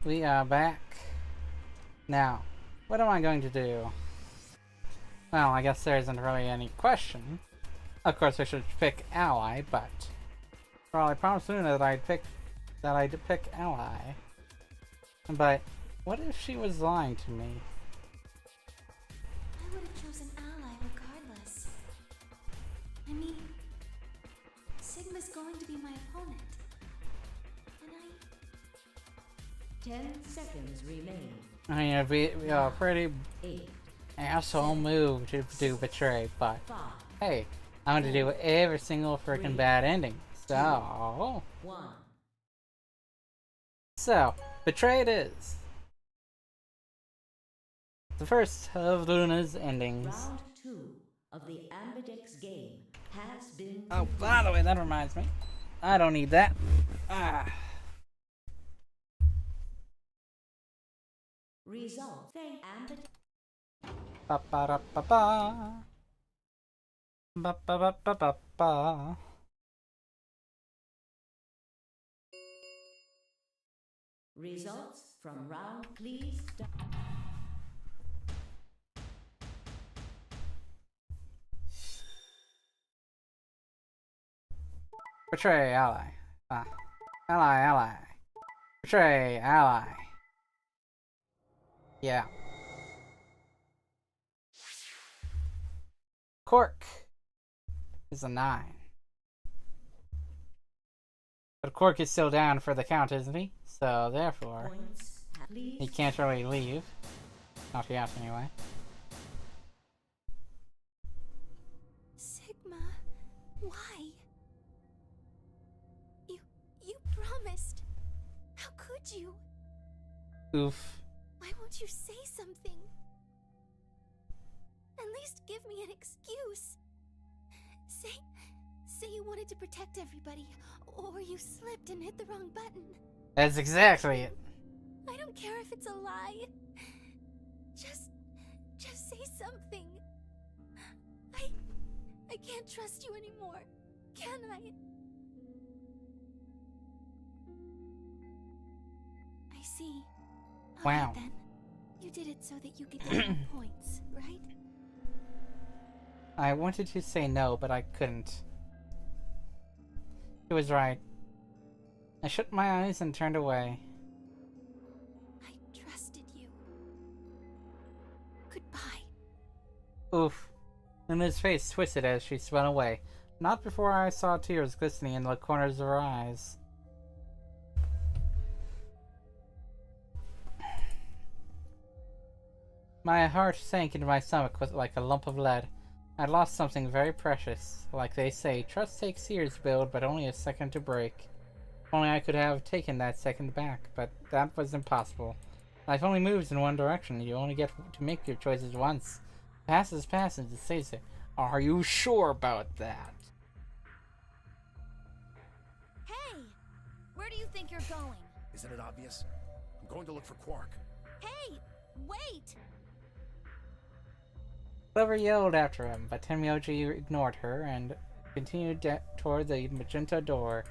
We are back. Now, what am I going to do? Well, I guess there isn't really any question. Of course, I should pick ally, but well, I promised Luna that I'd pick ally. But what if she was lying to me? I would have chosen ally regardless. I mean, Sigma's going to be my opponent. And 10 seconds remain. I mean, it'd be a pretty 8, asshole move to do betray, but 5, hey, I'm going to do every single freaking bad ending. So, 1. betray it is. The first of Luna's endings. Round 2 of the Ambidex game has been. Oh, by the way, that reminds me. I don't need that. Result. Ambidex. Ba ba da ba ba. Ba ba ba ba ba ba. Results from round, please. Betray ally. Ally. Betray ally. Yeah. Cork is a 9. But Cork is still down for the count, isn't he? So therefore, Points, please. he can't really leave. Not yet, anyway. Sigma, why? You promised. How could you? Oof. Why won't you say something? At least give me an excuse. Say you wanted to protect everybody, or you slipped and hit the wrong button. That's exactly it. I don't care if it's a lie. Just say something. I can't trust you anymore, can I? I see. All Wow. right, then. You did it so that you could get more points, right? I wanted to say no, but I couldn't. He was right. I shut my eyes and turned away. I trusted you. Goodbye. Oof. Luna's face twisted as she spun away. Not before I saw tears glistening in the corners of her eyes. My heart sank into my stomach like a lump of lead. I'd lost something very precious. Like they say, trust takes years to build, but only a second to break. If only I could have taken that second back, but that was impossible. Life only moves in one direction. You only get to make your choices once. Past is past, and it stays there. Are you sure about that? Hey! Where do you think you're going? Isn't it obvious? I'm going to look for Quark. Hey! Wait! Clover yelled after him, but Tenmyoji ignored her and continued toward the Magenta door.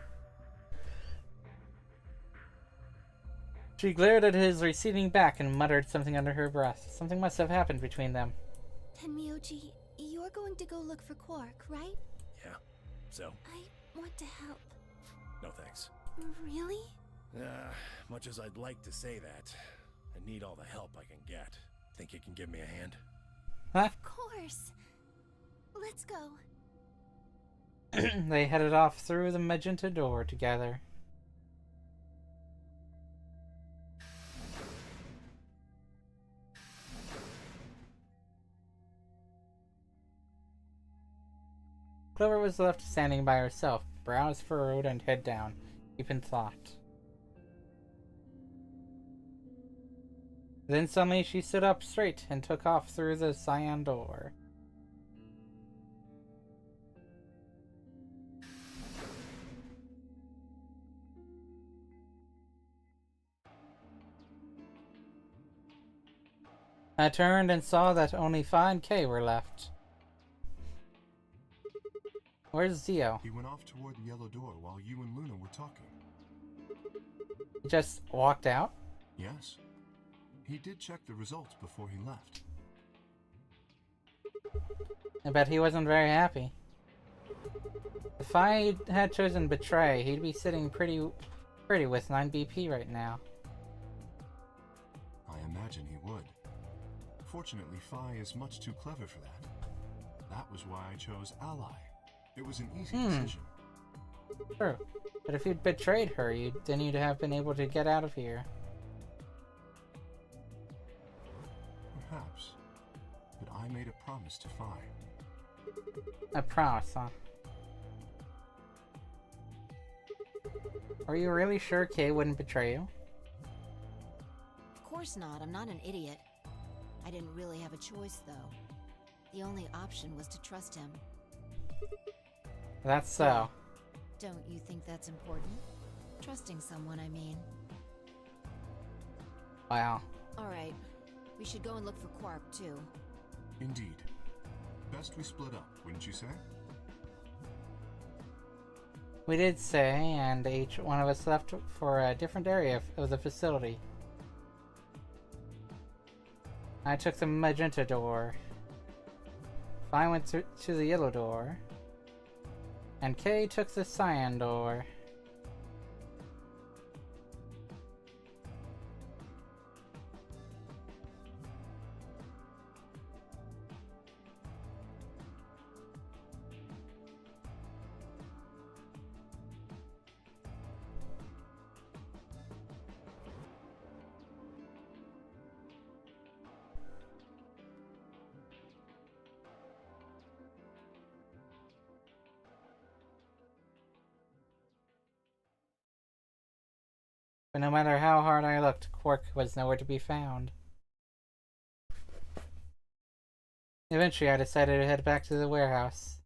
She glared at his receding back and muttered something under her breath. Something must have happened between them. Tenmyoji, you're going to go look for Quark, right? Yeah. So? I want to help. No thanks. Really? Much as I'd like to say that, I need all the help I can get. Think you can give me a hand? Huh? Of course. Let's go. They headed off through the Magenta door together. Clover was left standing by herself, brows furrowed and head down, deep in thought. Then suddenly she stood up straight and took off through the cyan door. I turned and saw that only 5K were left. Where's Zio? He went off toward the yellow door while you and Luna were talking. He just walked out? Yes. He did check the results before he left. I bet he wasn't very happy. If I had chosen Betray, he'd be sitting pretty with 9 BP right now. I imagine he would. Fortunately, Phi is much too clever for that. That was why I chose Ally. It was an easy decision. True. But if you'd betrayed her, then you'd have been able to get out of here. Perhaps. But I made a promise to Phi. A promise, huh? Are you really sure Kay wouldn't betray you? Of course not. I'm not an idiot. I didn't really have a choice, though. The only option was to trust him. That's so. Don't you think that's important? Trusting someone, I mean. Wow. Alright. We should go and look for Quark, too. Indeed. Best we split up, wouldn't you say? We did say, and each one of us left for a different area of the facility. I took the magenta door. I went to the yellow door. And Kay took the cyan door. But no matter how hard I looked, Quark was nowhere to be found. Eventually, I decided to head back to the warehouse.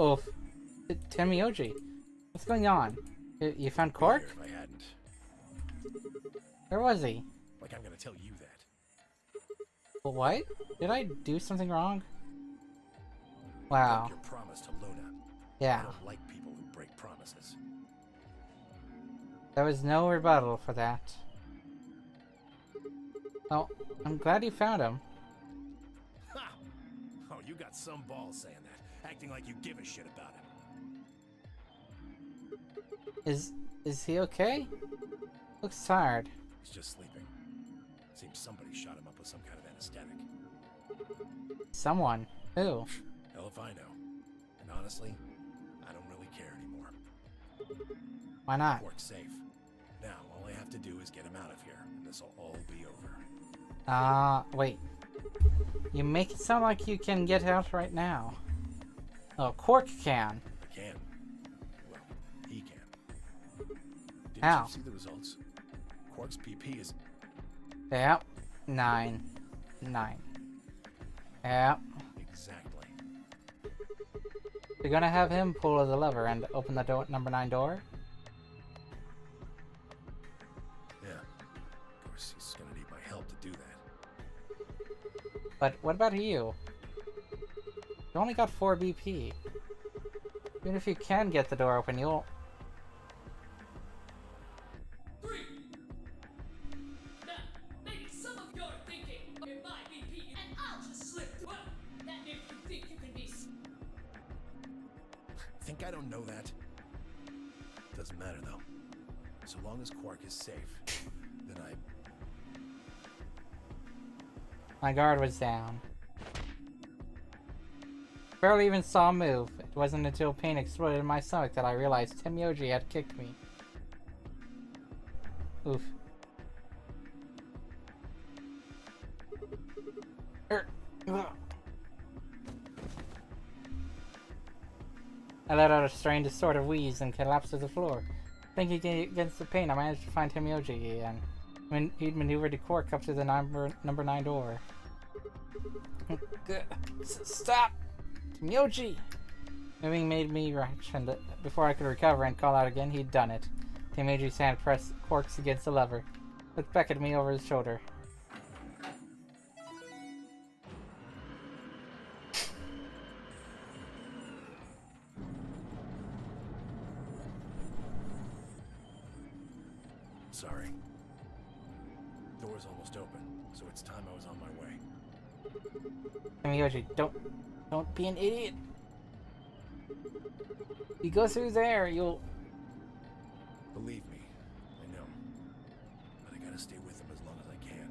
Oof. Temioji, what's going on? You found Quark? If I hadn't. Where was he? Like I'm gonna tell you that. What? Did I do something wrong? Wow. Broke your promise to Luna. Yeah. I don't like people who break promises. There was no rebuttal for that. Well, I'm glad you found him. Ha! Oh, you got some balls saying that, acting like you give a shit about him. Is he okay? Looks tired. He's just sleeping. Seems somebody shot him up with some kind of anesthetic. Someone. Who? Hell if I know. And honestly, I don't really care anymore. Why not? Quark's safe. Now, all I have to do is get him out of here, and this'll all be over. Wait. You make it sound like you can get out right now. Oh, Quark can. I can. Well, he can. Didn't How? you see the results? Quark's PP is... Yep. 9. Yep. Exactly. You're gonna have him pull the lever and open the door, number 9 door? Yeah. Of course, he's gonna need my help to do that. But what about you? You only got 4 BP. Even if you can get the door open, you'll... Think I don't know that? Doesn't matter though. So long as Quark is safe, then My guard was down. Barely even saw him move. It wasn't until pain exploded in my stomach that I realized Temioji had kicked me. Oof. Ugh. I let out a strained sort of wheeze and collapsed to the floor. Thinking against the pain, I managed to find Temioji again. He'd maneuvered the Quark up to the number 9 door. Stop! Temioji! Moving made me retch, and before I could recover and call out again, he'd done it. Temioji's hand pressed Quark's against the lever. Looked back at me over his shoulder. sorry. Door's almost open, so it's time I was on my way. Yoshi, don't be an idiot. You go through there, you'll... Believe me, I know. But I gotta stay with him as long as I can.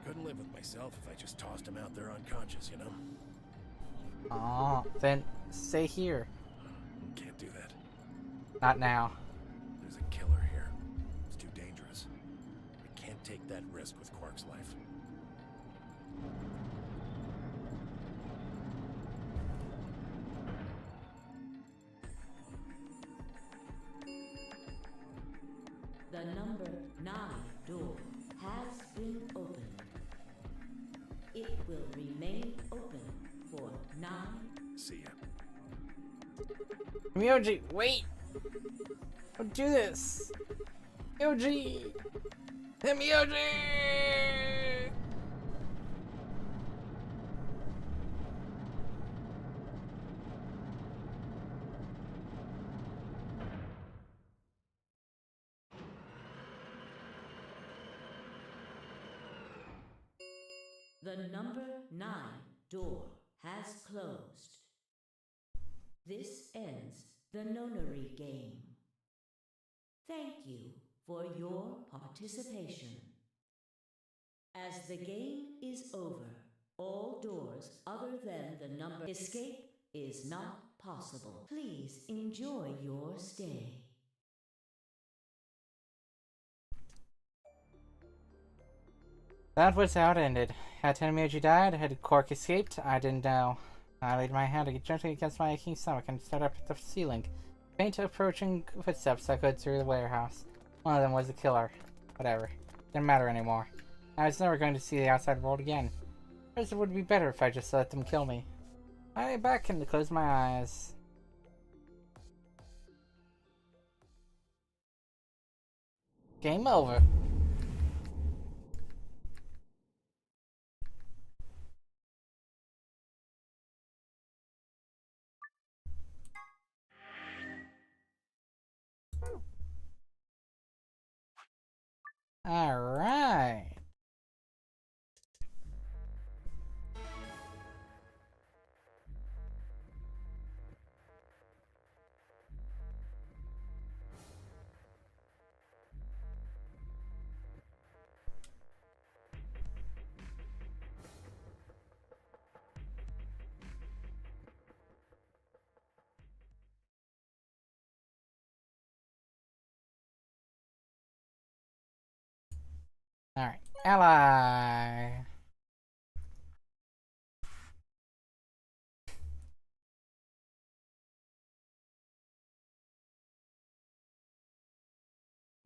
Couldn't live with myself if I just tossed him out there unconscious, you know? Aw, then stay here. Can't do that. Not now. There's a killer here. It's too dangerous. I can't take that risk with Quark's life. The number 9 door has been opened. It will remain open for 9. See ya. Yoshi, wait! Don't do this! Yoshi! Yoshi! The number 9 door has closed. This ends the nonary game. Thank you for your participation. As the game is over, all doors other than the number escape is not possible. Please enjoy your stay. That was how it ended. Had Tenmyoji died? Had Quark escaped? I didn't know. I laid my hand gently against my aching stomach and stared up at the ceiling. Faint approaching footsteps echoed through the warehouse. One of them was the killer. Whatever. Didn't matter anymore. I was never going to see the outside world again. Perhaps it would be better if I just let them kill me. I lay back and closed my eyes. Game over. Alright. Alright. Ally.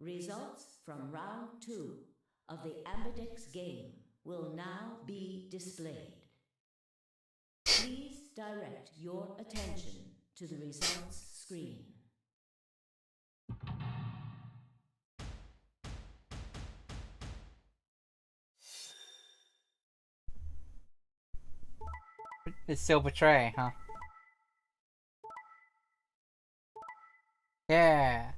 Results from round 2 of the Ambidex game will now be displayed. Please direct your attention to the results screen. It's still betray, huh? Yeah.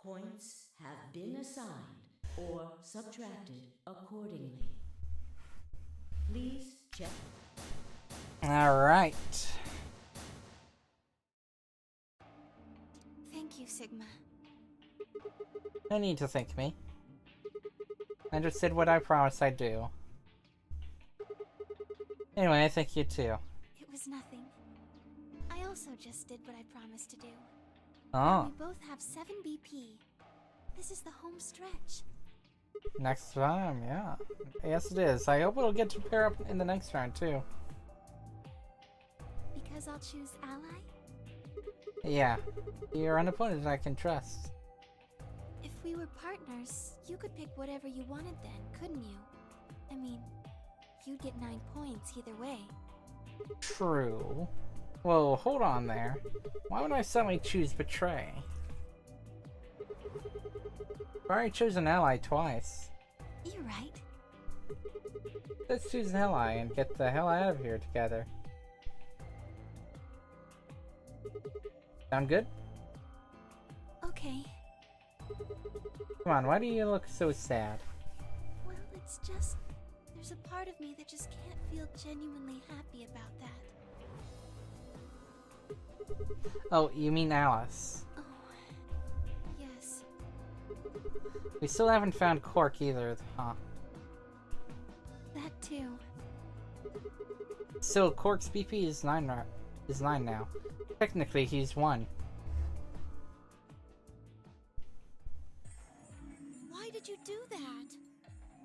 Points have been assigned or subtracted accordingly. Please check. Alright. Thank you, Sigma. No need to thank me. I just did what I promised I'd do. Anyway, I thank you too. It was nothing. I also just did what I promised to do. Oh, We both have 7 BP. This is the home stretch. next time, yeah. Yes, it is. I hope it'll get to pair up in the next round too. Because I'll choose ally? Yeah, you're an opponent I can trust. If we were partners, you could pick whatever you wanted then, couldn't you? I mean, you'd get 9 points either way. True. Whoa, hold on there. Why would I suddenly choose betray? I've already chosen ally twice. You're right. Let's choose an ally and get the hell out of here together. Sound good? Okay. Come on, why do you look so sad? Well, it's just... there's a part of me that just can't feel genuinely happy about that. Oh, you mean Alice. Oh... yes. We still haven't found Cork either, huh? That too. Still, Cork's BP is 9 now. Technically, he's 1. Why did you do that?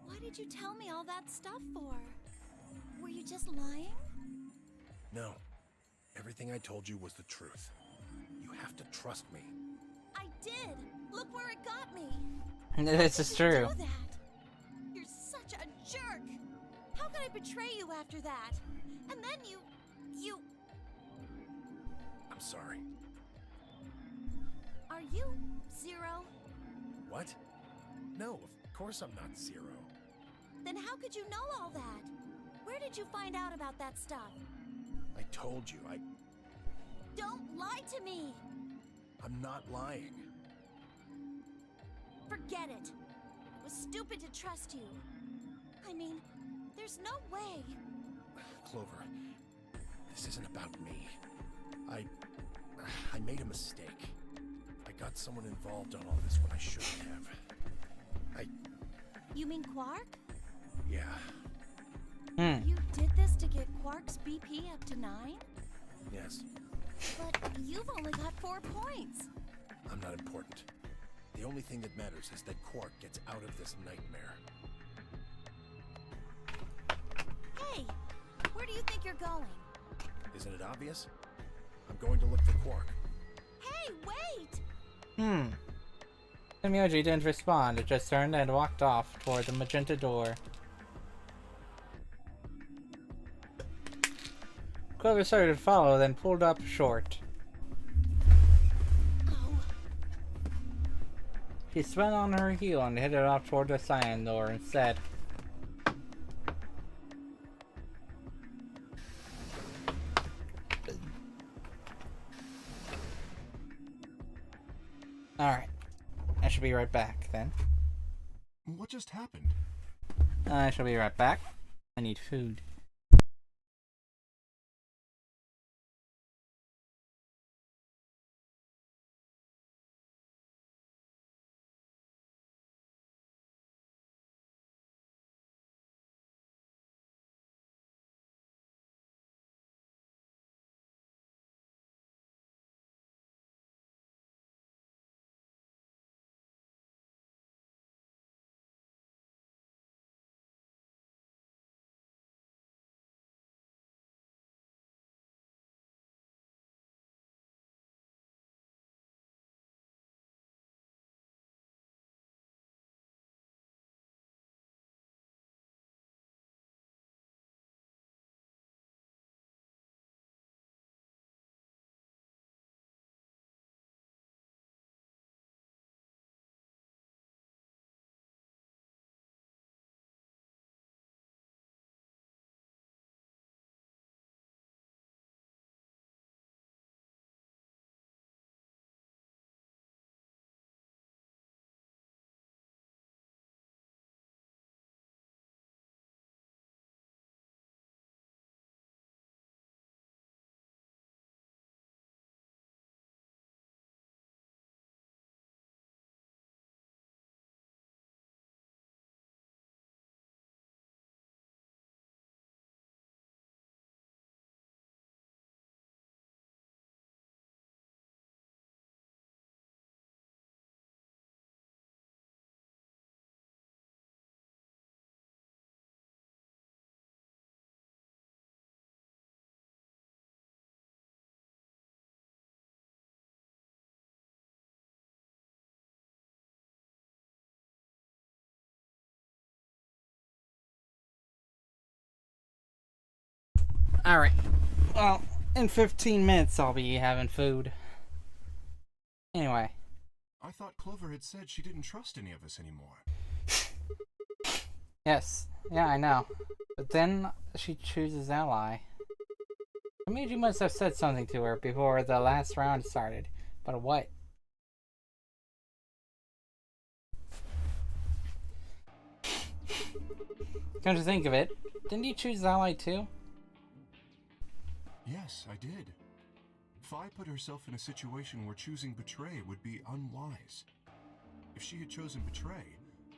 Why did you tell me all that stuff for? Were you just lying? No. Everything I told you was the truth. You have to trust me. I did. Look where it got me. This is true. Do that. You're such a jerk. How could I betray you after that? And then you... I'm sorry. Are you Zero? What? No, of course I'm not Zero. Then how could you know all that? Where did you find out about that stuff? I told you, Don't lie to me! I'm not lying. Forget it. It was stupid to trust you. I mean, there's no way. Clover, this isn't about me. I made a mistake. I got someone involved on all this when I shouldn't have. You mean Quark? Yeah. You did this to get Quark's BP up to 9? Yes. But you've only got 4 points. I'm not important. The only thing that matters is that Quark gets out of this nightmare. Hey, where do you think you're going? Isn't it obvious? I'm going to look for Quark. Hey, wait! Myoji didn't respond, it just turned and walked off toward the magenta door. Clover started to follow, then pulled up short. Oh, She spun on her heel and headed off toward the cyan door instead. Alright. I shall be right back then. What just happened? I shall be right back. I need food. Alright. Well, in 15 minutes I'll be having food. Anyway. I thought Clover had said she didn't trust any of us anymore. Yes. Yeah, I know. But then she chooses Ally. Miyuji must have said something to her before the last round started. But what? Come to think of it, didn't you choose Ally too? Yes, I did. Fi put herself in a situation where choosing Betray would be unwise. If she had chosen Betray,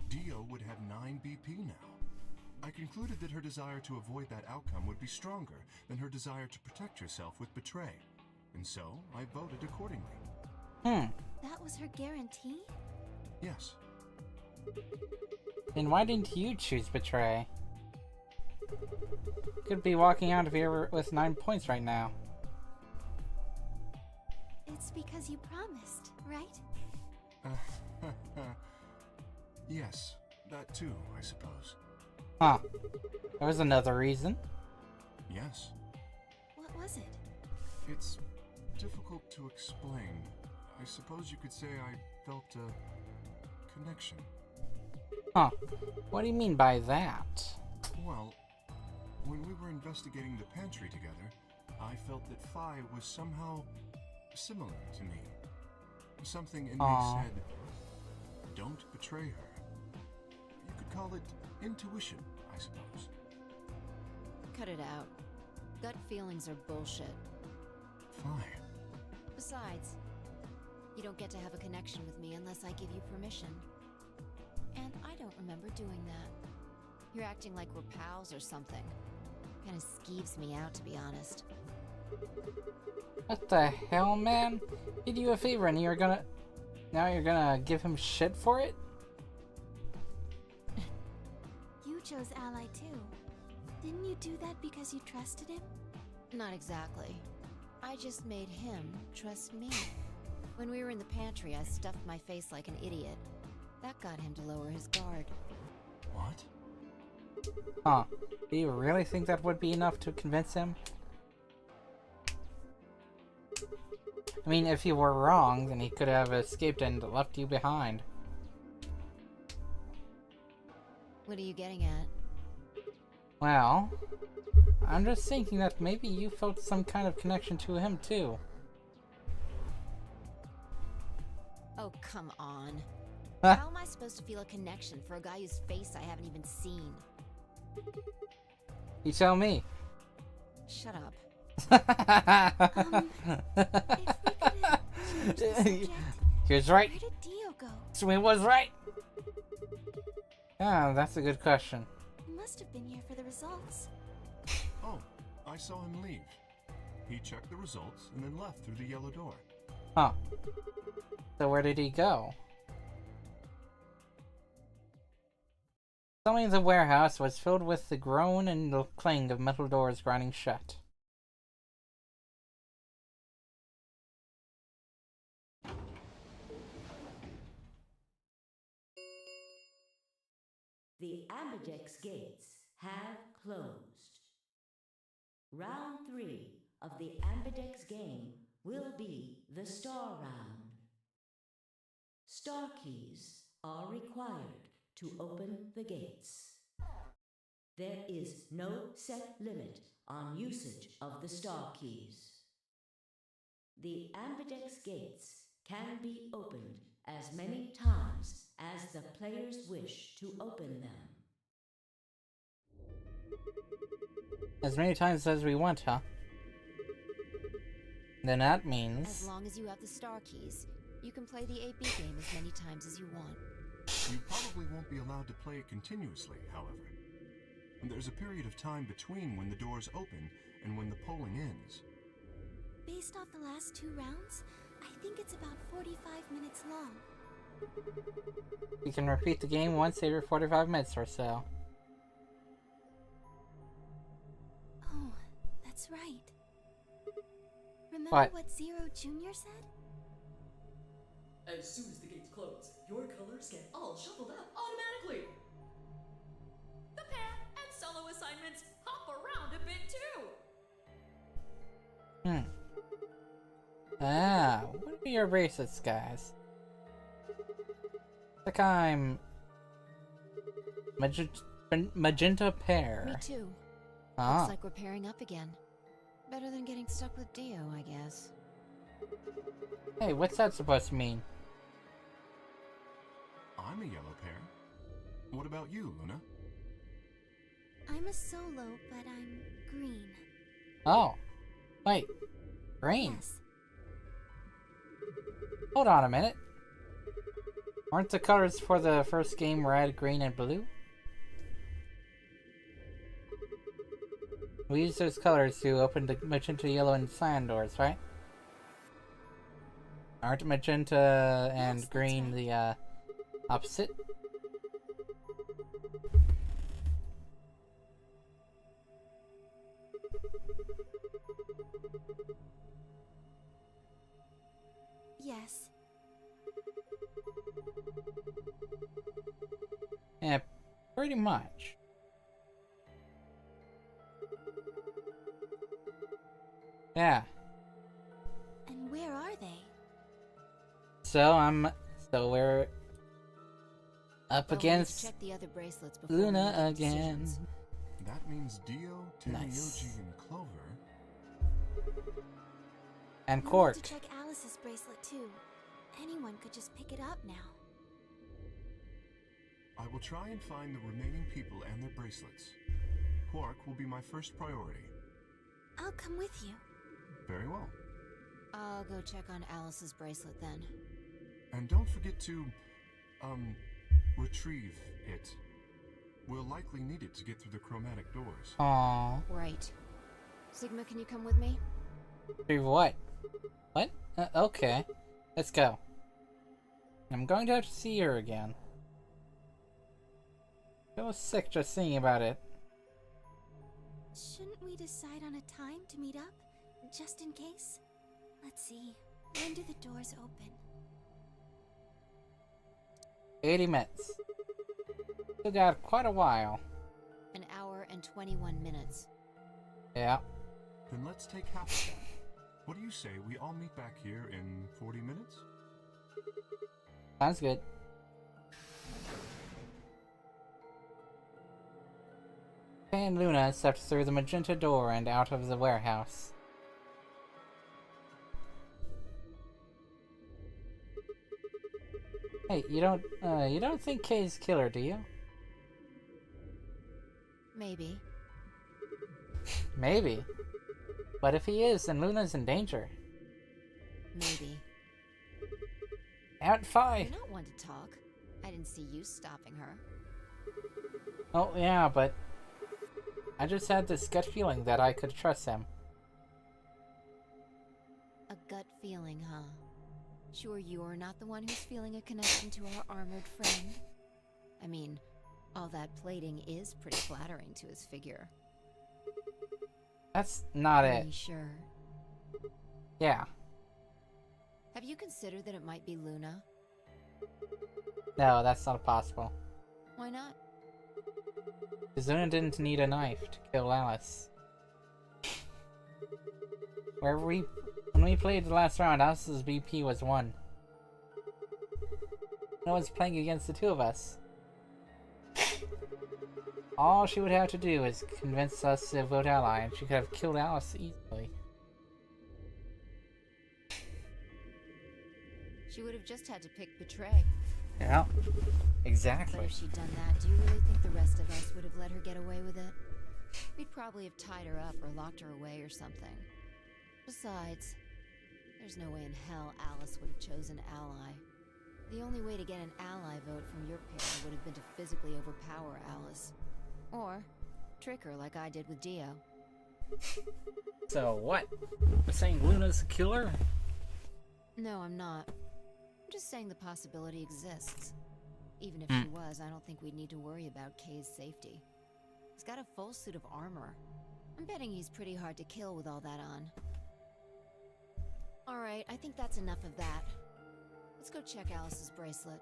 Dio would have 9 BP now. I concluded that her desire to avoid that outcome would be stronger than her desire to protect herself with Betray, and so I voted accordingly. That was her guarantee? Yes. Then why didn't you choose Betray? Could be walking out of here with 9 points right now. It's because you promised, right? Yes, that too, I suppose. Huh. There was another reason. Yes. What was it? It's difficult to explain. I suppose you could say I felt a connection. Huh. What do you mean by that? Well, when we were investigating the pantry together, I felt that Fi was somehow similar to me. Something in me said, don't betray her. You could call it intuition, I suppose. Cut it out. Gut feelings are bullshit. Fi. Besides, you don't get to have a connection with me unless I give you permission. And I don't remember doing that. You're acting like we're pals or something. Kinda skeeves me out, to be honest. What the hell, man? Did you a favor and now you're gonna give him shit for it? You chose Ally too. Didn't you do that because you trusted him? Not exactly. I just made him trust me. When we were in the pantry, I stuffed my face like an idiot. That got him to lower his guard. What? Huh. Do you really think that would be enough to convince him? I mean, if you were wrong, then he could have escaped and left you behind. What are you getting at? Well, I'm just thinking that maybe you felt some kind of connection to him too. Oh, come on. How am I supposed to feel a connection for a guy whose face I haven't even seen? You tell me. Shut up. If we could change the subject, He was right. where did Dio go? Swing was right. Yeah, that's a good question. He must have been here for the results. Oh, I saw him leave. He checked the results and then left through the yellow door. Huh. So where did he go? Suddenly the warehouse was filled with the groan and the clang of metal doors grinding shut. The Ambidex gates have closed. Round 3 of the Ambidex game will be the Star Round. Star keys are required to open the gates. There is no set limit on usage of the Star keys. The Ambidex gates can be opened as many times as the players wish to open them. As many times as we want, huh? Then that means... As long as you have the star keys, you can play the 8-bit game as many times as you want. You probably won't be allowed to play it continuously, however. And there's a period of time between when the doors open and when the polling ends. Based off the last 2 rounds, I think it's about 45 minutes long. We can repeat the game once every 45 minutes or so. Oh, that's right. Remember what Zero Jr. said? As soon as the gates close, your colors get all shuffled up automatically. The path and solo assignments hop around a bit too. Ah, what are your bracelets, guys? Like I'm... Magenta pair. Me too. Ah. Looks like we're pairing up again. Better than getting stuck with Dio, I guess. Hey, what's that supposed to mean? I'm a yellow pair. What about you, Luna? I'm a solo, but I'm green. Oh. Wait. Green? Yes. Hold on a minute. Weren't the colors for the first game red, green, and blue? We used those colors to open the magenta, yellow, and cyan doors, right? Aren't magenta and Yes, that's green right. the opposite? Yes. Yeah, pretty much. Yeah. And where are they? So we're up Well, we need to against check the other bracelets before we Luna make any again. decisions. That means Dio, Nice. Tenryoji, and Clover. And We Cork. need to check Alice's bracelet too. Anyone could just pick it up now. I will try and find the remaining people and their bracelets. Quark will be my first priority. I'll come with you. Very well. I'll go check on Alice's bracelet then. And don't forget to, retrieve it. We'll likely need it to get through the chromatic doors. Aww. Right. Sigma, can you come with me? Retrieve what? What? Okay. Let's go. I'm going to have to see her again. I feel sick just thinking about it. Shouldn't we decide on a time to meet up? Just in case? Let's see. When do the doors open? 80 minutes. Still got quite a while. An hour and 21 minutes. Yeah. Then let's take half of that. What do you say we all meet back here in 40 minutes? Sounds good. Kay and Luna stepped through the magenta door and out of the warehouse. Hey, you don't think Kay's killer, do you? Maybe. Maybe. But if he is, then Luna's in danger. Maybe. Out five. You're not one to talk. I didn't see you stopping her. Oh, yeah, but I just had this gut feeling that I could trust him. A gut feeling, huh? Sure you're not the one who's feeling a connection to our armored friend? I mean, all that plating is pretty flattering to his figure. That's not Are it. you sure? Yeah. Have you considered that it might be Luna? No, that's not possible. Why not? Because Luna didn't need a knife to kill Alice. When we played the last round, Alice's BP was 1. No one's playing against the two of us. All she would have to do is convince us to vote ally, and she could have killed Alice easily. She would have just had to pick betray. Yeah, But exactly. if she'd done that, do you really think the rest of us would have let her get away with it? We'd probably have tied her up or locked her away or something. Besides, there's no way in hell Alice would have chosen ally. The only way to get an ally vote from your pair would have been to physically overpower Alice. Or trick her like I did with Dio. So what? You're saying Luna's the killer? No, I'm not. I'm just saying the possibility exists. Even if she was, I don't think we'd need to worry about Kay's safety. He's got a full suit of armor. I'm betting he's pretty hard to kill with all that on. Alright, I think that's enough of that. Let's go check Alice's bracelet.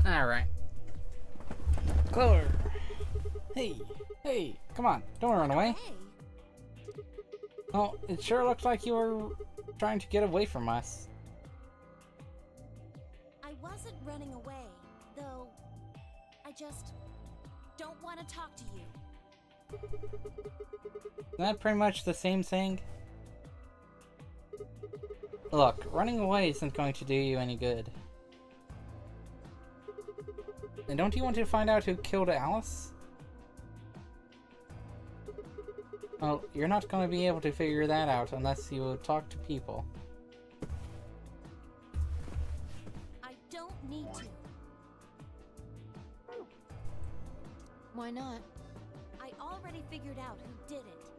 Alright. Clover! Hey! Hey! Come on, don't run away! Hey, Oh, it sure looks like you were trying to get away from us. I wasn't running away, though I just don't want to talk to you. Isn't that pretty much the same thing? Look, running away isn't going to do you any good. And don't you want to find out who killed Alice? Well, you're not going to be able to figure that out unless you talk to people. I don't need to. Why not? I already figured out who did it.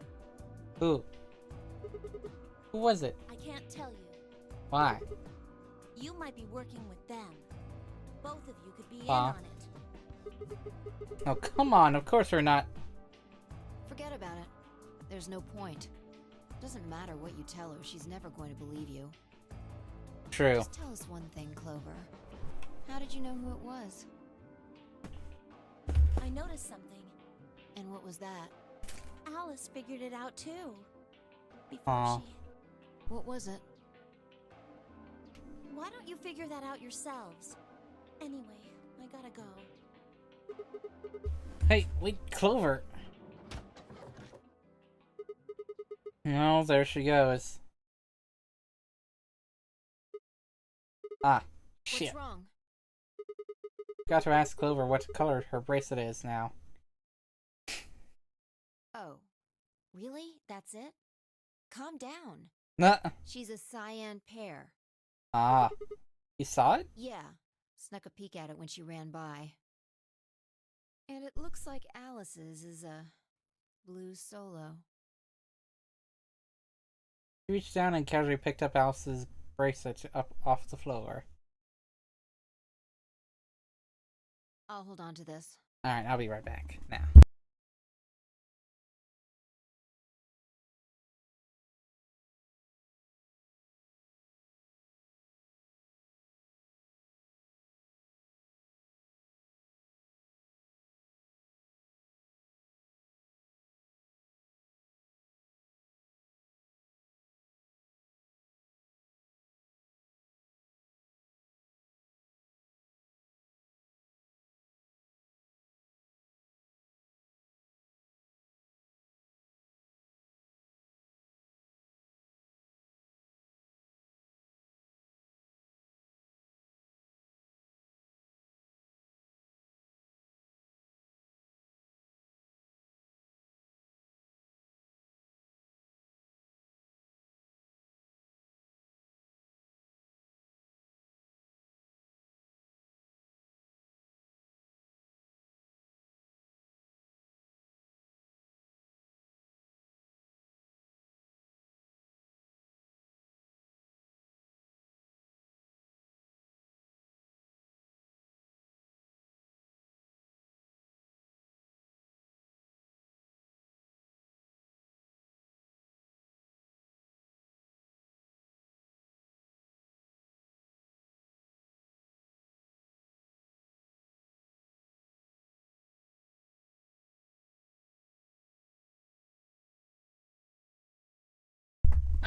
Who? Who was it? I can't tell you. Why? You might be working with them. Both of you could be in Huh? on it. Oh, come on, of course we're not. Forget about it. There's no point. Doesn't matter what you tell her, she's never going to believe you. True. Just tell us one thing, Clover. How did you know who it was? I noticed something. And what was that? Alice figured it out too. Before Aw. What was it? Why don't you figure that out yourselves? Anyway, I gotta go. Hey, wait, Clover! Oh, there she goes. Ah, shit. What's wrong? Got to ask Clover what color her bracelet is now. Oh. Really? That's it? Calm down. Nah. She's a cyan pear. Ah. You saw it? Yeah. Snuck a peek at it when she ran by. And it looks like Alice's is a blue solo. She reached down and casually picked up Alice's bracelet up off the floor. I'll hold on to this. Alright, I'll be right back now.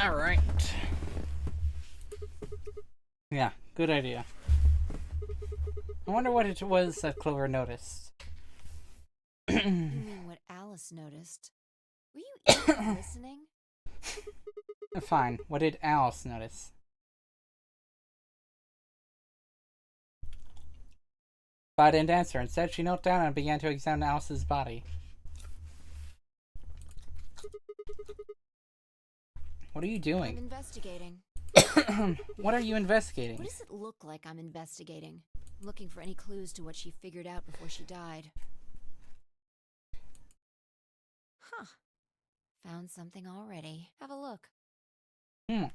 Alright. Yeah, good idea. I wonder what it was that Clover noticed. You mean what Alice noticed? Were you even listening? Fine, what did Alice notice? But I didn't answer. Instead, she knelt down and began to examine Alice's body. What are you I'm doing? investigating. What are you investigating? What does it look like I'm investigating? I'm looking for any clues to what she figured out before she died. Huh. Found something already. Have a look. If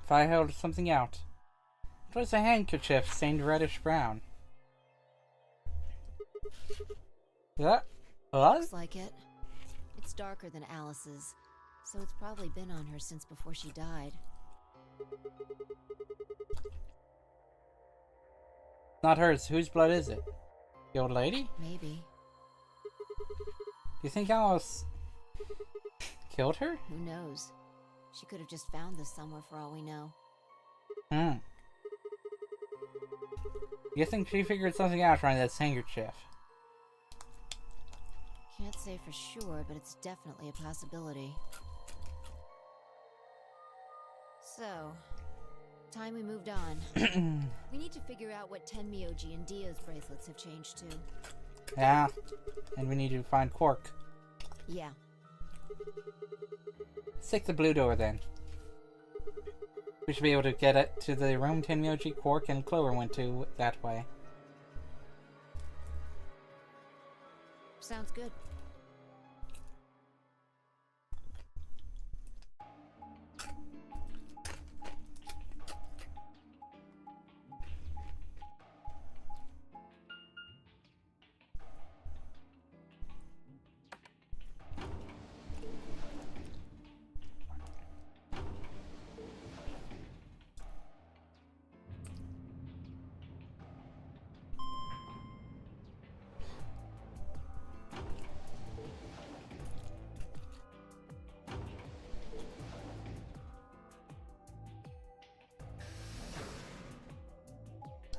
I held something out. It was a handkerchief stained reddish brown. What? Looks like it. It's darker than Alice's, so it's probably been on her since before she died. Not hers. Whose blood is it? The old lady? Maybe. Do you think Alice killed her? Who knows? She could have just found this somewhere for all we know. You think she figured something out around this handkerchief? Can't say for sure, but it's definitely a possibility. So, time we moved on. We need to figure out what Tenmyoji and Dio's bracelets have changed to. Yeah, and we need to find Quark. Yeah. Stick the blue door then. We should be able to get it to the room Tenmyoji, Quark, and Clover went to that way. Sounds good.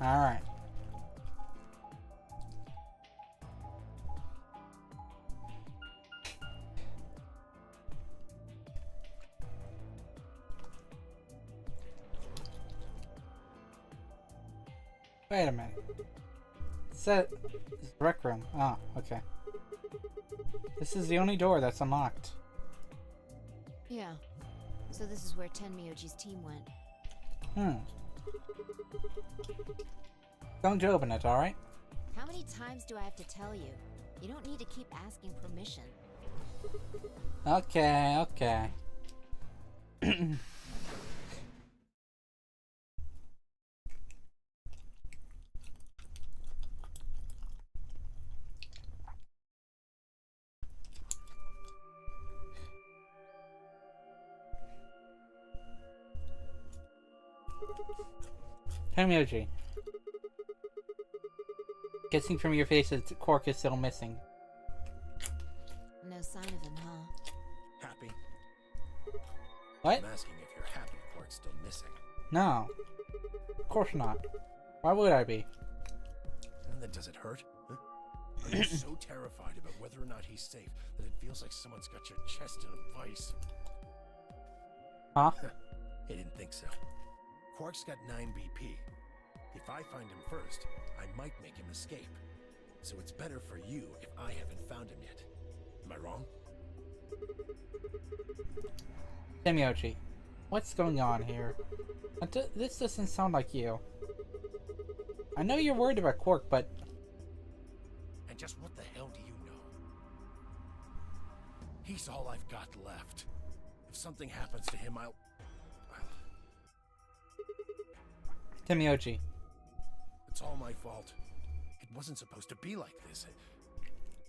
Alright. Wait a minute. This is the rec room. Ah, okay. This is the only door that's unlocked. Yeah. So this is where Tenmyoji's team went. Don't you open it, alright? How many times do I have to tell you? You don't need to keep asking permission. Okay, okay. Tenmyoji. Guessing from your face that Quark is still missing. No sign of him, huh? Happy? What? I'm asking if you're happy Quark's still missing. No. Of course not. Why would I be? And then does it hurt? Huh? Are you so terrified about whether or not he's safe that it feels like someone's got your chest in a vice? Huh? I didn't think so. Quark's got 9 BP. If I find him first, I might make him escape. So it's better for you if I haven't found him yet. Am I wrong? Tenmyoji, what's going on here? This doesn't sound like you. I know you're worried about Quark, but... And just what the hell do you know? He's all I've got left. If something happens to him, I'll... Tenmyoji. It's all my fault. It wasn't supposed to be like this.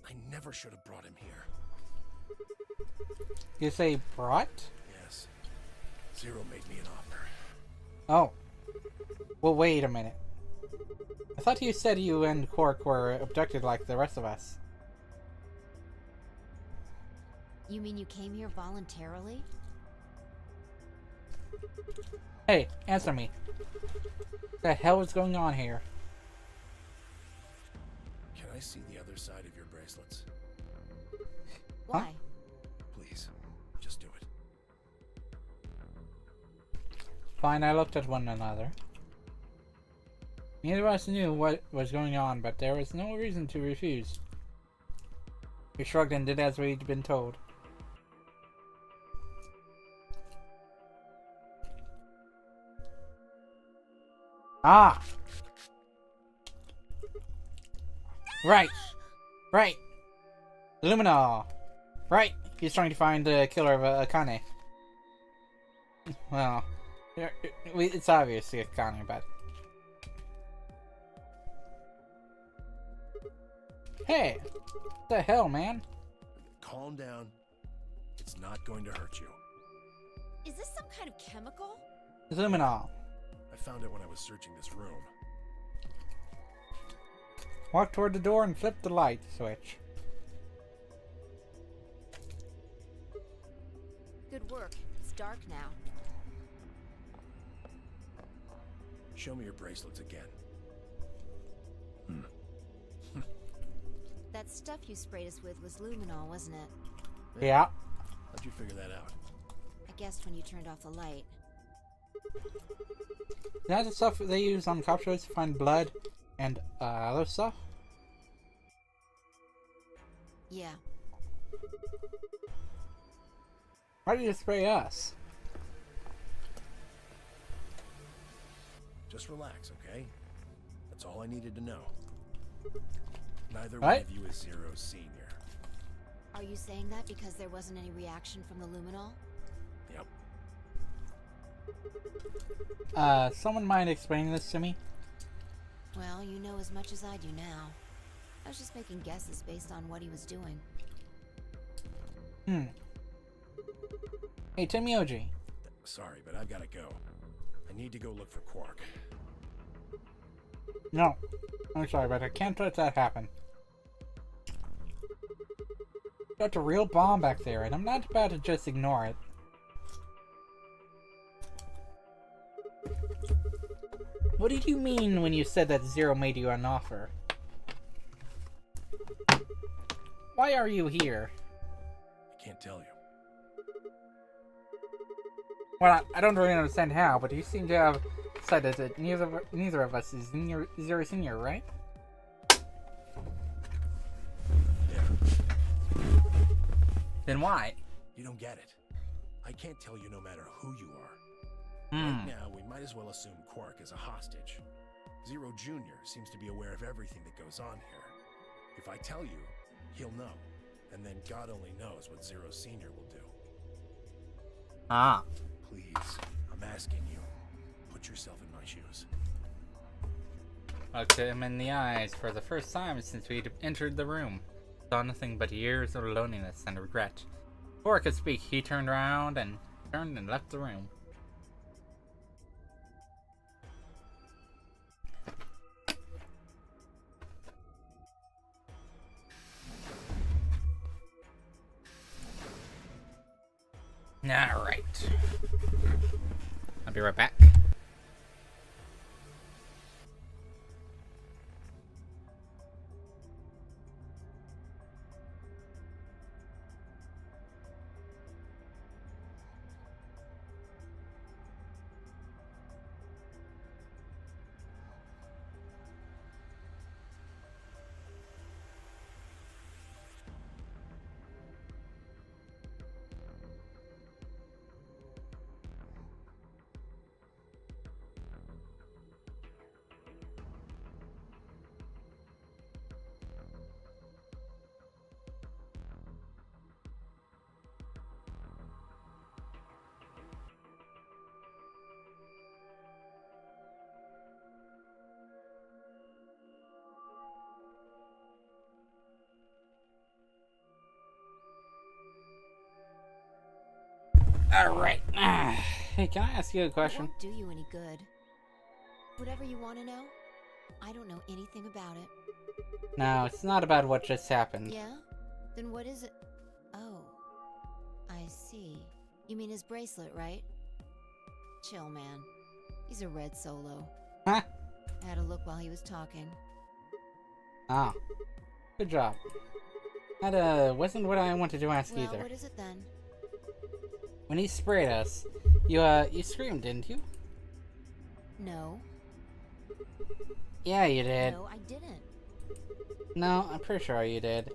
I never should have brought him here. You say brought? Yes. Zero made me an offer. Oh. Well, wait a minute. I thought you said you and Quark were abducted like the rest of us. You mean you came here voluntarily? Hey, answer me. What the hell is going on here? Can I see the other side of your bracelets? Why? Please, just do it. Fine, I looked at one another. Neither of us knew what was going on, but there was no reason to refuse. We shrugged and did as we'd been told. Ah! Right! Right! Luminol! Right! He's trying to find the killer of Akane. Well, it's obviously Akane, but... Hey! What the hell, man? Calm down. It's not going to hurt you. Is this some kind of chemical? Luminol. I found it when I was searching this room. Walk toward the door and flip the light switch. Good work. It's dark now. Show me your bracelets again. That stuff you sprayed us with was luminol, wasn't it? Yeah. How'd you figure that out? I guessed when you turned off the light. Is that the stuff they use on cop shows to find blood and other stuff? Yeah. Why did you spray us? Just relax, okay? That's all I needed to know. Neither one Right? of you is Zero's senior. Are you saying that because there wasn't any reaction from the luminol? Yep. Someone mind explaining this to me? Well, you know as much as I do now. I was just making guesses based on what he was doing. Hey, Timioji. Sorry, but I've gotta go. I need to go look for Quark. No. I'm sorry, but I can't let that happen. Got a real bomb back there, and I'm not about to just ignore it. What did you mean when you said that Zero made you an offer? Why are you here? I can't tell you. Well, I don't really understand how, but you seem to have decided that neither of us is Zero Senior, right? Yeah. Then why? You don't get it. I can't tell you no matter who you are. Right now, we might as well assume Quark is a hostage. Zero Jr. seems to be aware of everything that goes on here. If I tell you, he'll know. And then God only knows what Zero Sr. will do. Ah. Please, I'm asking you. Put yourself in my shoes. Looked him in the eyes for the first time since we'd entered the room. Saw nothing but years of loneliness and regret. Before I could speak, he turned and left the room. Alright. I'll be right back. Alright. Hey, can I ask you a It question? won't do you any good. Whatever you want to know, I don't know anything about it. No, it's not about what just happened. Yeah? Then what is it? Oh. I see. You mean his bracelet, right? Chill, man. He's a red solo. Huh? I had a look while he was talking. Ah. Good job. That wasn't what I wanted to ask Well, either. what is it then? When he sprayed us, you screamed, didn't you? No. Yeah, you did. No, I didn't. No, I'm pretty sure you did.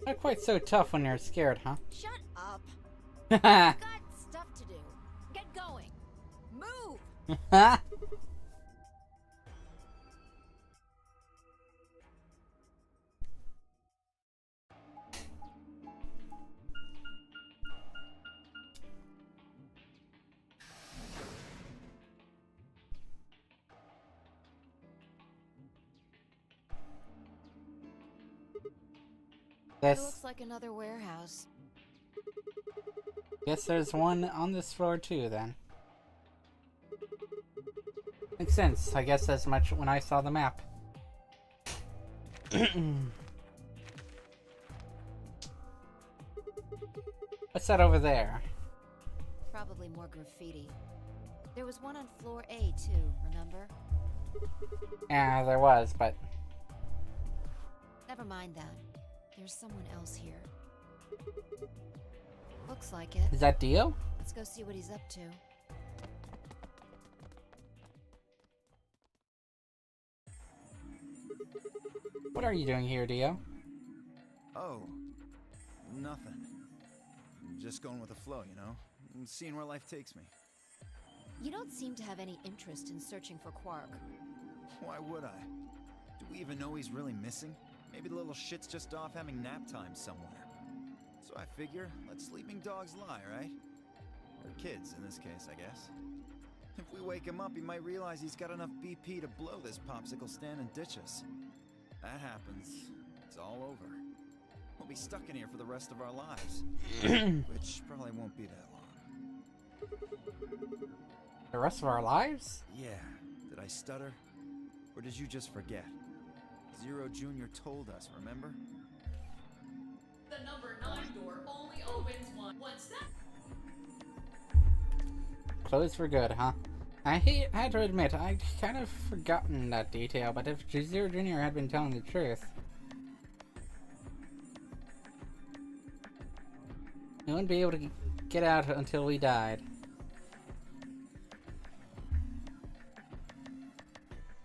Not quite so tough when you're scared, huh? Shut up. Haha. Got stuff to do. Get going. Move. It Yes. looks like another warehouse. Guess there's one on this floor too, then. Makes sense. I guess as much when I saw the map. What's that over there? Probably more graffiti. There was one on floor A too, remember? Yeah, there was, but Never mind that. There's someone else here. Looks like it. is that Dio? Let's go see what he's up to. What are you doing here, Dio? Oh, nothing. I'm just going with the flow, you know? And seeing where life takes me. You don't seem to have any interest in searching for Quark. Why would I? Do we even know he's really missing? Maybe the little shit's just off having nap time somewhere. So I figure, let sleeping dogs lie, right? Or kids, in this case, I guess. If we wake him up, he might realize he's got enough BP to blow this popsicle stand and ditch us. That happens, it's all over. We'll be stuck in here for the rest of our lives. Which probably won't be that long. The rest of our lives? Yeah, did I stutter? Or did you just forget? Zero Jr. told us, remember? The number 9 door only opens once that. Closed for good, huh? I had to admit, I'd kind of forgotten that detail, but if Zero Jr. had been telling the truth, we wouldn't be able to get out until we died.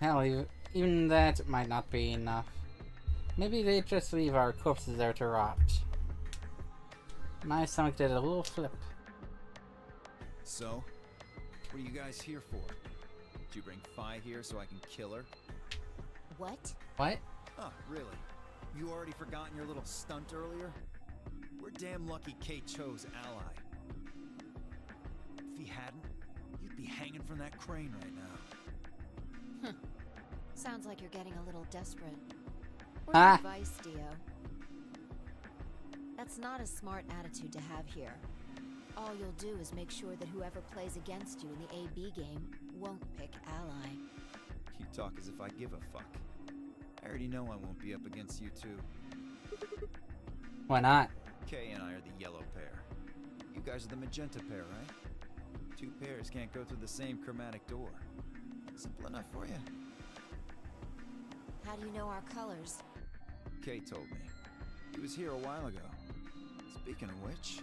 Hell, even that might not be enough. Maybe they'd just leave our corpses there to rot. My stomach did a little flip. So, what are you guys here for? Did you bring Fi here so I can kill her? What? What? Oh, really? You already forgotten your little stunt earlier? We're damn lucky Kate chose ally. If he hadn't, you'd be hanging from that crane right now. Sounds like you're getting a little desperate. Ah. What's your advice, Dio? That's not a smart attitude to have here. All you'll do is make sure that whoever plays against you in the AB game won't pick ally. You talk as if I give a fuck. I already know I won't be up against you two. Why not? Kay and I are the yellow pair. You guys are the magenta pair, right? Two pairs can't go through the same chromatic door. Simple enough for you. How do you know our colors? Kay told me. He was here a while ago. Speaking of which,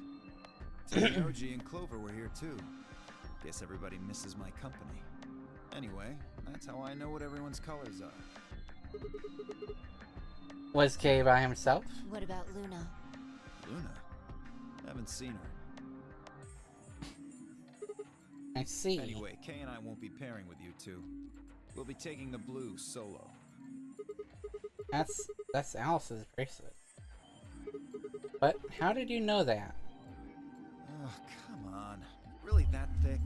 Yoji and Clover were here too. Guess everybody misses my company. Anyway, that's how I know what everyone's colors are. Was Kay by himself? What about Luna? Luna? Haven't seen her. I see. Anyway, Kay and I won't be pairing with you two. We'll be taking the blue solo. That's Alice's bracelet. But how did you know that? Oh, come on. Really that thick?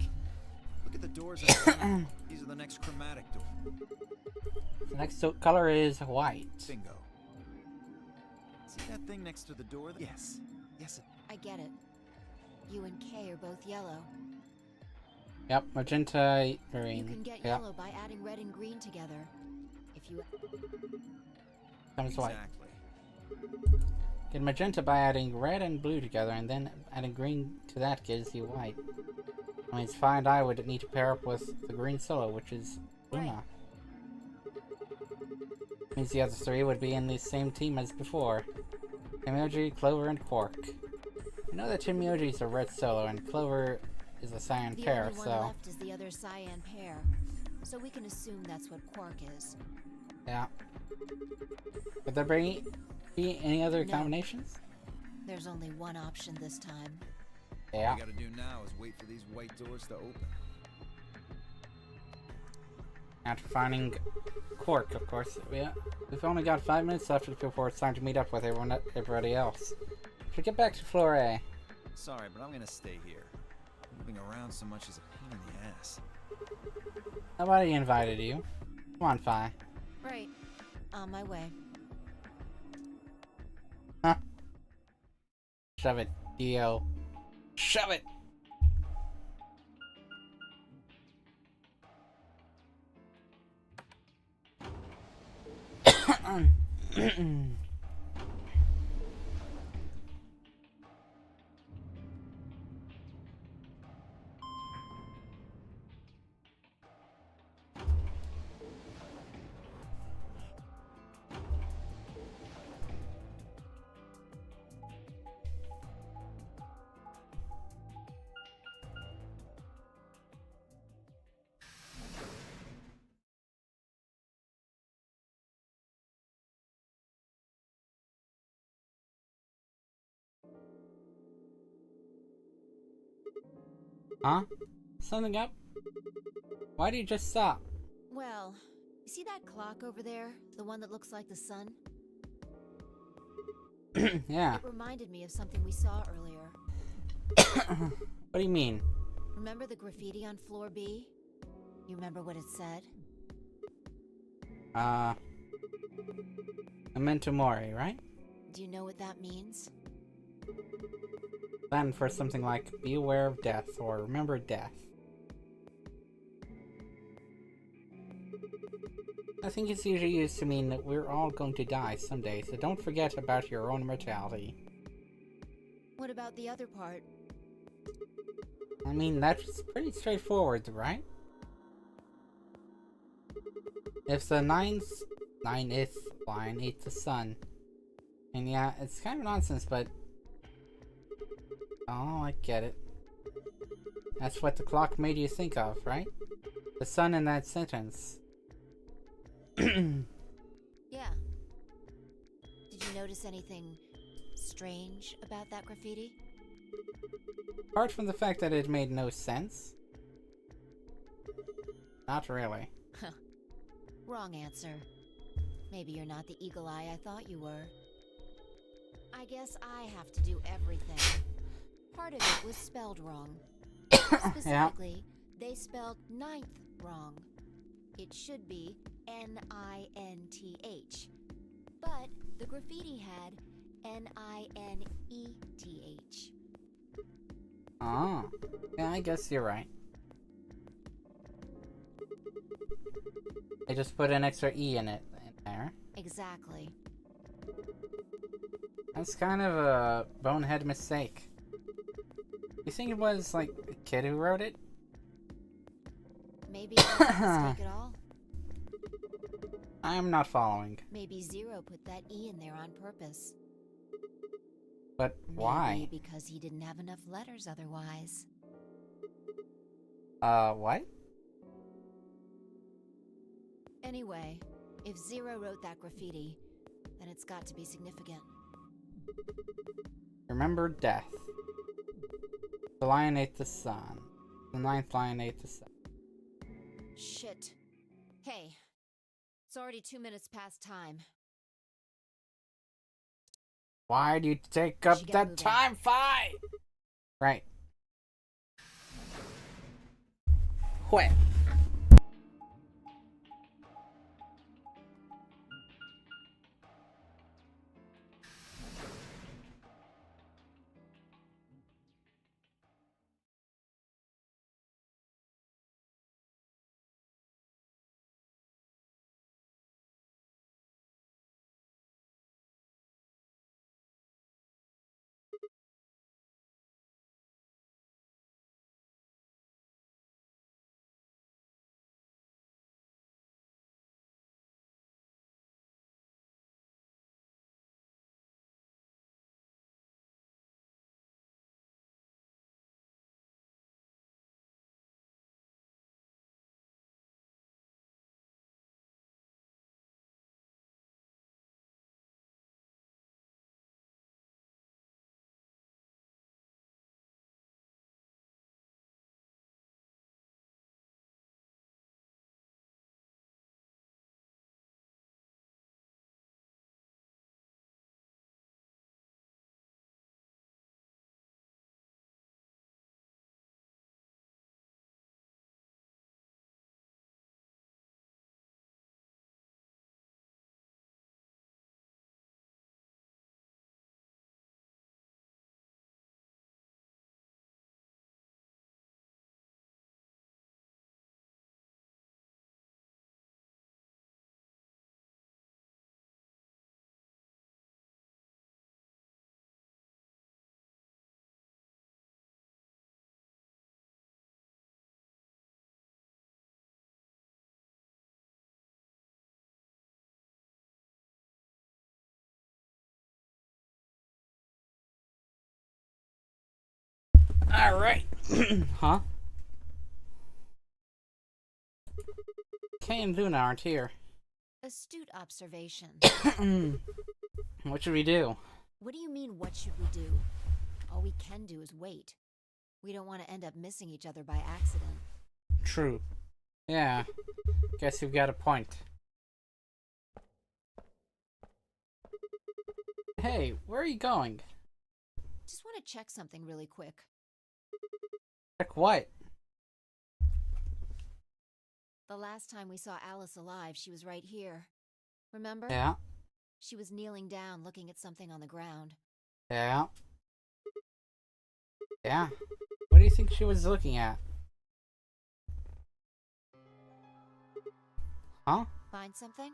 Look at the doors outside. These are the next chromatic door. The next color is white. Bingo. See that thing next to the door? Yes. Yes, I get it. You and Kay are both yellow. Yep, magenta, green. You can get Yep, yellow by adding red and green together. If you... comes white. exactly. Get magenta by adding red and blue together, and then adding green to that gives you white. I mean, Fine Dye would need to pair up with the green solo, which is Luna. Means the other three would be in the same team as before. Timioji, Clover, and Quark. I know that Timioji is a red solo, and Clover is a cyan pair, The only one left is the other cyan pair, so we can assume that's what Quark is. Yeah. Would there be any other combinations? There's only one option this time. Yeah. All we gotta do now is wait for these white doors to open. After finding Quark, of course. Yeah. We've only got 5 minutes left before it's time to meet up with everybody else. Should get back to floor A. Sorry, but I'm gonna stay here. Moving around so much is a pain in the ass. Nobody invited you. Come on, Fi. Right. On my way. Huh? Shove it, Dio. Shove it! Huh? Something up? Why do you just stop? Well, you see that clock over there? The one that looks like the sun? Yeah. It reminded me of something we saw earlier. What do you mean? Remember the graffiti on floor B? You remember what it said? Memento Mori, right? Do you know what that means? Then for something like, be aware of death, or remember death. I think it's usually used to mean that we're all going to die someday, so don't forget about your own mortality. What about the other part? I mean, that's pretty straightforward, right? If the ninth line ate the sun. And yeah, it's kind of nonsense, but... Oh, I get it. That's what the clock made you think of, right? The sun in that sentence. Yeah. Did you notice anything strange about that graffiti? Apart from the fact that it made no sense. Not really. Wrong answer. Maybe you're not the eagle eye I thought you were. I guess I have to do everything. Part of it was spelled wrong. Specifically, they spelled ninth wrong. It should be N-I-N-T-H. But the graffiti had N-I-N-E-T-H. Oh. Yeah, I guess you're right. They just put an extra E in there. Exactly. That's kind of a bonehead mistake. You think it was, like, a kid who wrote it? Maybe it wasn't a mistake at all. I'm not following. Maybe Zero put that E in there on purpose. But why? Maybe because he didn't have enough letters otherwise. What? Anyway, if Zero wrote that graffiti, then it's got to be significant. Remember death. The lion ate the sun. The ninth lion ate the sun. Shit. Hey, it's already 2 minutes past time. Why do you take up that time fight? Right. What? Alright. Huh? Kay and Luna aren't here. Astute observation. What should we do? What do you mean, what should we do? All we can do is wait. We don't want to end up missing each other by accident. True. Yeah. Guess you've got a point. Hey, where are you going? Just want to check something really quick. Check what? The last time we saw Alice alive, she was right here. Remember? Yeah. She was kneeling down, looking at something on the ground. Yeah. Yeah. What do you think she was looking at? Huh? Find something?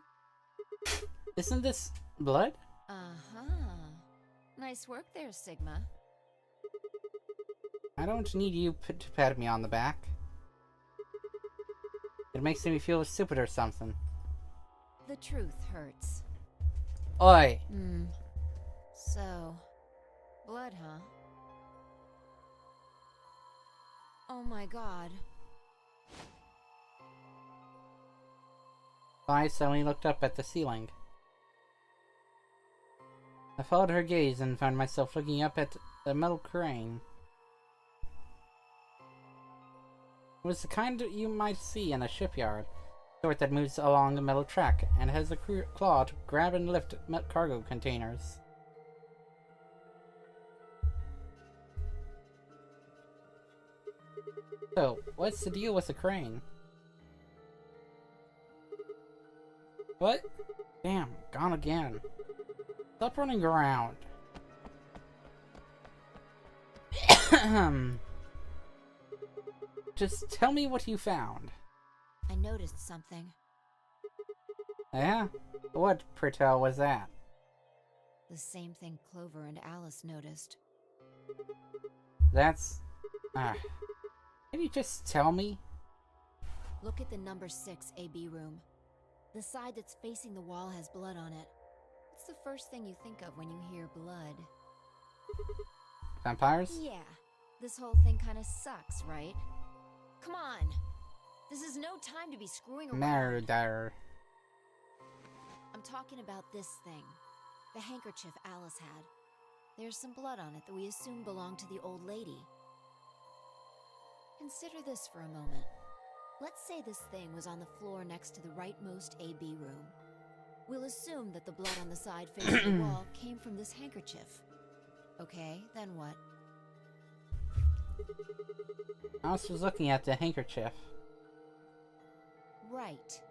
Isn't this blood? Uh-huh. Nice work there, Sigma. I don't need you to pat me on the back. It makes me feel stupid or something. The truth hurts. Oi! So, blood, huh? Oh my god. I suddenly looked up at the ceiling. I followed her gaze and found myself looking up at a metal crane. It was the kind you might see in a shipyard, sort that moves along a metal track and has a claw to grab and lift cargo containers. So, what's the deal with the crane? What? Damn, gone again. Stop running around. Just tell me what you found. I noticed something. Yeah? What, Pritel, was that? The same thing Clover and Alice noticed. That's... can you just tell me? Look at the number 6 AB room. The side that's facing the wall has blood on it. What's the first thing you think of when you hear blood? Vampires? Yeah. This whole thing kinda sucks, right? Come on! This is no time to be screwing around. Murder. I'm talking about this thing. The handkerchief Alice had. There's some blood on it that we assume belonged to the old lady. Consider this for a moment. Let's say this thing was on the floor next to the rightmost AB room. We'll assume that the blood on the side facing the wall came from this handkerchief. Okay, then what? Alice was looking at the handkerchief. Right.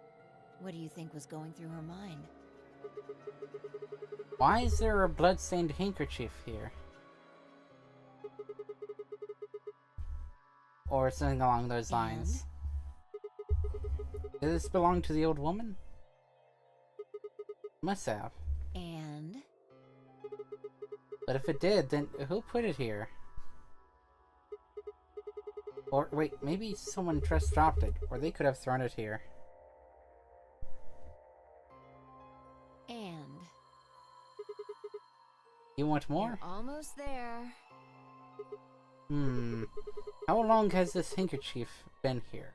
What do you think was going through her mind? Why is there a blood-stained handkerchief here? Or something along those lines. Did this belong to the old woman? Must have. And? But if it did, then who put it here? Or wait, maybe someone just dropped it, or they could have thrown it here. And? You want more? You're almost there. How long has this handkerchief been here?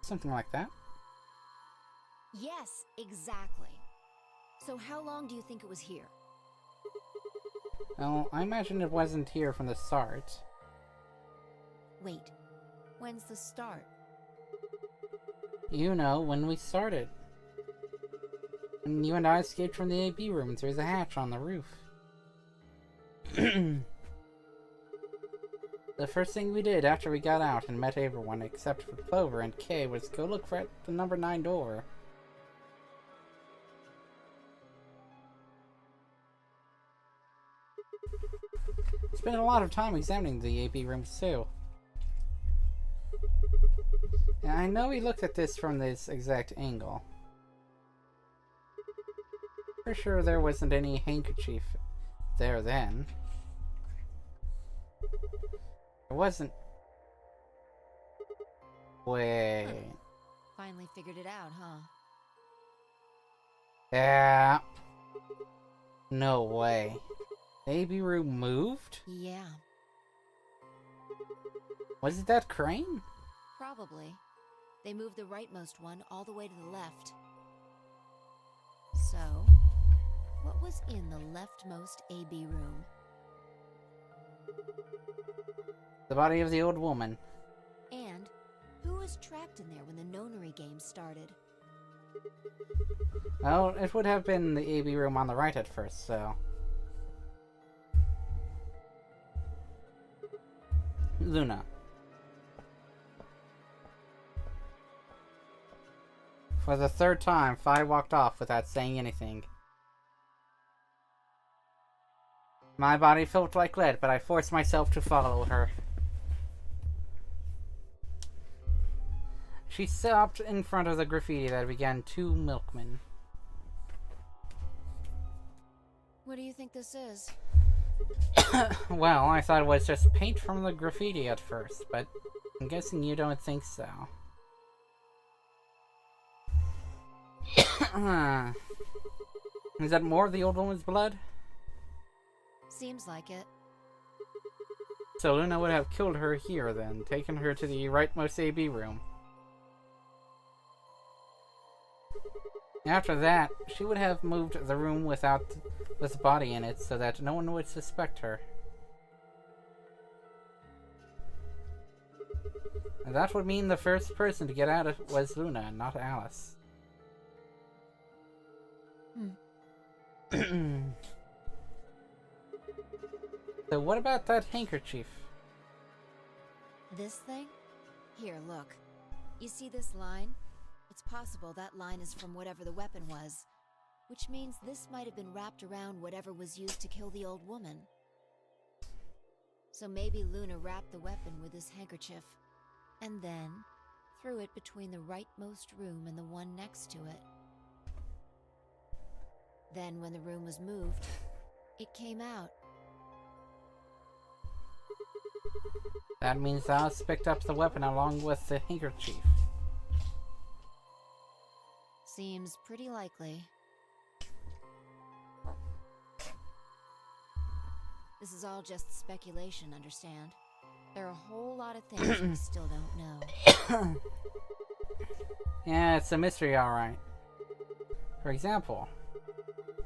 Something like that? Yes, exactly. So how long do you think it was here? Well, I imagine it wasn't here from the start. Wait, when's the start? You know, when we started. When you and I escaped from the AB room through the hatch on the roof. The first thing we did after we got out and met everyone except for Clover and Kay was go look for the number 9 door. Spent a lot of time examining the AB rooms too. And I know we looked at this from this exact angle. For sure there wasn't any handkerchief there then. It wasn't. Wait. Finally figured it out, huh? Yeah. No way. The AB room moved? Yeah, Was it that crane? probably. They moved the rightmost one all the way to the left. So, what was in the leftmost AB room? The body of the old woman. And who was trapped in there when the nonary game started? Well, it would have been the AB room on the right at first, so... Luna. For the third time, Fi walked off without saying anything. My body felt like lead, but I forced myself to follow her. She stopped in front of the graffiti that began "To Milkman." What do you think this is? Well, I thought it was just paint from the graffiti at first, but I'm guessing you don't think so. Is that more of the old woman's blood? Seems like it. So Luna would have killed her here then, taken her to the rightmost AB room. After that, she would have moved the room with the body in it so that no one would suspect her. And that would mean the first person to get out was Luna, not Alice. So what about that handkerchief? This thing? Here, look. You see this line? It's possible that line is from whatever the weapon was, which means this might have been wrapped around whatever was used to kill the old woman. So maybe Luna wrapped the weapon with this handkerchief, and then threw it between the rightmost room and the one next to it. Then when the room was moved, it came out. That means Alice picked up the weapon along with the handkerchief. Seems pretty likely. This is all just speculation, understand? There are a whole lot of things we still don't know. Yeah, it's a mystery, alright. For example,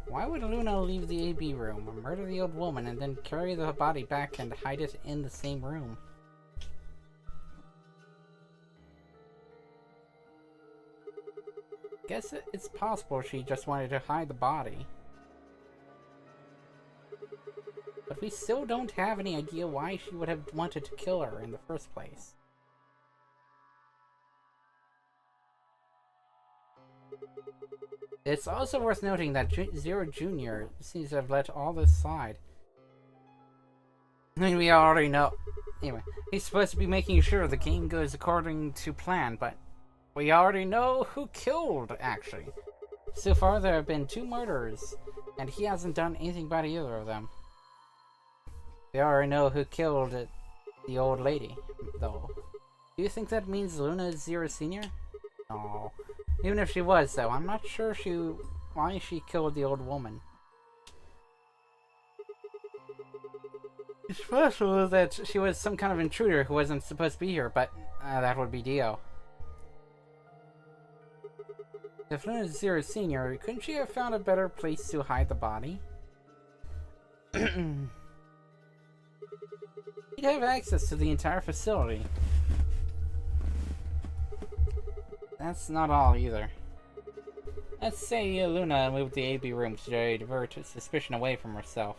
why would Luna leave the AB room, murder the old woman, and then carry the body back and hide it in the same room? Guess it's possible she just wanted to hide the body. But we still don't have any idea why she would have wanted to kill her in the first place. It's also worth noting that Zero Jr. seems to have let all this slide. I mean, we already know. Anyway, he's supposed to be making sure the game goes according to plan, but we already know who killed, actually. So far, there have been 2 murders, and he hasn't done anything about either of them. We already know who killed the old lady, though. Do you think that means Luna is Zero Senior? No. Even if she was, though, I'm not sure why she killed the old woman. It's possible that she was some kind of intruder who wasn't supposed to be here, but that would be Dio. If Luna is Zero Senior, couldn't she have found a better place to hide the body? He'd have access to the entire facility. That's not all, either. Let's say Luna moved the AB room to divert suspicion away from herself.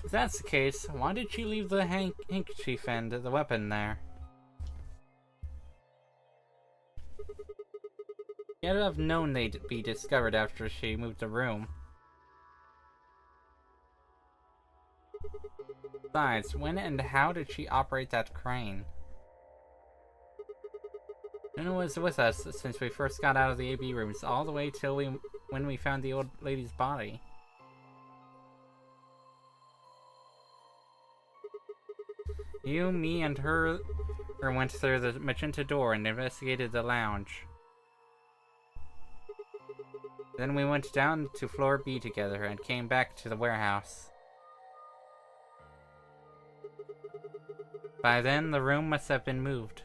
If that's the case, why did she leave the handkerchief and the weapon there? She had to have known they'd be discovered after she moved the room. Besides, when and how did she operate that crane? Luna was with us since we first got out of the AB rooms, all the way till when we found the old lady's body. You, me, and her went through the Magenta door and investigated the lounge. Then we went down to floor B together and came back to the warehouse. By then, the room must have been moved.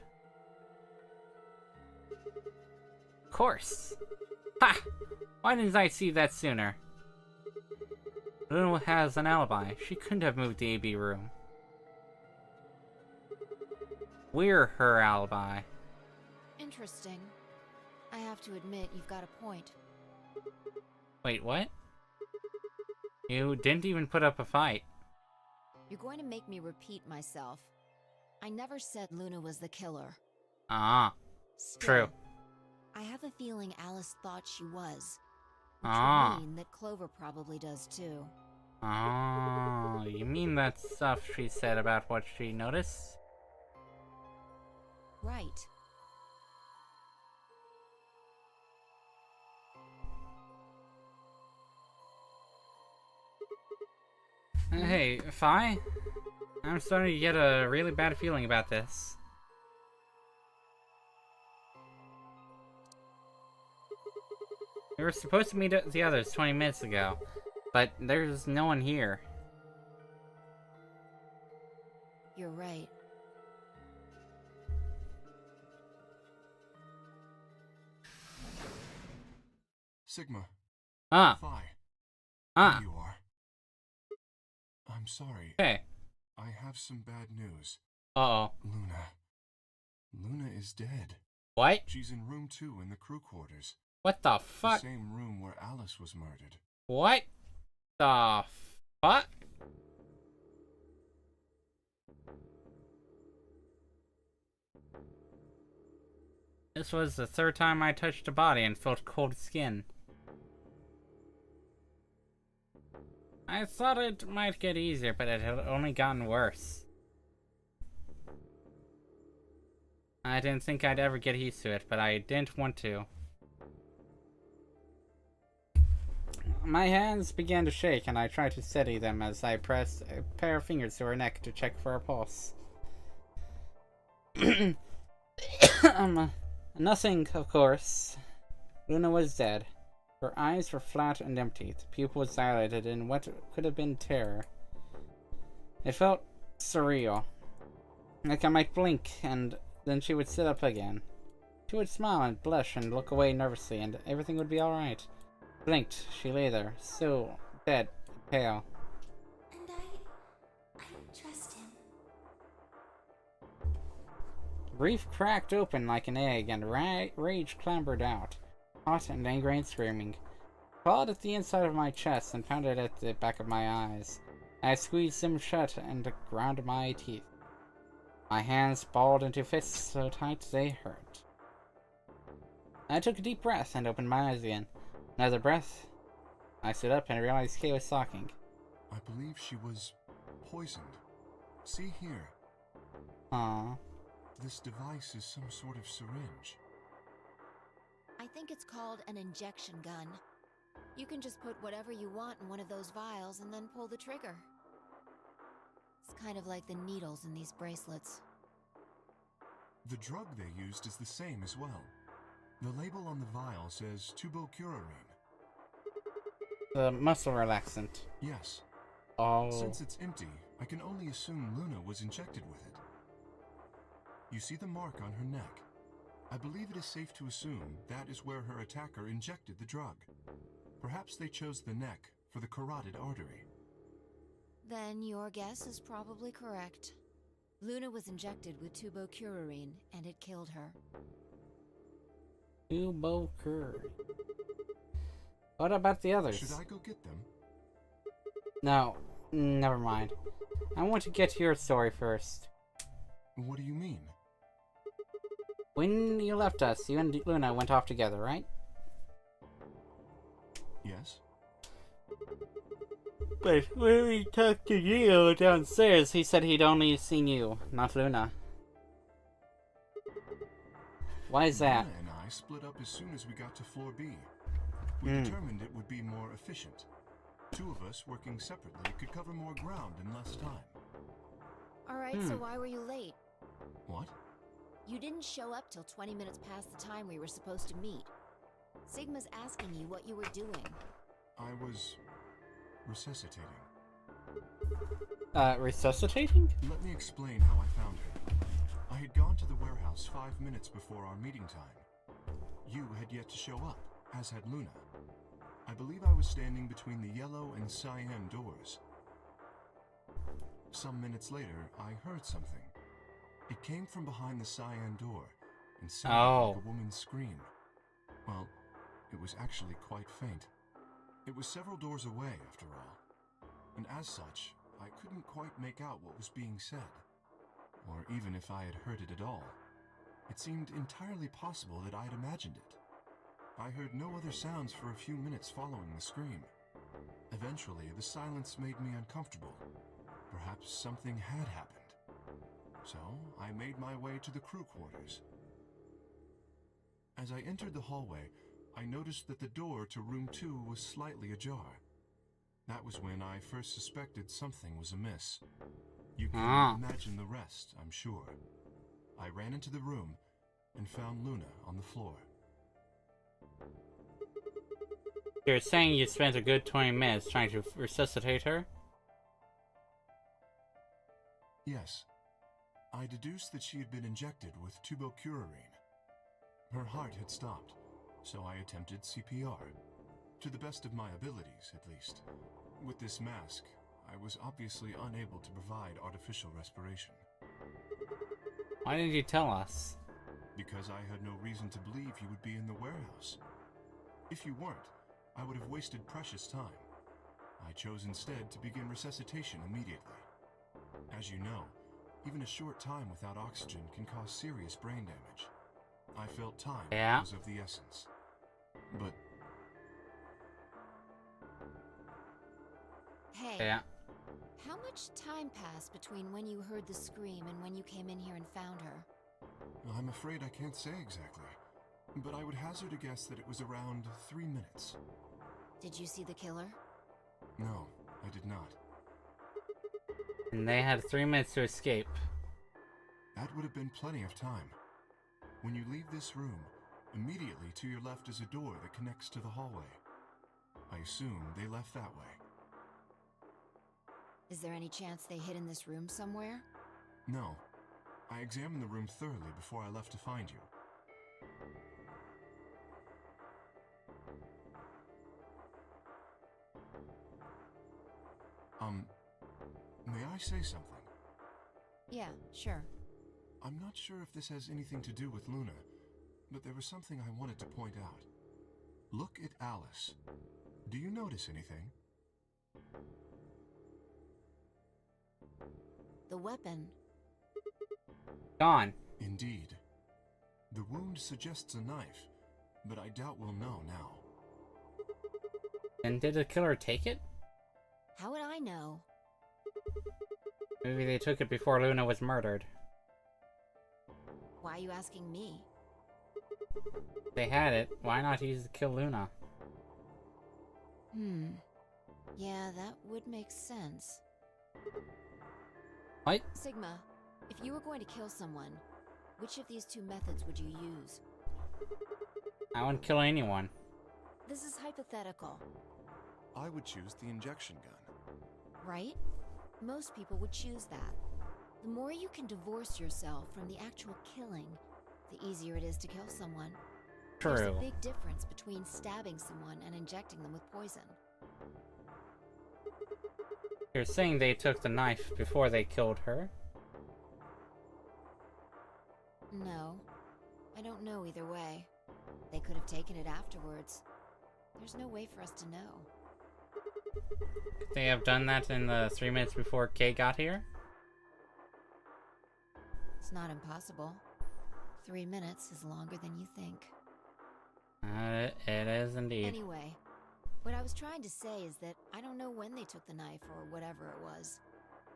Of course! Ha! Why didn't I see that sooner? Luna has an alibi. She couldn't have moved the AB room. We're her alibi. Interesting. I have to admit, you've got a point. Wait, what? You didn't even put up a fight. You're going to make me repeat myself. I never said Luna was the killer. Ah, Still, true. I have a feeling Alice thought she was. Which Ah. would mean that Clover probably does too. Oh, you mean that stuff she said about what she noticed? Right. Hey, Fi? I'm starting to get a really bad feeling about this. We were supposed to meet the others 20 minutes ago, but there's no one here. You're right. Sigma. Ah, Phi. ah, There you are. I'm sorry. hey. I have some bad news. Uh-oh. Luna is dead. What? She's in room 2 in the crew quarters. What the The fuck? same room where Alice was murdered. What the fuck? This was the third time I touched a body and felt cold skin. I thought it might get easier, but it had only gotten worse. I didn't think I'd ever get used to it, but I didn't want to. My hands began to shake, and I tried to steady them as I pressed a pair of fingers to her neck to check for a pulse. Nothing, of course. Luna was dead. Her eyes were flat and empty, the pupils dilated in what could have been terror. It felt surreal. Like I might blink, and then she would sit up again. She would smile and blush and look away nervously, and everything would be alright. Blinked, she lay there, still dead, pale. And I trust him. Reef cracked open like an egg, and rage clambered out, hot and angry and screaming. Clawed at the inside of my chest and pounded at the back of my eyes. I squeezed them shut and ground my teeth. My hands balled into fists so tight they hurt. I took a deep breath and opened my eyes again. Another breath. I stood up and realized Kay was talking. I believe she was poisoned. See here. Aww. This device is some sort of syringe. I think it's called an injection gun. You can just put whatever you want in one of those vials and then pull the trigger. It's kind of like the needles in these bracelets. The drug they used is the same as well. The label on the vial says tubocurarine. The muscle relaxant. Yes. Oh. Since it's empty, I can only assume Luna was injected with it. You see the mark on her neck. I believe it is safe to assume that is where her attacker injected the drug. Perhaps they chose the neck for the carotid artery. Then your guess is probably correct. Luna was injected with tubocurarine, and it killed her. Tubocurarine. What about the others? Should I go get them? No, never mind. I want to get to your story first. What do you mean? When you left us, you and Luna went off together, right? Yes. But when we talked to Gio downstairs, he said he'd only seen you, not Luna. Why is that? Luna and I split up as soon as we got to floor B. We determined it would be more efficient. Two of us working separately could cover more ground in less time. Alright, so why were you late? What? You didn't show up till 20 minutes past the time we were supposed to meet. Sigma's asking you what you were doing. I was resuscitating. Resuscitating? Let me explain how I found her. I had gone to the warehouse 5 minutes before our meeting time. You had yet to show up, as had Luna. I believe I was standing between the yellow and cyan doors. Some minutes later, I heard something. It came from behind the cyan door and sounded like a woman's scream. Well, it was actually quite faint. It was several doors away, after all. And as such, I couldn't quite make out what was being said. Or even if I had heard it at all. It seemed entirely possible that I'd imagined it. I heard no other sounds for a few minutes following the scream. Eventually, the silence made me uncomfortable. Perhaps something had happened. So, I made my way to the crew quarters. As I entered the hallway, I noticed that the door to room 2 was slightly ajar. That was when I first suspected something was amiss. You can imagine the rest, I'm sure. I ran into the room and found Luna on the floor. You're saying you spent a good 20 minutes trying to resuscitate her? Yes. I deduced that she had been injected with tubocurarine. Her heart had stopped, so I attempted CPR. To the best of my abilities, at least. With this mask, I was obviously unable to provide artificial respiration. Why didn't you tell us? Because I had no reason to believe you would be in the warehouse. If you weren't, I would have wasted precious time. I chose instead to begin resuscitation immediately. As you know, even a short time without oxygen can cause serious brain damage. I felt time was of the essence. But... Hey, how much time passed between when you heard the scream and when you came in here and found her? I'm afraid I can't say exactly, but I would hazard a guess that it was around 3 minutes. Did you see the killer? No, I did not. And they had 3 minutes to escape. That would have been plenty of time. When you leave this room, immediately to your left is a door that connects to the hallway. I assume they left that way. Is there any chance they hid in this room somewhere? No. I examined the room thoroughly before I left to find you. May I say something? Yeah, sure. I'm not sure if this has anything to do with Luna, but there was something I wanted to point out. Look at Alice. Do you notice anything? The weapon. Gone. Indeed. The wound suggests a knife, but I doubt we'll know now. And did the killer take it? How would I know? Maybe they took it before Luna was murdered. Why are you asking me? They had it. Why not use it to kill Luna? Yeah, that would make sense. What? Sigma, if you were going to kill someone, which of these 2 methods would you use? I wouldn't kill anyone. This is hypothetical. I would choose the injection gun. Right? Most people would choose that. The more you can divorce yourself from the actual killing, the easier it is to kill someone. True. There's a big difference between stabbing someone and injecting them with poison. You're saying they took the knife before they killed her? No. I don't know either way. They could have taken it afterwards. There's no way for us to know. Could they have done that in the 3 minutes before Kay got here? It's not impossible. 3 minutes is longer than you think. It is indeed. Anyway, what I was trying to say is that I don't know when they took the knife or whatever it was.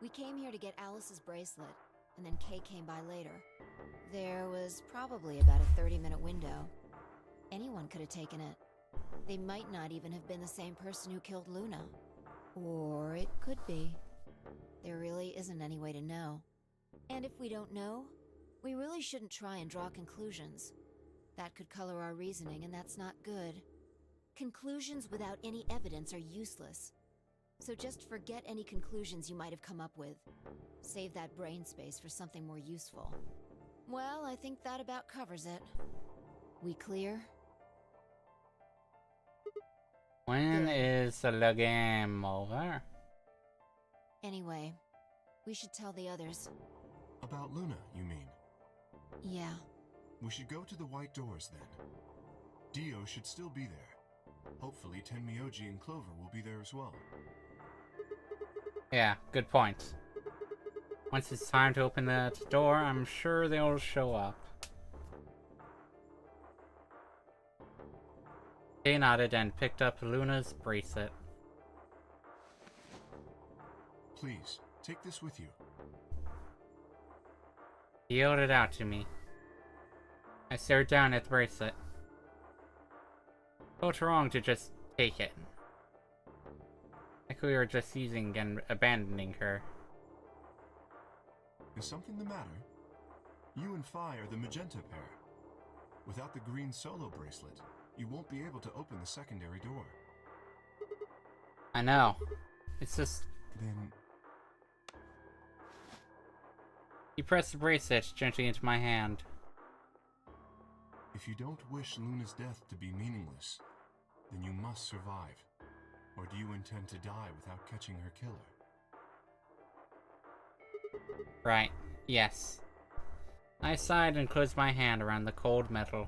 We came here to get Alice's bracelet, and then Kay came by later. There was probably about a 30-minute window. Anyone could have taken it. They might not even have been the same person who killed Luna. Or it could be. There really isn't any way to know. And if we don't know, we really shouldn't try and draw conclusions. That could color our reasoning, and that's not good. Conclusions without any evidence are useless. So just forget any conclusions you might have come up with. Save that brain space for something more useful. Well, I think that about covers it. We clear? When Good. is the game over? Anyway, we should tell the others. About Luna, you mean? Yeah. We should go to the white doors then. Dio should still be there. Hopefully Tenmyoji and Clover will be there as well. Yeah, good point. Once it's time to open that door, I'm sure they'll show up. He nodded and picked up Luna's bracelet. Please, take this with you. He held it out to me. I stared down at the bracelet. Felt wrong to just take it. Like we were just using and abandoning her. Is something the matter? You and Phi are the Magenta pair. Without the green solo bracelet, you won't be able to open the secondary door. I know. It's just... Then... He pressed the bracelet gently into my hand. If you don't wish Luna's death to be meaningless, then you must survive. Or do you intend to die without catching her killer? Right. Yes. I sighed and closed my hand around the cold metal.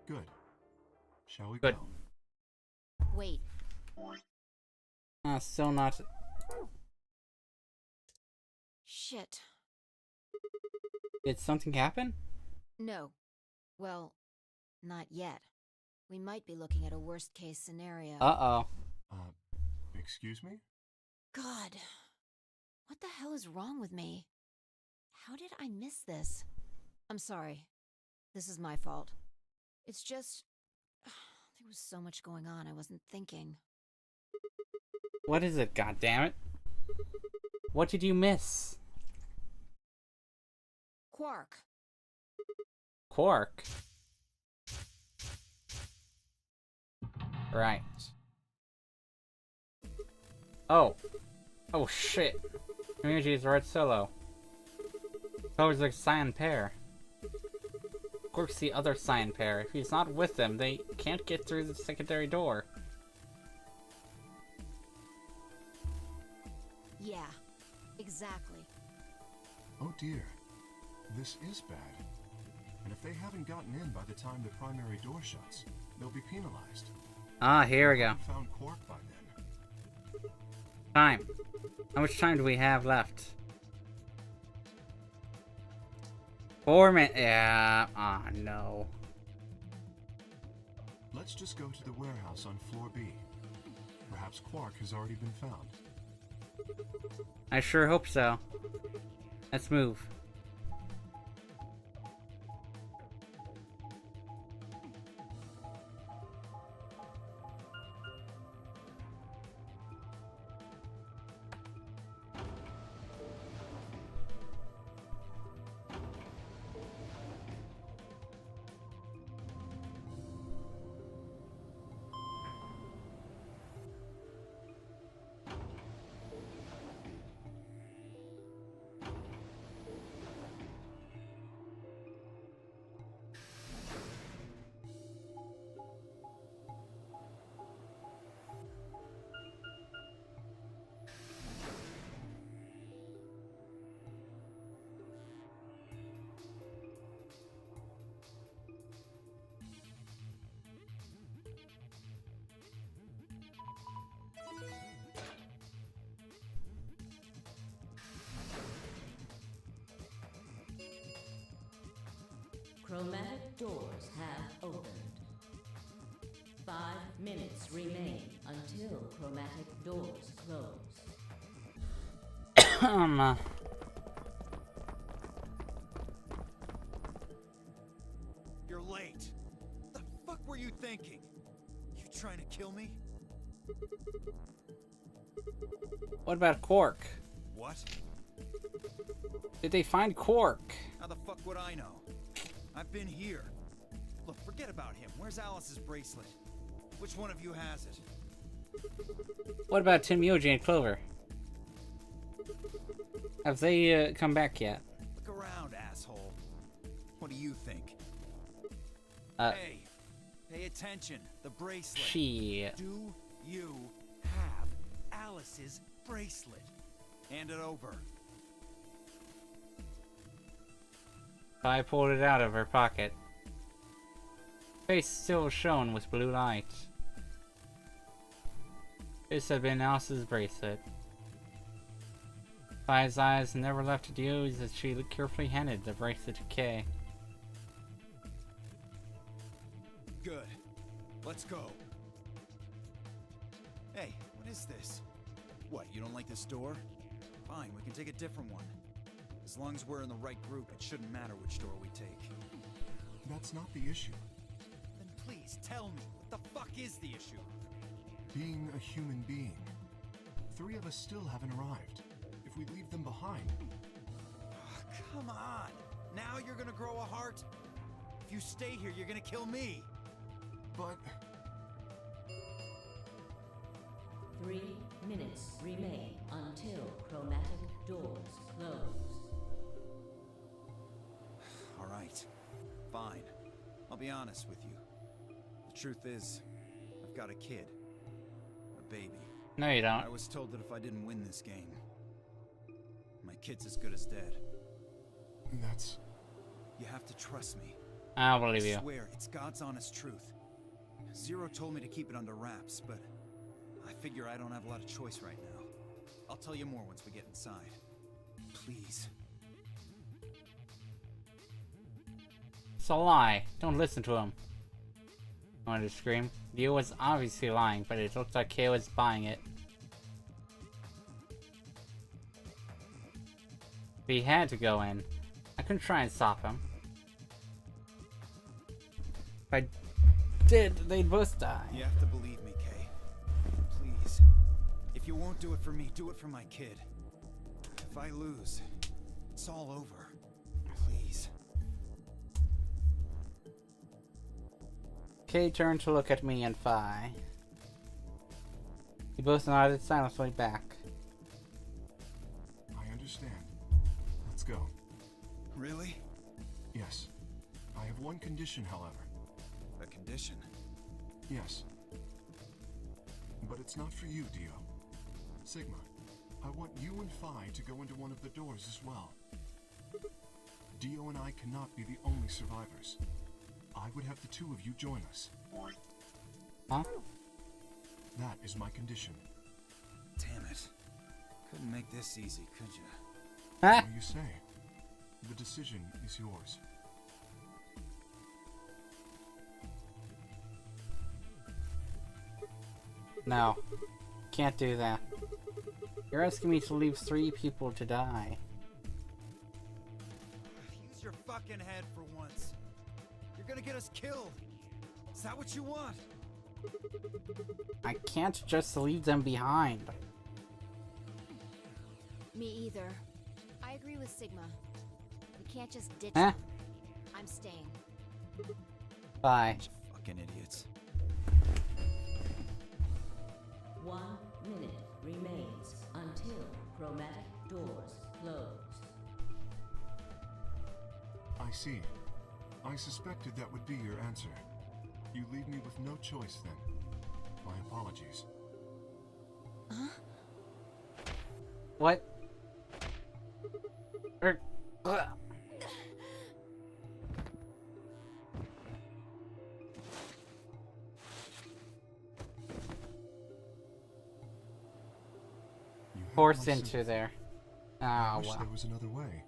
Good. Shall we Good. go? Wait. Still not... Shit. Did something happen? No. Well, not yet. We might be looking at a worst-case scenario. Uh-oh. Excuse me? God. What the hell is wrong with me? How did I miss this? I'm sorry. This is my fault. It's just... there was so much going on I wasn't thinking. What is it, goddammit? What did you miss? Quark. Quark? Right. Oh. Oh shit. Community is red solo. Colors like cyan pair. Quark's the other cyan pair. If he's not with them, they can't get through the secondary door. Yeah, exactly. Oh dear. This is bad. And if they haven't gotten in by the time the primary door shuts, they'll be penalized. Ah, here we go. Haven't found Quark by then. Time. How much time do we have left? 4 minutes. Yeah. Ah, no. Let's just go to the warehouse on floor B. Perhaps Quark has already been found. I sure hope so. Let's move. Chromatic doors have opened. 5 minutes remain until chromatic doors close. You're late. The fuck were you thinking? You trying to kill me? What about Quark? What? Did they find Quark? How the fuck would I know? I've been here. Look, forget about him. Where's Alice's bracelet? Which one of you has it? What about Tim, Yoji, and Clover? Have they come back yet? Look around, asshole. What do you think? Hey, pay attention. The bracelet. Shit. Do you have Alice's bracelet? Hand it over. I pulled it out of her pocket. Face still shone with blue light. This had been Alice's bracelet. Fi's eyes never left Dio's as she carefully handed the bracelet to Kay. Good. Let's go. Hey, what is this? What, you don't like this door? Fine, we can take a different one. As long as we're in the right group, it shouldn't matter which door we take. That's not the issue. Then please tell me, what the fuck is the issue? Being a human being. 3 of us still haven't arrived. If we leave them behind... Come on! Now you're gonna grow a heart? If you stay here, you're gonna kill me! But... 3 minutes remain until chromatic doors close. Alright. Fine. I'll be honest with you. The truth is, I've got a kid. A baby. No, you don't. I was told that if I didn't win this game, my kid's as good as dead. That's... You have to trust me. I'll believe I you. swear, it's God's honest truth. Zero told me to keep it under wraps, but I figure I don't have a lot of choice right now. I'll tell you more once we get inside. Please. It's a lie. Don't listen to him. I wanted to scream. Dio was obviously lying, but it looked like Kay was buying it. If he had to go in, I couldn't try and stop him. If I did, they'd both die. You have to believe me, Kay. Please. If you won't do it for me, do it for my kid. If I lose, it's all over. Please. Kay turned to look at me and Fi. We both nodded silently back. I understand. Let's go. Really? Yes. I have one condition, however. A condition? Yes. But it's not for you, Dio. Sigma, I want you and Fi to go into one of the doors as well. Dio and I cannot be the only survivors. I would have the 2 of you join us. Huh? That is my condition. Damn it. Couldn't make this easy, could you? Huh? What do you say? The decision is yours. No. Can't do that. You're asking me to leave 3 people to die. Use your fucking head for once. You're gonna get us killed. Is that what you want? I can't just leave them behind. Me either. I agree with Sigma. We can't just ditch Huh? them. I'm staying. Bye. Fucking idiots. 1 minute remains until chromatic doors close. I see. I suspected that would be your answer. You leave me with no choice then. My apologies. What? Ugh. You have Forced my into sympathy. there. I Oh, wish wow. there was another way.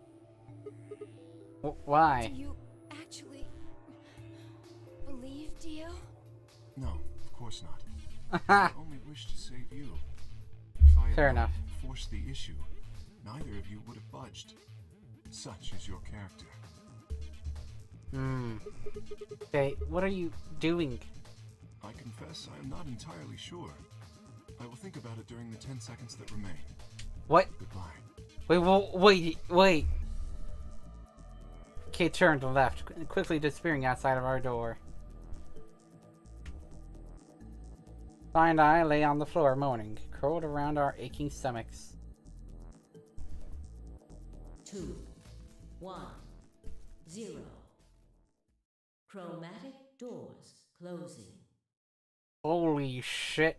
Why? Do you actually believe Dio? No, of course not. I only wish to save you. If I had Fair not enough. forced the issue, neither of you would have budged. Such is your character. Okay, what are you doing? I confess I am not entirely sure. I will think about it during the 10 seconds that remain. What? Goodbye. Wait. Kay turned and left, quickly disappearing outside of our door. Sai and I lay on the floor moaning, curled around our aching stomachs. 2, 1, 0. Chromatic doors closing. Holy shit.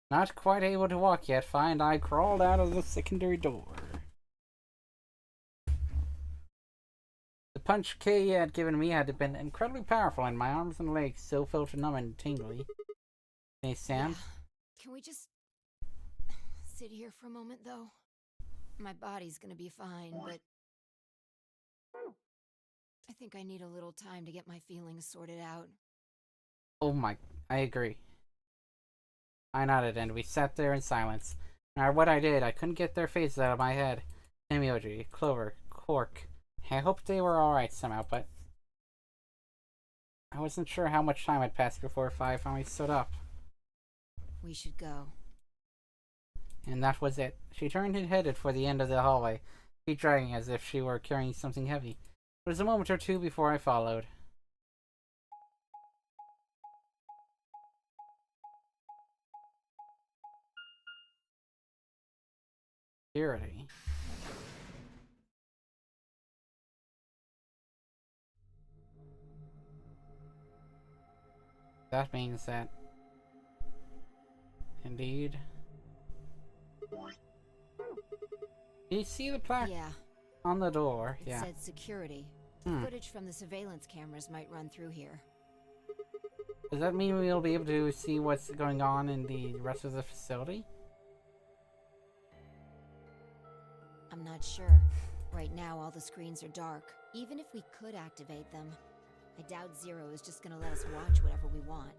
Not quite able to walk yet, Fi and I crawled out of the secondary door. The punch Kay had given me had been incredibly powerful, and my arms and legs still felt numb and tingly. Hey, Sam? Yeah. Can we just sit here for a moment, though? My body's gonna be fine, but I think I need a little time to get my feelings sorted out. Oh my, I agree. I nodded, and we sat there in silence. No matter what I did, I couldn't get their faces out of my head. Emioji, Clover, Cork. I hoped they were alright somehow, but I wasn't sure how much time had passed before Fi finally stood up. We should go. And that was it. She turned and headed for the end of the hallway, feet dragging as if she were carrying something heavy. It was a moment or two before I followed. Security. That means that... Indeed. Do you see the plaque Yeah. on the door? It Yeah. said security. Footage from the surveillance cameras might run through here. Does that mean we'll be able to see what's going on in the rest of the facility? I'm not sure. Right now, all the screens are dark. Even if we could activate them, I doubt Zero is just gonna let us watch whatever we want.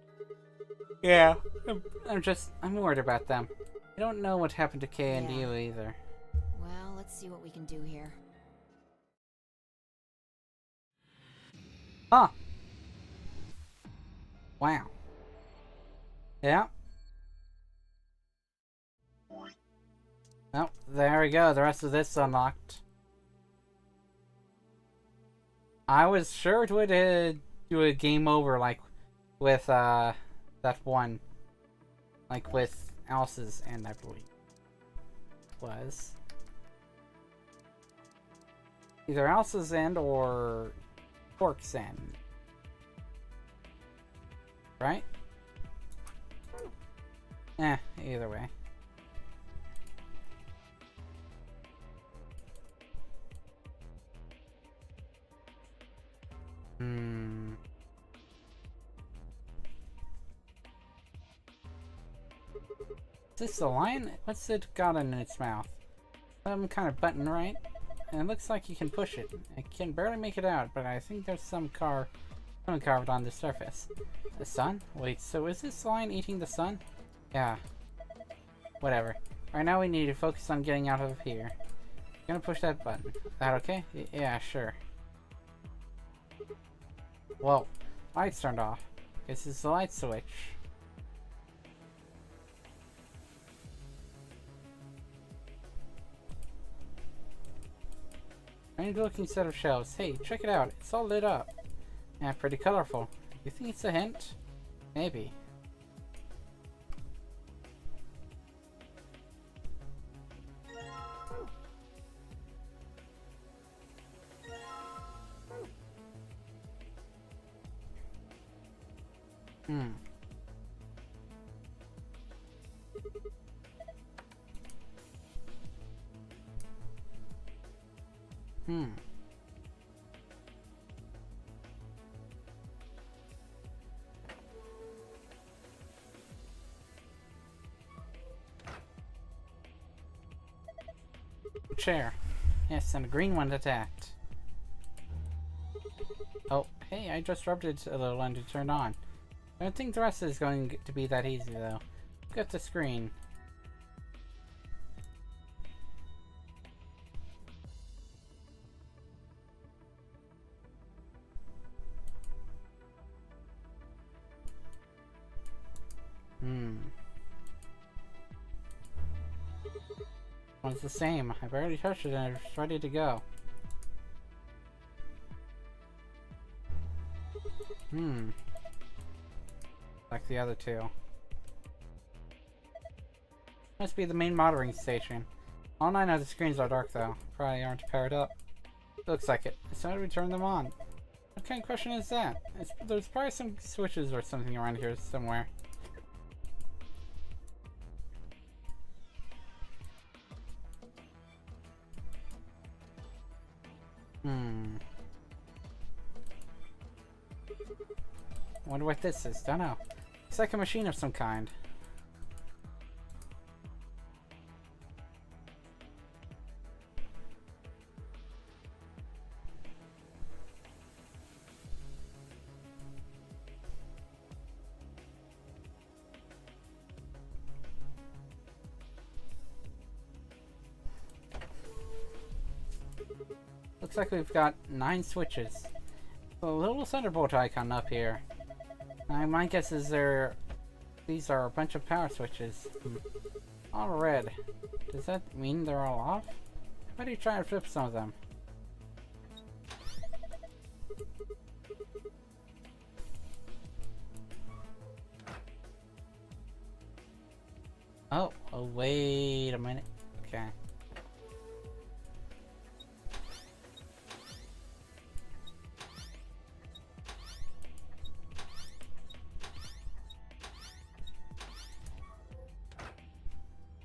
Yeah. I'm worried about them. I don't know what happened to Kay and you either. Well, let's see what we can do here. Huh. Wow. Yeah. Oh, there we go. The rest of this unlocked. I was sure it would do a game over like with that one. Like with Alice's end, I believe. Was. Either Alice's end or Fork's end. Right? Either way. Is this the lion? What's it got in its mouth? Some kind of button, right? And it looks like you can push it. I can barely make it out, but I think there's something carved on the surface. The sun? Wait, so is this lion eating the sun? Yeah. Whatever. Right now we need to focus on getting out of here. I'm gonna push that button. Is that okay? Yeah, sure. Whoa. Lights turned off. This is the light switch. Strange looking set of shelves. Hey, check it out. It's all lit up. Yeah, pretty colorful. You think it's a hint? Maybe. Chair. Yes, and a green one attacked. Oh, hey, I just rubbed it a little and it turned on. I don't think the rest is going to be that easy, though. Look at the screen. One's the same. I barely touched it and it's ready to go. Like the other two. Must be the main monitoring station. All 9 of the screens are dark though. Probably aren't powered up. Looks like it. It's time to turn them on. What kind of question is that? There's probably some switches or something around here somewhere. Wonder what this is. Don't know. It's like a machine of some kind. Looks like we've got 9 switches. A little thunderbolt icon up here. My guess is these are a bunch of power switches. All red. Does that mean they're all off? Why do you try and flip some of them? Oh, wait a minute. Okay.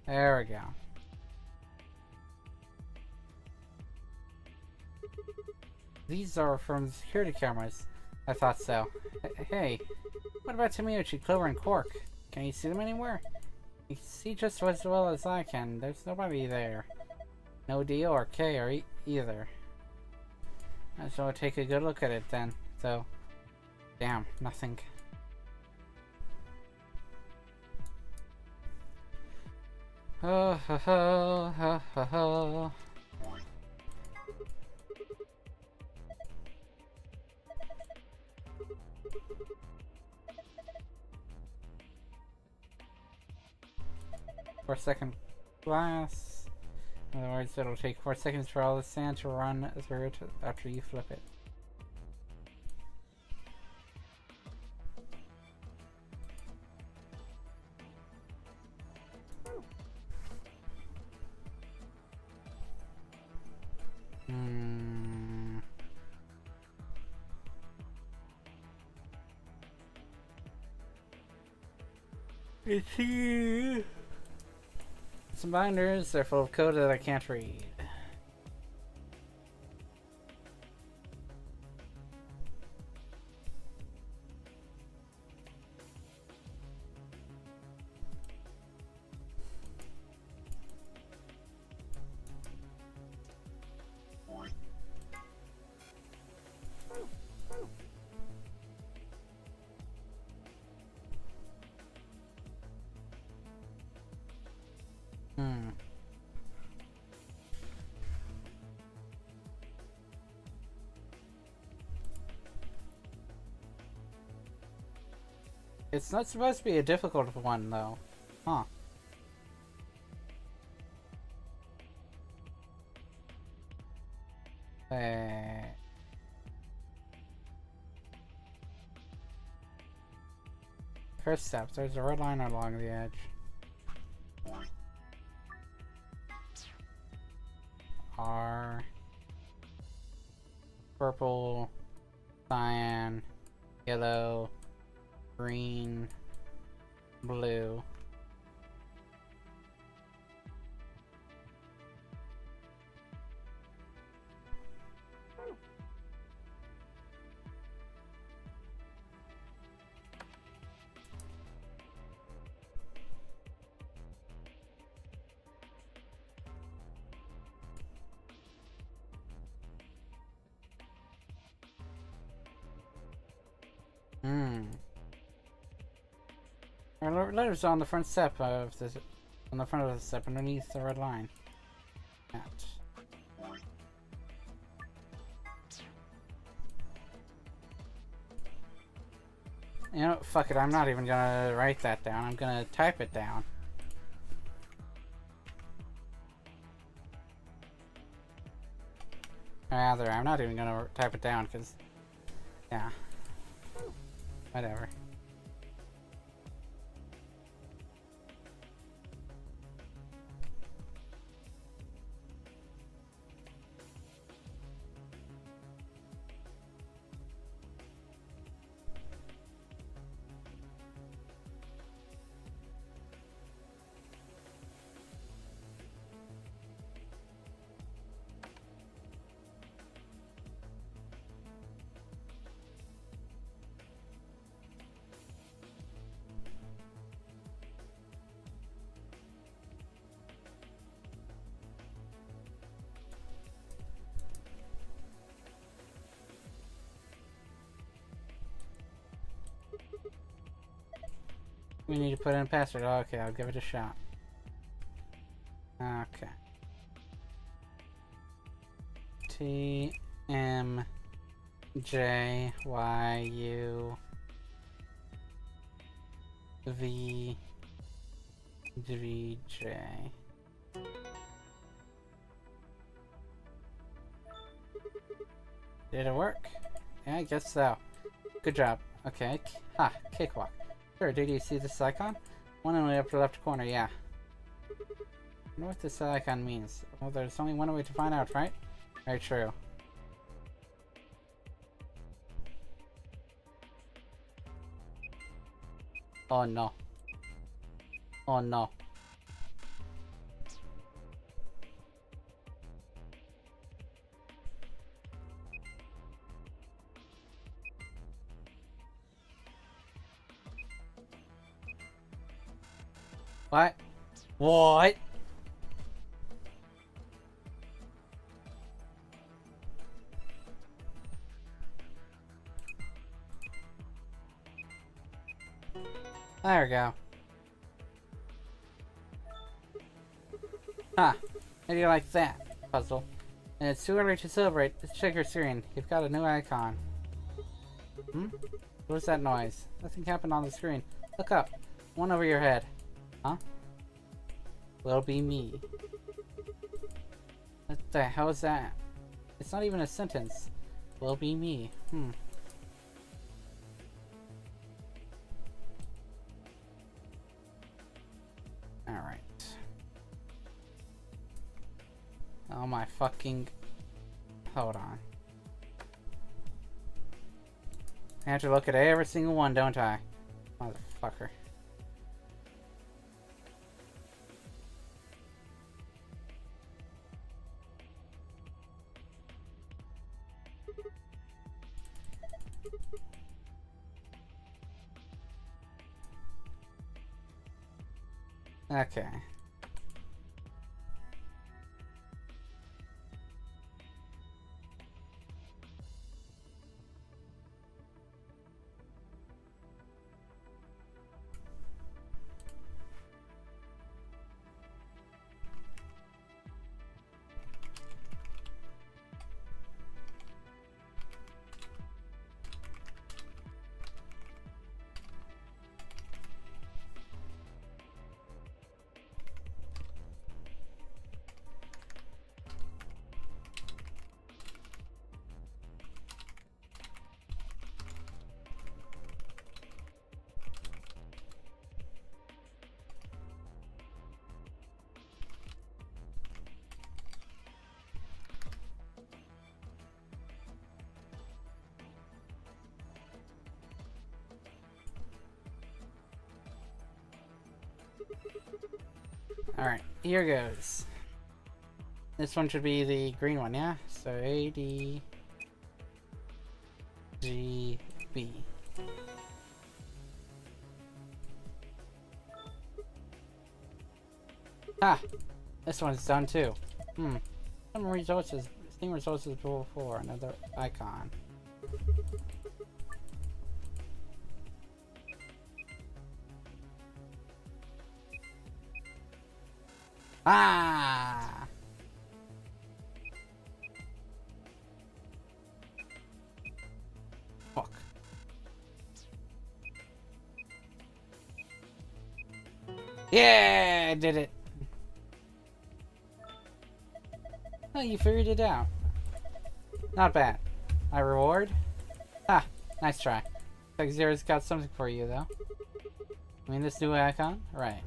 There we go. These are from the security cameras. I thought so. Hey, what about Tomiuchi, Clover, and Quark? Can you see them anywhere? You can see just as well as I can. There's nobody there. No Dio or K or either. I just want to take a good look at it then. So, damn, nothing. Oh, ho, ho, ho, ho, ho. Second glass. In other words, it'll take 4 seconds for all the sand to run through it after you flip it. It's here. Some binders, they're full of code that I can't read. It's not supposed to be a difficult one, though. Huh. First step, there's a red line along the edge. R. Purple. Cyan. Yellow. Green, blue. Our letters on the front step of the front of the step underneath the red line. That. You know, fuck it, I'm not even gonna write that down. I'm gonna type it down. Rather, I'm not even gonna type it down because, yeah, whatever. We need to put in a password. Oh, okay, I'll give it a shot. Okay. TMJYUVGJ. Did it work? Yeah, I guess so. Good job. Okay. Ah, cakewalk. Sure, did you see this icon? One in the upper left corner, yeah. I wonder what this icon means. Well, there's only one way to find out, right? Very true. Oh no. Oh no. What? What? There we go. Huh. How do you like that? Puzzle. And it's too early to celebrate. Let's check your screen. You've got a new icon. Hmm? What's that noise? Nothing happened on the screen. Look up. One over your head. Huh? Will be me. What the hell is that? It's not even a sentence. Will be me. Alright. Oh my fucking... Hold on. I have to look at every single one, don't I? Motherfucker. Okay. Alright, here goes. This one should be the green one, yeah? So A, D, G, B. Ah! This one's done too. Some resources, Steam resources for another icon. Ah! Fuck. Yeah, I did it. Oh, you figured it out. Not bad. My reward? Ah, nice try. Like Zero's got something for you, though. I mean, this new icon? Right.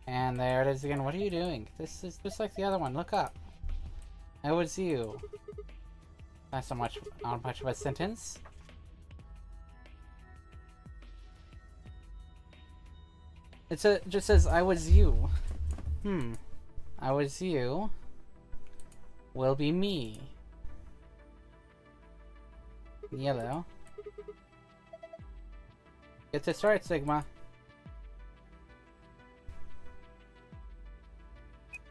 And there it is again. What are you doing? This is just like the other one. Look up. It was you. Not so much, not much of a sentence. It just says, I was you. I was you. Will be me. Yellow. Get this right, Sigma.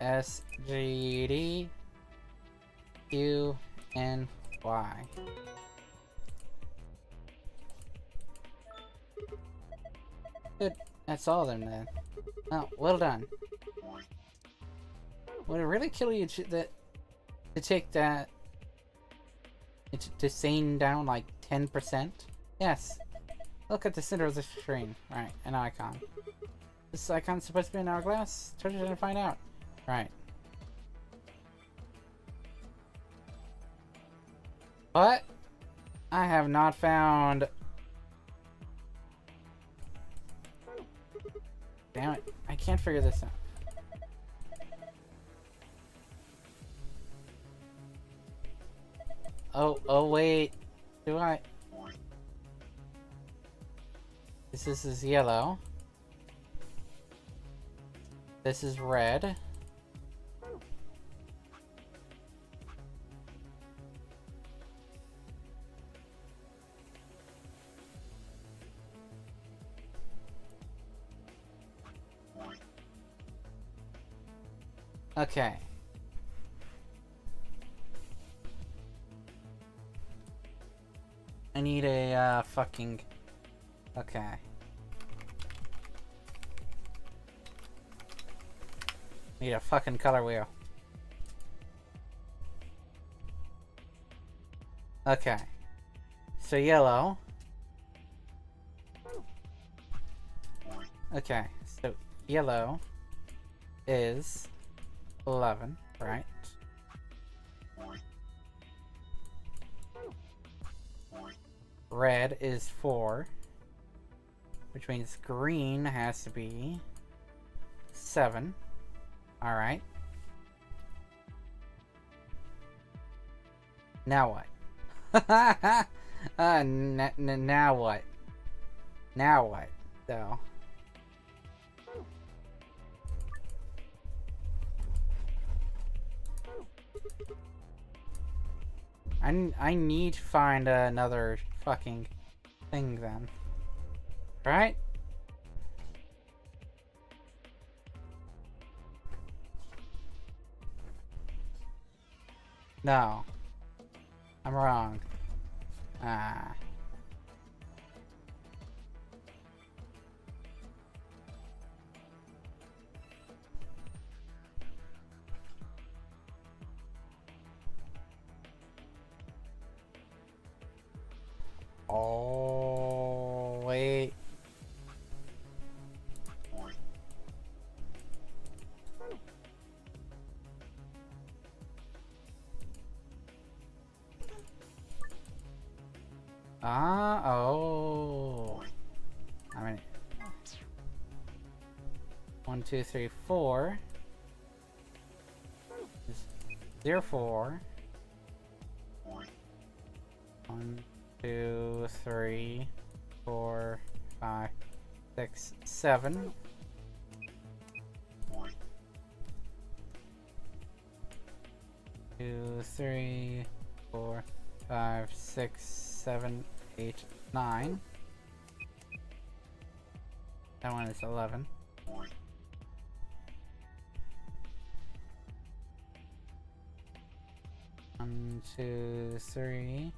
S G D Q N Y. Good. That's all of them then. Oh, well done. Would it really kill you to take that to sane down like 10%? Yes. Look at the center of the screen. Right, an icon. This icon's supposed to be an hourglass? Turn it and find out. Right. But I have not found. Damn it. I can't figure this out. Oh wait. Do I? This is yellow. This is red. Okay. I need a fucking. Okay. Need a fucking color wheel. Okay. So yellow. Okay. So yellow is 11, right? Red is 4, which means green has to be 7. All right. Now what? Now what? Now what, though? I need to find another fucking thing then. Right? No. I'm wrong. Ah. Oh, wait. Oh. I mean, 1, 2, 3, 4. 0, 4. 1, 2, 3, 4, 5, 6, 7. 2, 3, 4, 5, 6, 7, 8, 9. That one is 11. One, 2, 3.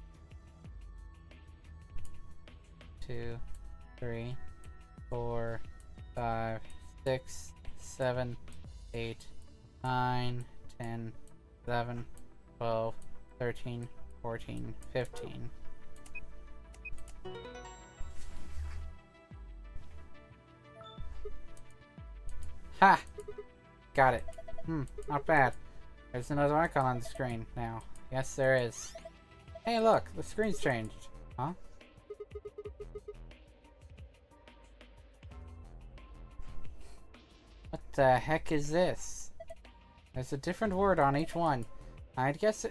2, 3, 4, 5, 6, 7, 8, 9, 10, 11, 12, 13, 14, 15. Ha! Got it. Not bad. There's another icon on the screen now. Yes, there is. Hey, look, the screen's changed. Huh? What the heck is this? There's a different word on each one. I'd guess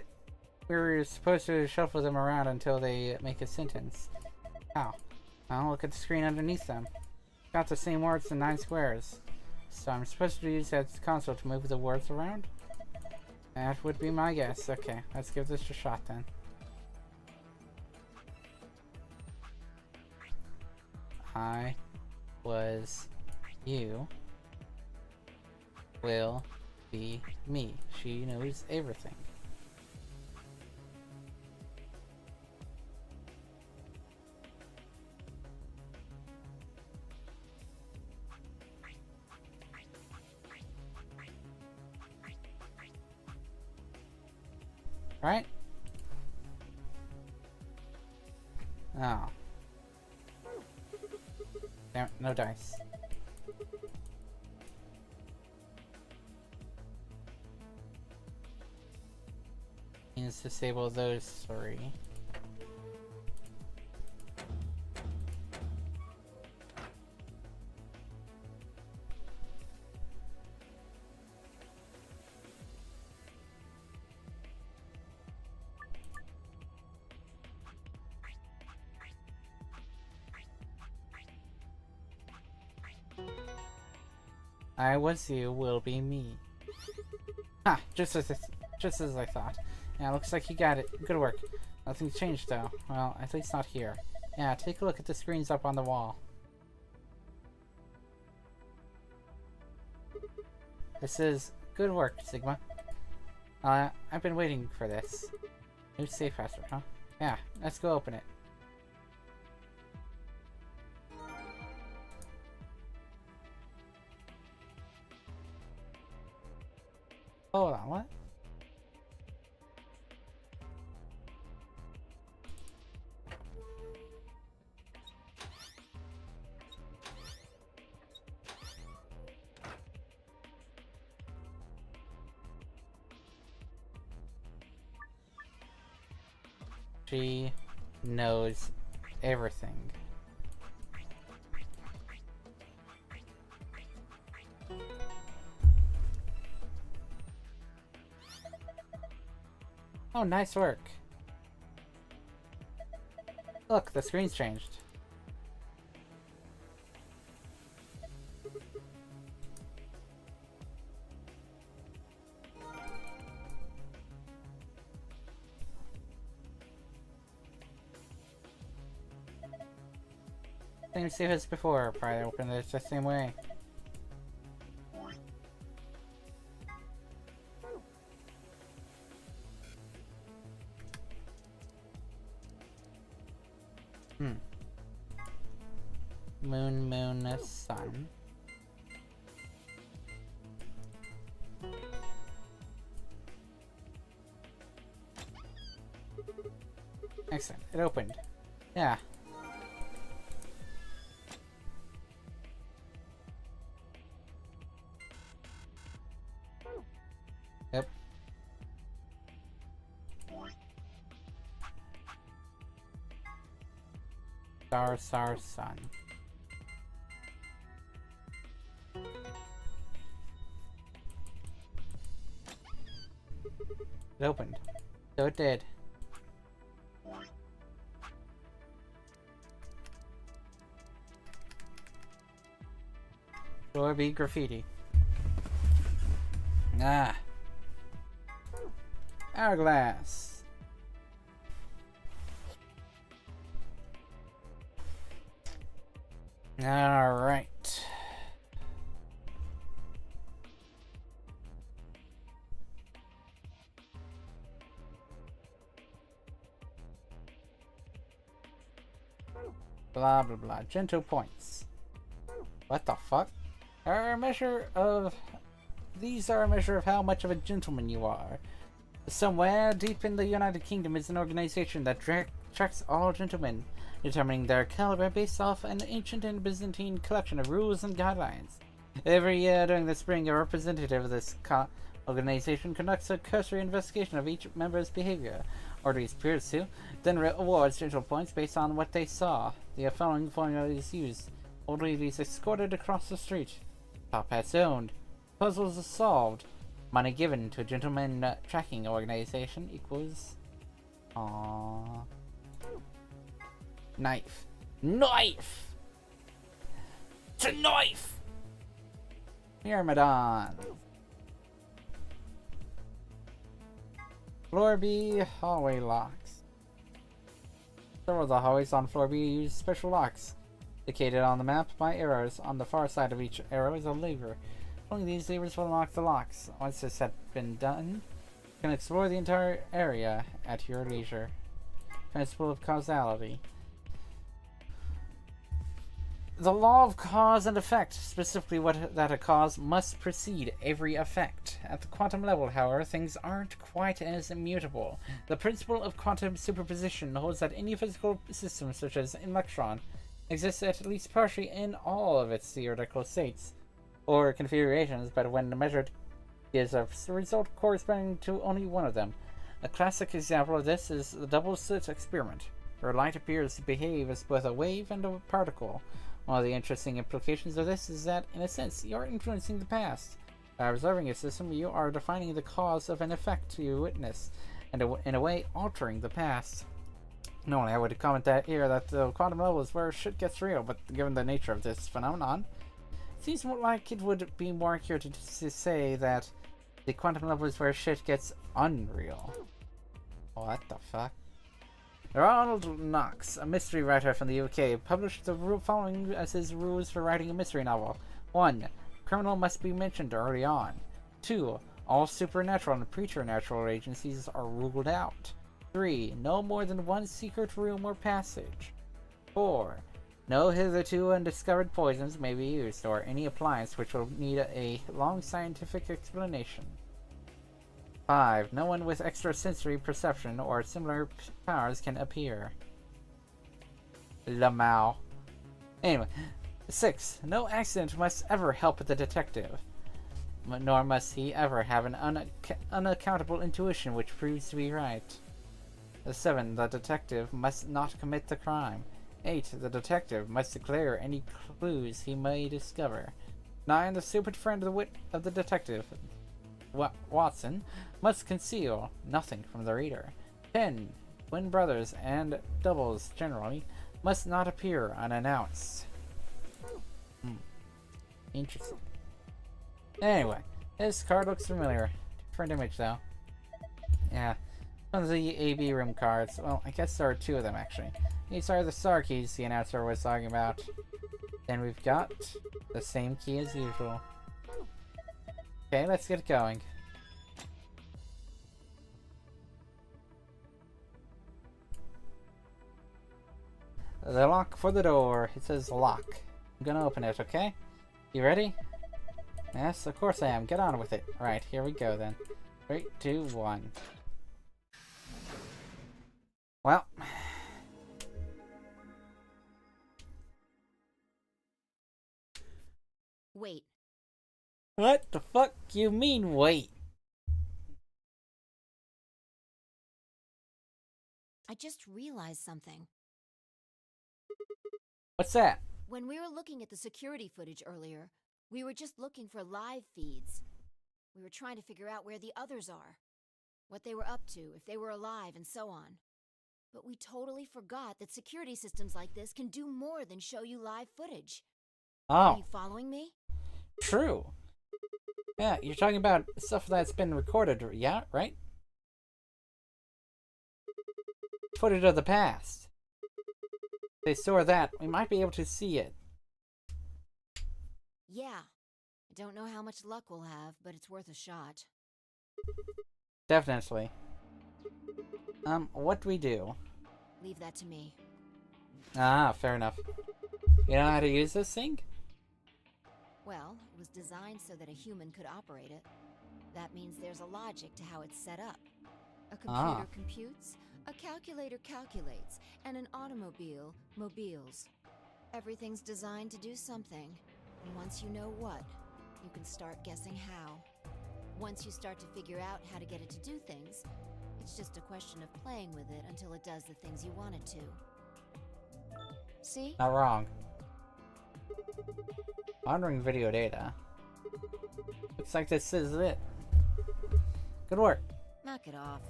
we were supposed to shuffle them around until they make a sentence. How? Well, look at the screen underneath them. It's got the same words in 9 squares. So I'm supposed to use that console to move the words around? That would be my guess. Okay, let's give this a shot then. I was you will be me. She knows everything. Right? Oh. Damn it, no dice. Let's disable those 3. I was you will be me. Ha! Just as I thought. Yeah, looks like you got it. Good work. Nothing's changed though. Well, at least not here. Yeah, take a look at the screens up on the wall. This is good work, Sigma. I've been waiting for this. New safe password, huh? Yeah, let's go open it. Hold on, what? She knows everything. Oh, nice work. Look, the screen's changed. Same save as before, probably open it the same way. Moon, sun. Excellent, it opened. Yeah. Yep. Star, sun. It opened. So it did. Or be graffiti. Ah. Hourglass. All right. Blah blah blah. Gentle points. What the fuck? These are a measure of how much of a gentleman you are. Somewhere deep in the United Kingdom is an organization that tracks all gentlemen, determining their caliber based off an ancient and Byzantine collection of rules and guidelines. Every year during the spring, a representative of this Organization conducts a cursory investigation of each member's behavior, or at least appears to, then awards digital points based on what they saw. The following formula is used. Old ladies escorted across the street. Top hats owned. Puzzles solved. Money given to a gentleman tracking organization equals... Aww. Knife. Knife! To knife! Myrmidon. Floor B, hallway locks. Several of the hallways on floor B use special locks. Indicated on the map by arrows. On the far side of each arrow is a lever. Only these levers will unlock the locks. Once this has been done, you can explore the entire area at your leisure. Principle of causality. The law of cause and effect, specifically that a cause must precede every effect. At the quantum level, however, things aren't quite as immutable. The principle of quantum superposition holds that any physical system, such as an electron, exists at least partially in all of its theoretical states, or configurations, but when measured, gives a result corresponding to only one of them. A classic example of this is the double-slit experiment, where light appears to behave as both a wave and a particle. One of the interesting implications of this is that, in a sense, you are influencing the past. By observing a system, you are defining the cause of an effect you witness, and in a way, altering the past. Normally, I would comment that here that the quantum level is where shit gets real, but given the nature of this phenomenon, it seems like it would be more accurate to say that the quantum level is where shit gets unreal. What the fuck? Ronald Knox, a mystery writer from the UK, published the following as his rules for writing a mystery novel. 1. Criminal must be mentioned early on. 2. All supernatural and preternatural agencies are ruled out. 3. No more than one secret room or passage. 4. No hitherto undiscovered poisons may be used, or any appliance which will need a long scientific explanation. 5. No one with extrasensory perception or similar powers can appear. Lamau. Anyway. 6. No accident must ever help the detective, nor must he ever have an unaccountable intuition which proves to be right. 7. The detective must not commit the crime. 8. The detective must declare any clues he may discover. 9. The stupid friend of the detective, Watson, must conceal nothing from the reader. 10. Twin brothers and doubles generally must not appear unannounced. Interesting. Anyway, this card looks familiar. Different image though. Yeah. One of the AB room cards. Well, I guess there are 2 of them actually. These are the star keys the announcer was talking about. Then we've got the same key as usual. Okay, let's get going. The lock for the door. It says lock. I'm gonna open it, okay? You ready? Yes, of course I am. Get on with it. Alright, here we go then. 3, 2, 1. Well. Wait. What the fuck you mean, wait? I just realized something. What's that? When we were looking at the security footage earlier, we were just looking for live feeds. We were trying to figure out where the others are, what they were up to, if they were alive, and so on. But we totally forgot that security systems like this can do more than show you live footage. Oh. Are you following me? True. Yeah, you're talking about stuff that's been recorded, yeah, right? Footage of the past. If they store that, we might be able to see it. Yeah. I don't know how much luck we'll have, but it's worth a shot. Definitely. What do we do? Leave that to me. Ah, fair enough. You know how to use this thing? Well, it was designed so that a human could operate it. That means there's a logic to how it's set up. A computer computes, a calculator calculates, and an automobile mobiles. Everything's designed to do something. And once you know what, you can start guessing how. Once you start to figure out how to get it to do things, it's just a question of playing with it until it does the things you want it to. See? Not wrong. Monitoring video data. Looks like this is it. Good work. Knock it off.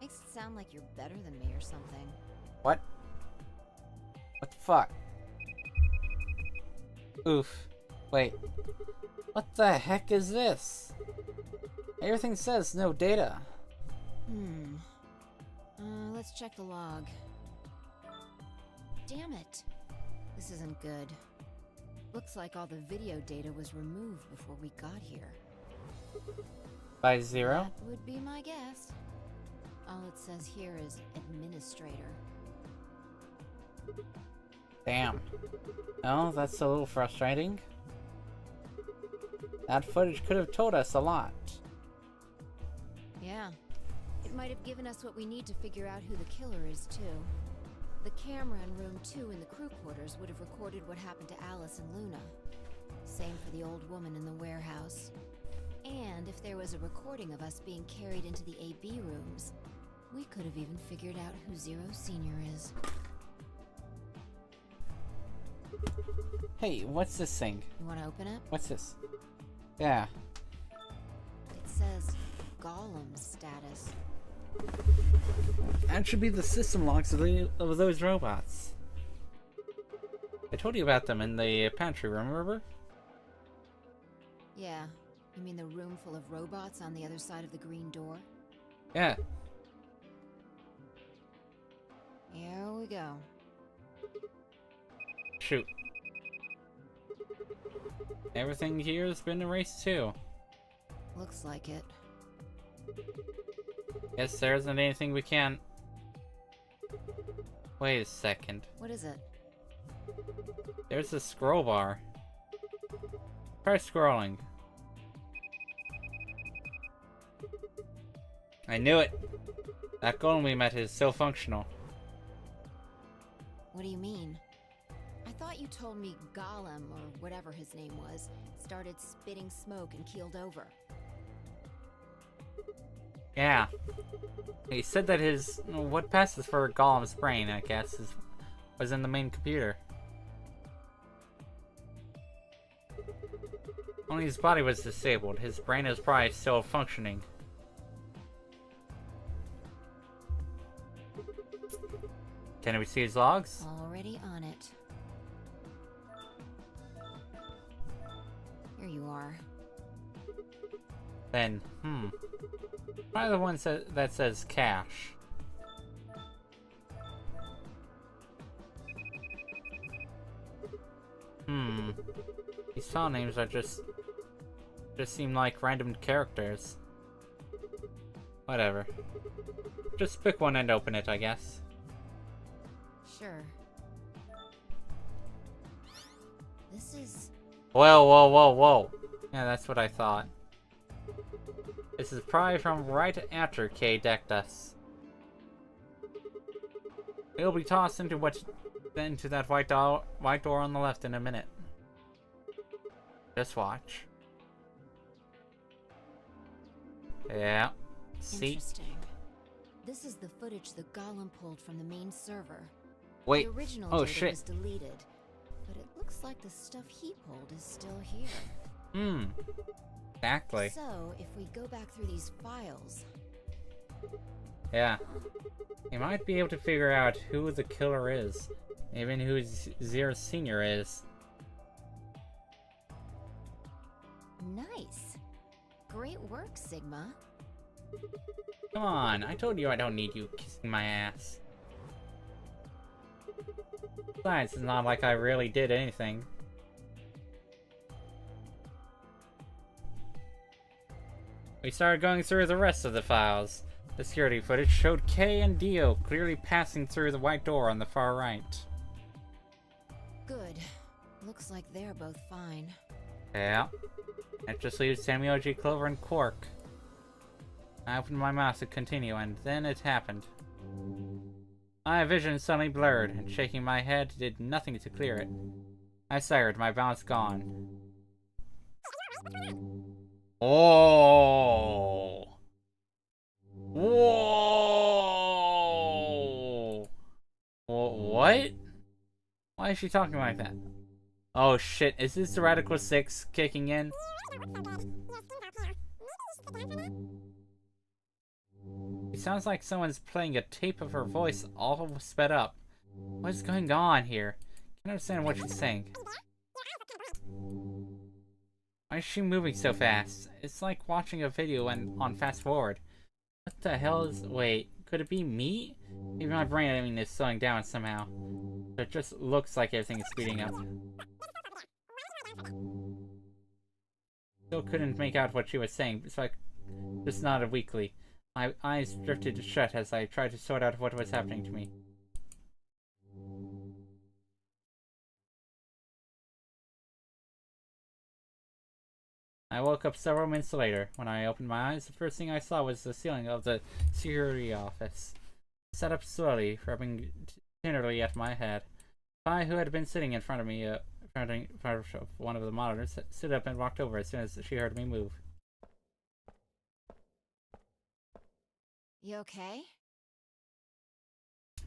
Makes it sound like you're better than me or something. What? What the fuck? Oof. Wait. What the heck is this? Everything says no data. Let's check the log. Damn it. This isn't good. Looks like all the video data was removed before we got here. By 0? That would be my guess. All it says here is administrator. Damn. Oh, that's a little frustrating. That footage could have told us a lot. Yeah. It might have given us what we need to figure out who the killer is, too. The camera in room 2 in the crew quarters would have recorded what happened to Alice and Luna. Same for the old woman in the warehouse. And if there was a recording of us being carried into the AB rooms, we could have even figured out who Zero Senior is. Hey, what's this thing? You want to open it? What's this? Yeah. It says Gollum status. That should be the system logs of those robots. I told you about them in the pantry room, remember? Yeah. You mean the room full of robots on the other side of the green door? Yeah. Here we go. Shoot. Everything here has been erased too. Looks like it. Guess there isn't anything we can't... Wait a second. What is it? There's a scroll bar. Try scrolling. I knew it! That golem we met is so functional. What do you mean? I thought you told me Gollum, or whatever his name was, started spitting smoke and keeled over. Yeah. He said that what passes for Gollum's brain, I guess, was in the main computer. Only his body was disabled. His brain is probably still functioning. Can we see his logs? Already on it. Here you are. Then, Try the one that says cash. These file names are just seem like random characters. Whatever. Just pick one and open it, I guess. Sure. This is... Whoa, whoa, whoa, whoa. Yeah, that's what I thought. This is probably from right after Kay decked us. It'll be tossed into that white door on the left in a minute. Just watch. Yeah. See? Interesting. This is the footage the Golem pulled from the main server. Wait. The original Oh, data shit. was deleted, but it looks like the stuff he pulled is still here. Exactly. So, if we go back through these files... Yeah. You might be able to figure out who the killer is. Even who Zero Senior is. Nice. Great work, Sigma. Come on, I told you I don't need you kissing my ass. Besides, it's not like I really did anything. We started going through the rest of the files. The security footage showed Kay and Dio clearly passing through the white door on the far right. Good. Looks like they're both fine. Yeah. That just leaves Samuel G. Clover and Quark. I opened my mouth to continue, and then it happened. My vision suddenly blurred, and shaking my head did nothing to clear it. I staggered, my balance gone. Oh. Whoa. What? Why is she talking like that? Oh shit, is this the Radical 6 kicking in? It sounds like someone's playing a tape of her voice all sped up. What is going on here? Can't understand what she's saying. Why is she moving so fast? It's like watching a video on fast forward. What the hell is... Wait, could it be me? Maybe my brain, I mean, is slowing down somehow. It just looks like everything is speeding up. Still couldn't make out what she was saying, so I just nodded weakly. My eyes drifted shut as I tried to sort out what was happening to me. I woke up several minutes later. When I opened my eyes, the first thing I saw was the ceiling of the security office. I sat up slowly, rubbing tenderly at my head. Pi, who had been sitting in front of me, in front of one of the monitors, stood up and walked over as soon as she heard me move. You okay?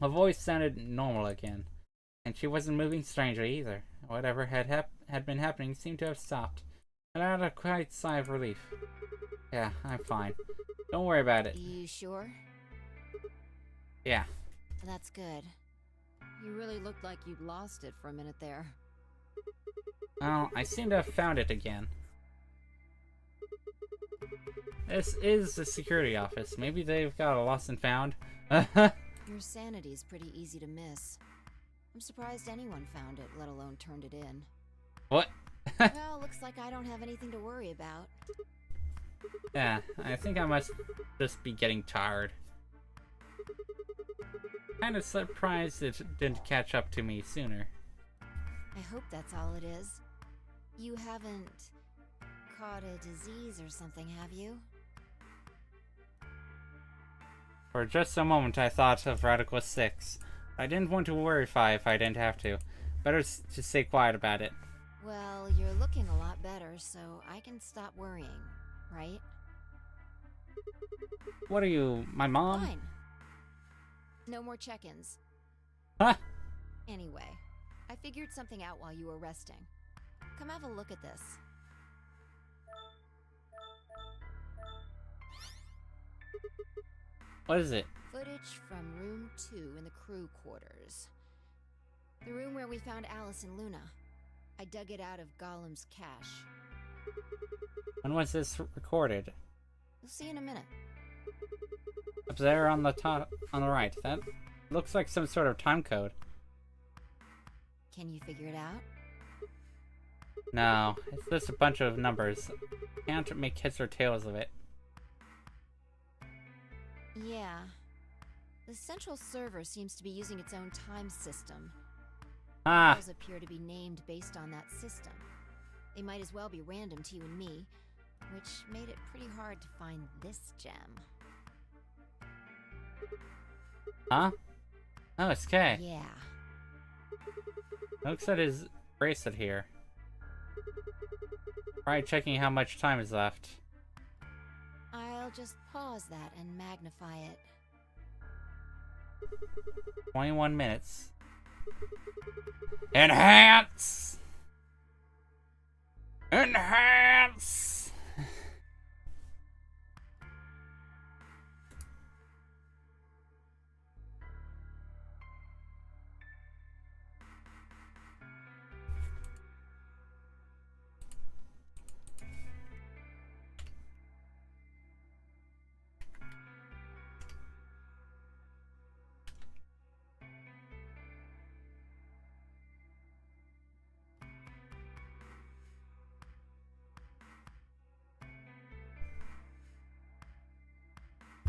Her voice sounded normal again, and she wasn't moving strangely either. Whatever had been happening seemed to have stopped. I let out a quiet sigh of relief. Yeah, I'm fine. Don't worry about it. You sure? Yeah. That's good. You really looked like you'd lost it for a minute there. Well, I seem to have found it again. This is the security office. Maybe they've got a lost and found. Your sanity's pretty easy to miss. I'm surprised anyone found it, let alone turned it in. What? Well, looks like I don't have anything to worry about. Yeah, I think I must just be getting tired. Kinda surprised it didn't catch up to me sooner. I hope that's all it is. You haven't caught a disease or something, have you? For just a moment I thought of Radical 6. I didn't want to worry Fi if I didn't have to. Better to stay quiet about it. Well, you're looking a lot better, so I can stop worrying, right? What are you, my mom? Fine. No more check-ins. Huh? Anyway, I figured something out while you were resting. Come have a look at this. What is it? Footage from room 2 in the crew quarters. The room where we found Alice and Luna. I dug it out of Golem's cache. When was this recorded? You'll see in a minute. Up there on the top, on the right. That looks like some sort of time code. Can you figure it out? No, it's just a bunch of numbers. Can't make heads or tails of it. Yeah. The central server seems to be using its own time system. Ah. Files appear to be named based on that system. They might as well be random to you and me, which made it pretty hard to find this gem. Huh? Oh, it's Kay. Yeah. Looks at his bracelet here. Probably checking how much time is left. I'll just pause that and magnify it. 21 minutes. Enhance! Enhance!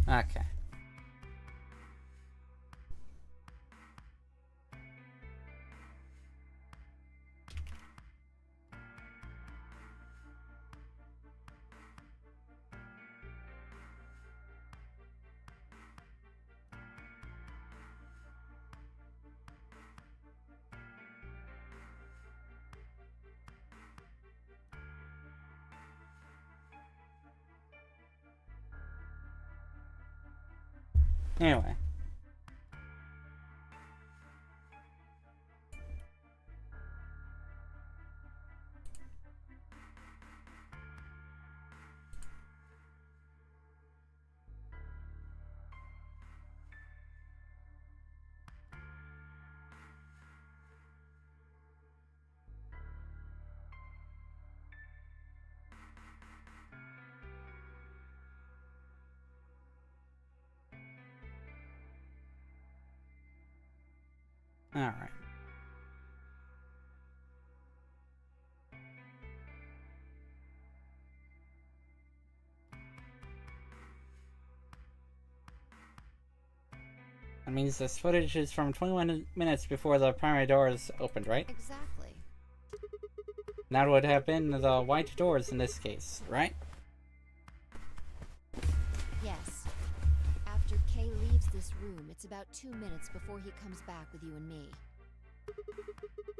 Okay. Anyway. Alright. That means this footage is from 21 minutes before the primary doors opened, right? Exactly. That would have been the white doors in this case, right? Yes. After Kay leaves this room, it's about 2 minutes before he comes back with you and me.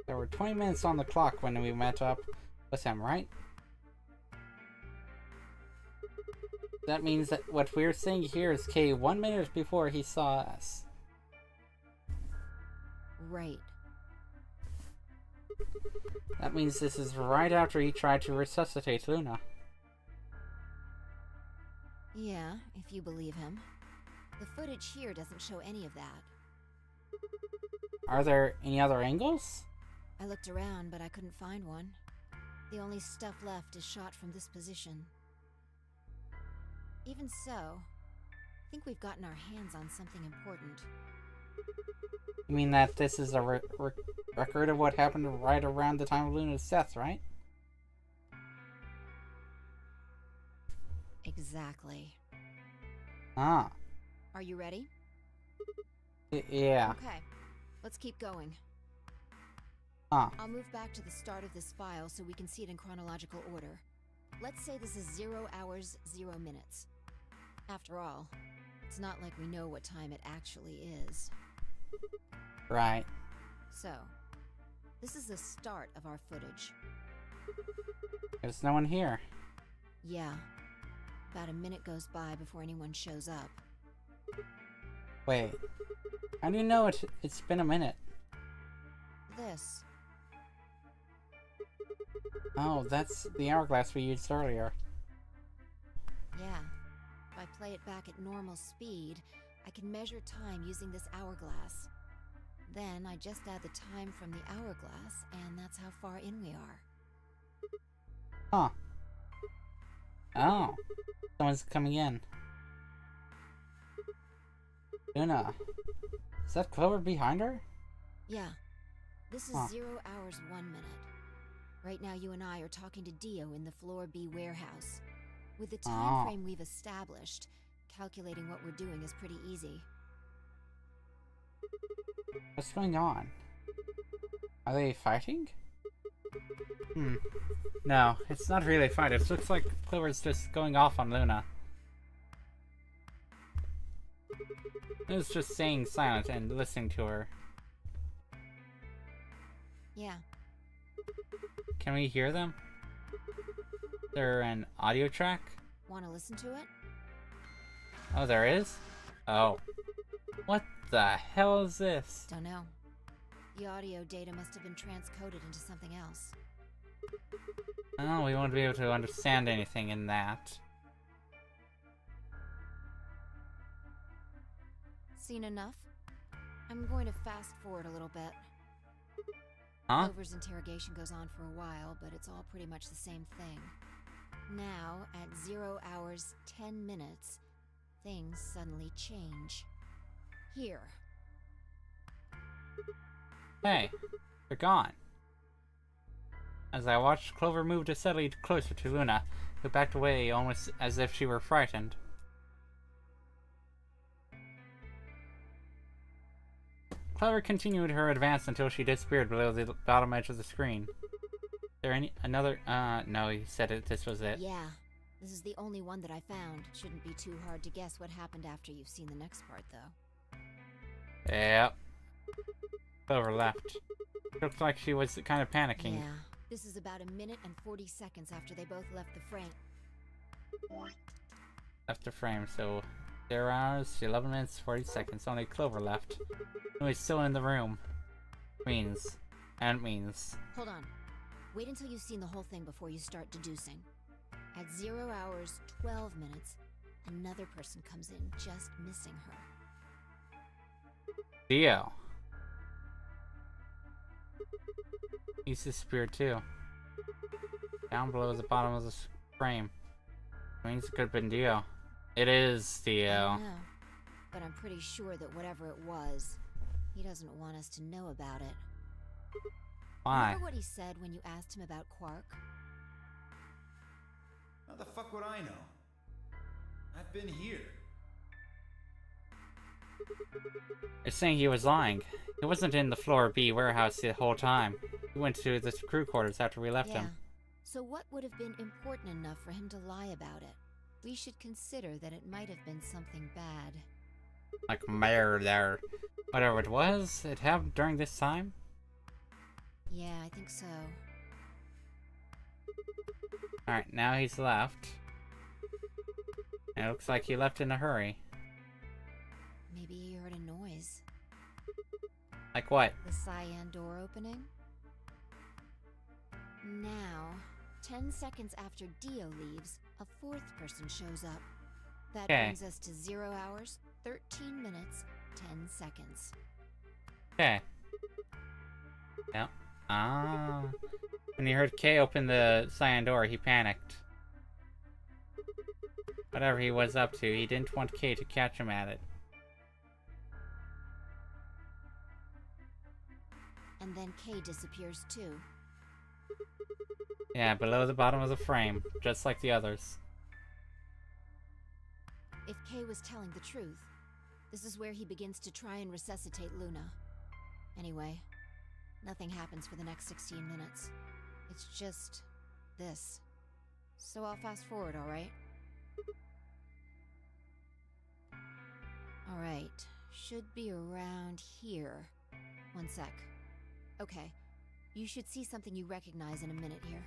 There were 20 minutes on the clock when we met up with him, right? That means that what we're seeing here is Kay 1 minute before he saw us. Right. That means this is right after he tried to resuscitate Luna. Yeah, if you believe him. The footage here doesn't show any of that. Are there any other angles? I looked around, but I couldn't find one. The only stuff left is shot from this position. Even so, I think we've gotten our hands on something important. You mean that this is a record of what happened right around the time of Luna's death, right? Exactly. Ah. Are you ready? Yeah. Okay, let's keep going. Huh. I'll move back to the start of this file so we can see it in chronological order. Let's say this is 0 hours, 0 minutes. After all, it's not like we know what time it actually is. Right. So, this is the start of our footage. There's no one here. Yeah. About a minute goes by before anyone shows up. Wait. How do you know it's been a minute? This. Oh, that's the hourglass we used earlier. Yeah. If I play it back at normal speed, I can measure time using this hourglass. Then I just add the time from the hourglass, and that's how far in we are. Huh. Oh. Someone's coming in. Luna. Is that Clover behind her? Yeah. This is 0 hours, 1 minute. Right now you and I are talking to Dio in the Floor B warehouse. With the time frame we've established, calculating what we're doing is pretty easy. What's going on? Are they fighting? No, it's not really a fight. It looks like Clover's just going off on Luna. Luna's just staying silent and listening to her. Yeah. Can we hear them? They're an audio track? Want to listen to it? Oh, there is? Oh. What the hell is this? Don't know. The audio data must have been transcoded into something else. Oh, we won't be able to understand anything in that. Seen enough? I'm going to fast forward a little bit. Huh? Clover's interrogation goes on for a while, but it's all pretty much the same thing. Now, at 0 hours, 10 minutes, things suddenly change. Here. Hey, they're gone. As I watched, Clover moved steadily closer to Luna, who backed away almost as if she were frightened. Clover continued her advance until she disappeared below the bottom edge of the screen. There any another? No, he said this was it. Yeah, this is the only one that I found. Shouldn't be too hard to guess what happened after you've seen the next part, though. Yep. Clover left. Looked like she was kind of panicking. Yeah, this is about 1 minute and 40 seconds after they both left the frame. Left the frame, so 0 hours, 11 minutes, 40 seconds. Only Clover left. No, he's still in the room. Means. And means. Hold on. Wait until you've seen the whole thing before you start deducing. At 0 hours, 12 minutes, another person comes in, just missing her. Dio. He's disappeared too. Down below the bottom of the frame. Means it could have been Dio. It is I Dio. don't know, but I'm pretty sure that whatever it was, he doesn't want us to know about it. Why? Remember what he said when you asked him about Quark? How the fuck would I know? I've been here. It's saying he was lying. He wasn't in the floor B warehouse the whole time. He went to the crew quarters after we left him. So what would have been important enough for him to lie about it? We should consider that it might have been something bad. Like murder. Whatever it was, it happened during this time? Yeah, I think so. Alright, now he's left. And it looks like he left in a hurry. Maybe he heard a noise. Like what? The cyan door opening? Now, 10 seconds after Dio leaves, a fourth person shows up. That brings us to 0 hours, 13 minutes, 10 seconds. Okay. Yep. Ah. When he heard Kay open the cyan door, he panicked. Whatever he was up to, he didn't want Kay to catch him at it. And then Kay disappears too. Yeah, below the bottom of the frame, just like the others. If Kay was telling the truth, this is where he begins to try and resuscitate Luna. Anyway, nothing happens for the next 16 minutes. It's just this. So I'll fast forward, alright? Alright, should be around here. One sec. Okay, you should see something you recognize in a minute here.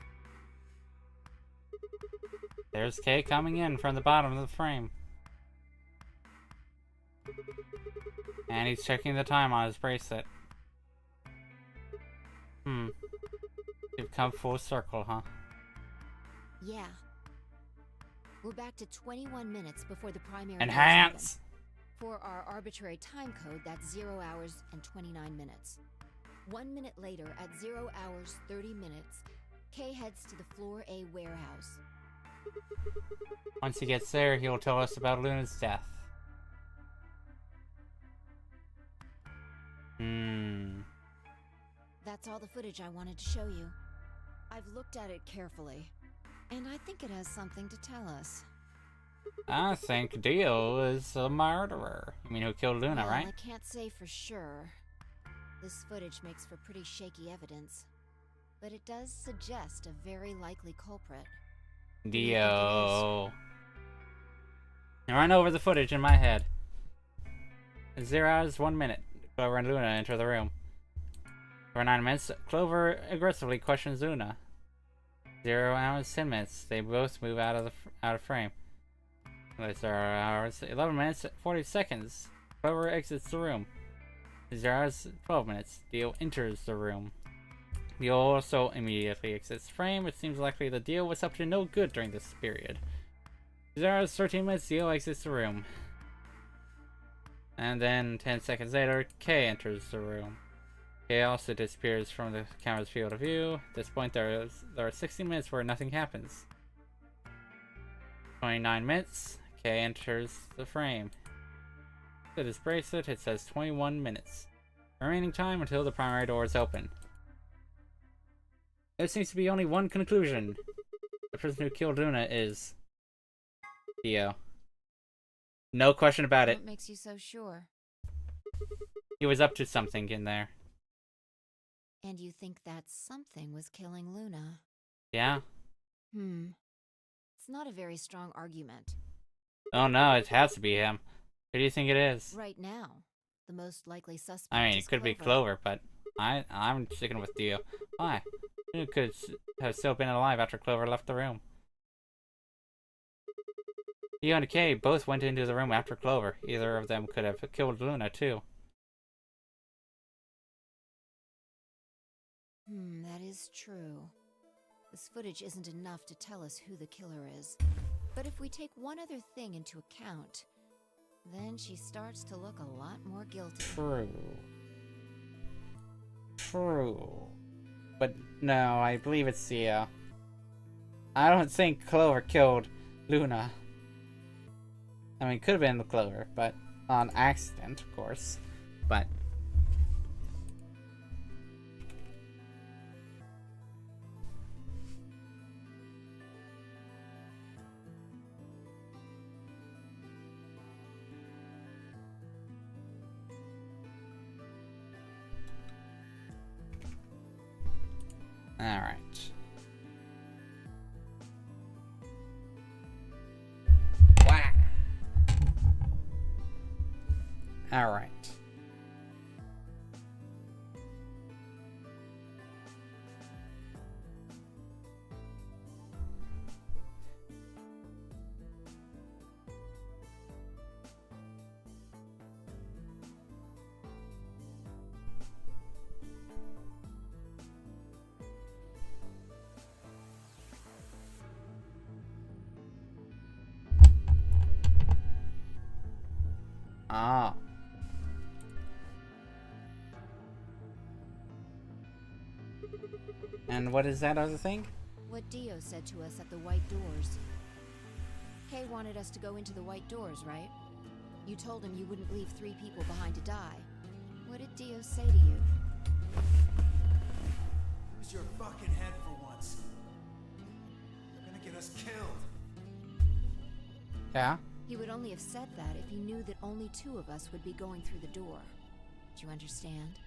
There's Kay coming in from the bottom of the frame. And he's checking the time on his bracelet. You've come full circle, huh? Yeah. We're back to 21 minutes before the primary Enhance! For our arbitrary time code, that's 0 hours and 29 minutes. 1 minute later, at 0 hours 30 minutes, Kay heads to the Floor A warehouse. Once he gets there, he'll tell us about Luna's death. That's all the footage I wanted to show you. I've looked at it carefully, and I think it has something to tell us. I think Dio is a murderer. You mean who killed Luna, Well, right? I can't say for sure. This footage makes for pretty shaky evidence, but it does suggest a very likely culprit. Dio. I run over the footage in my head. 0 hours, 1 minute. Clover and Luna enter the room. For 9 minutes, Clover aggressively questions Luna. 0 hours, 10 minutes. They both move out of frame. 0 hours, 11 minutes, 40 seconds. Clover exits the room. 0 hours, 12 minutes. Dio enters the room. Dio also immediately exits frame. It seems likely the Dio was up to no good during this period. 0 hours, 13 minutes. Dio exits the room. And then 10 seconds later, Kay enters the room. Kay also disappears from the camera's field of view. At this point, there are 60 minutes where nothing happens. 29 minutes. Kay enters the frame. With his bracelet, it says 21 minutes. Remaining time until the primary door is open. There seems to be only one conclusion. The person who killed Luna is Dio. No question about it. What makes you so sure? He was up to something in there. And you think that something was killing Luna? Yeah? It's not a very strong argument. Oh no, it has to be him. Who do you think it is? Right now, the most likely suspect I mean, is it could be Clover, but I'm sticking with Dio. Why? Who could have still been alive after Clover left the room? Dio and Kay both went into the room after Clover. Either of them could have killed Luna, too. That is true. This footage isn't enough to tell us who the killer is. But if we take one other thing into account, then she starts to look a lot more guilty. True. But no, I believe it's Sia. I don't think Clover killed Luna. I mean, it could have been the Clover, but on accident, of course. But alright. Wow. Alright. Ah. And what is that other thing? What Dio said to us at the White Doors. Kay wanted us to go into the White Doors, right? You told him you wouldn't leave 3 people behind to die. What did Dio say to you? Use your fucking head for once. You're gonna get us killed. Yeah? He would only have said that if he knew that only 2 of us would be going through the door. Do you understand?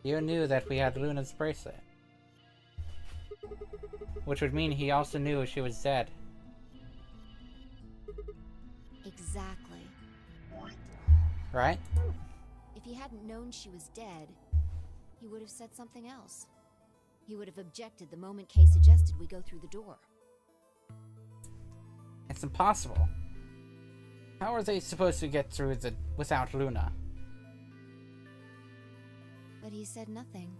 You knew that we had Luna's bracelet. Which would mean he also knew she was dead. Exactly. Right? If he hadn't known she was dead, he would have said something else. He would have objected the moment Kay suggested we go through the door. It's impossible. How are they supposed to get through without Luna? But he said nothing.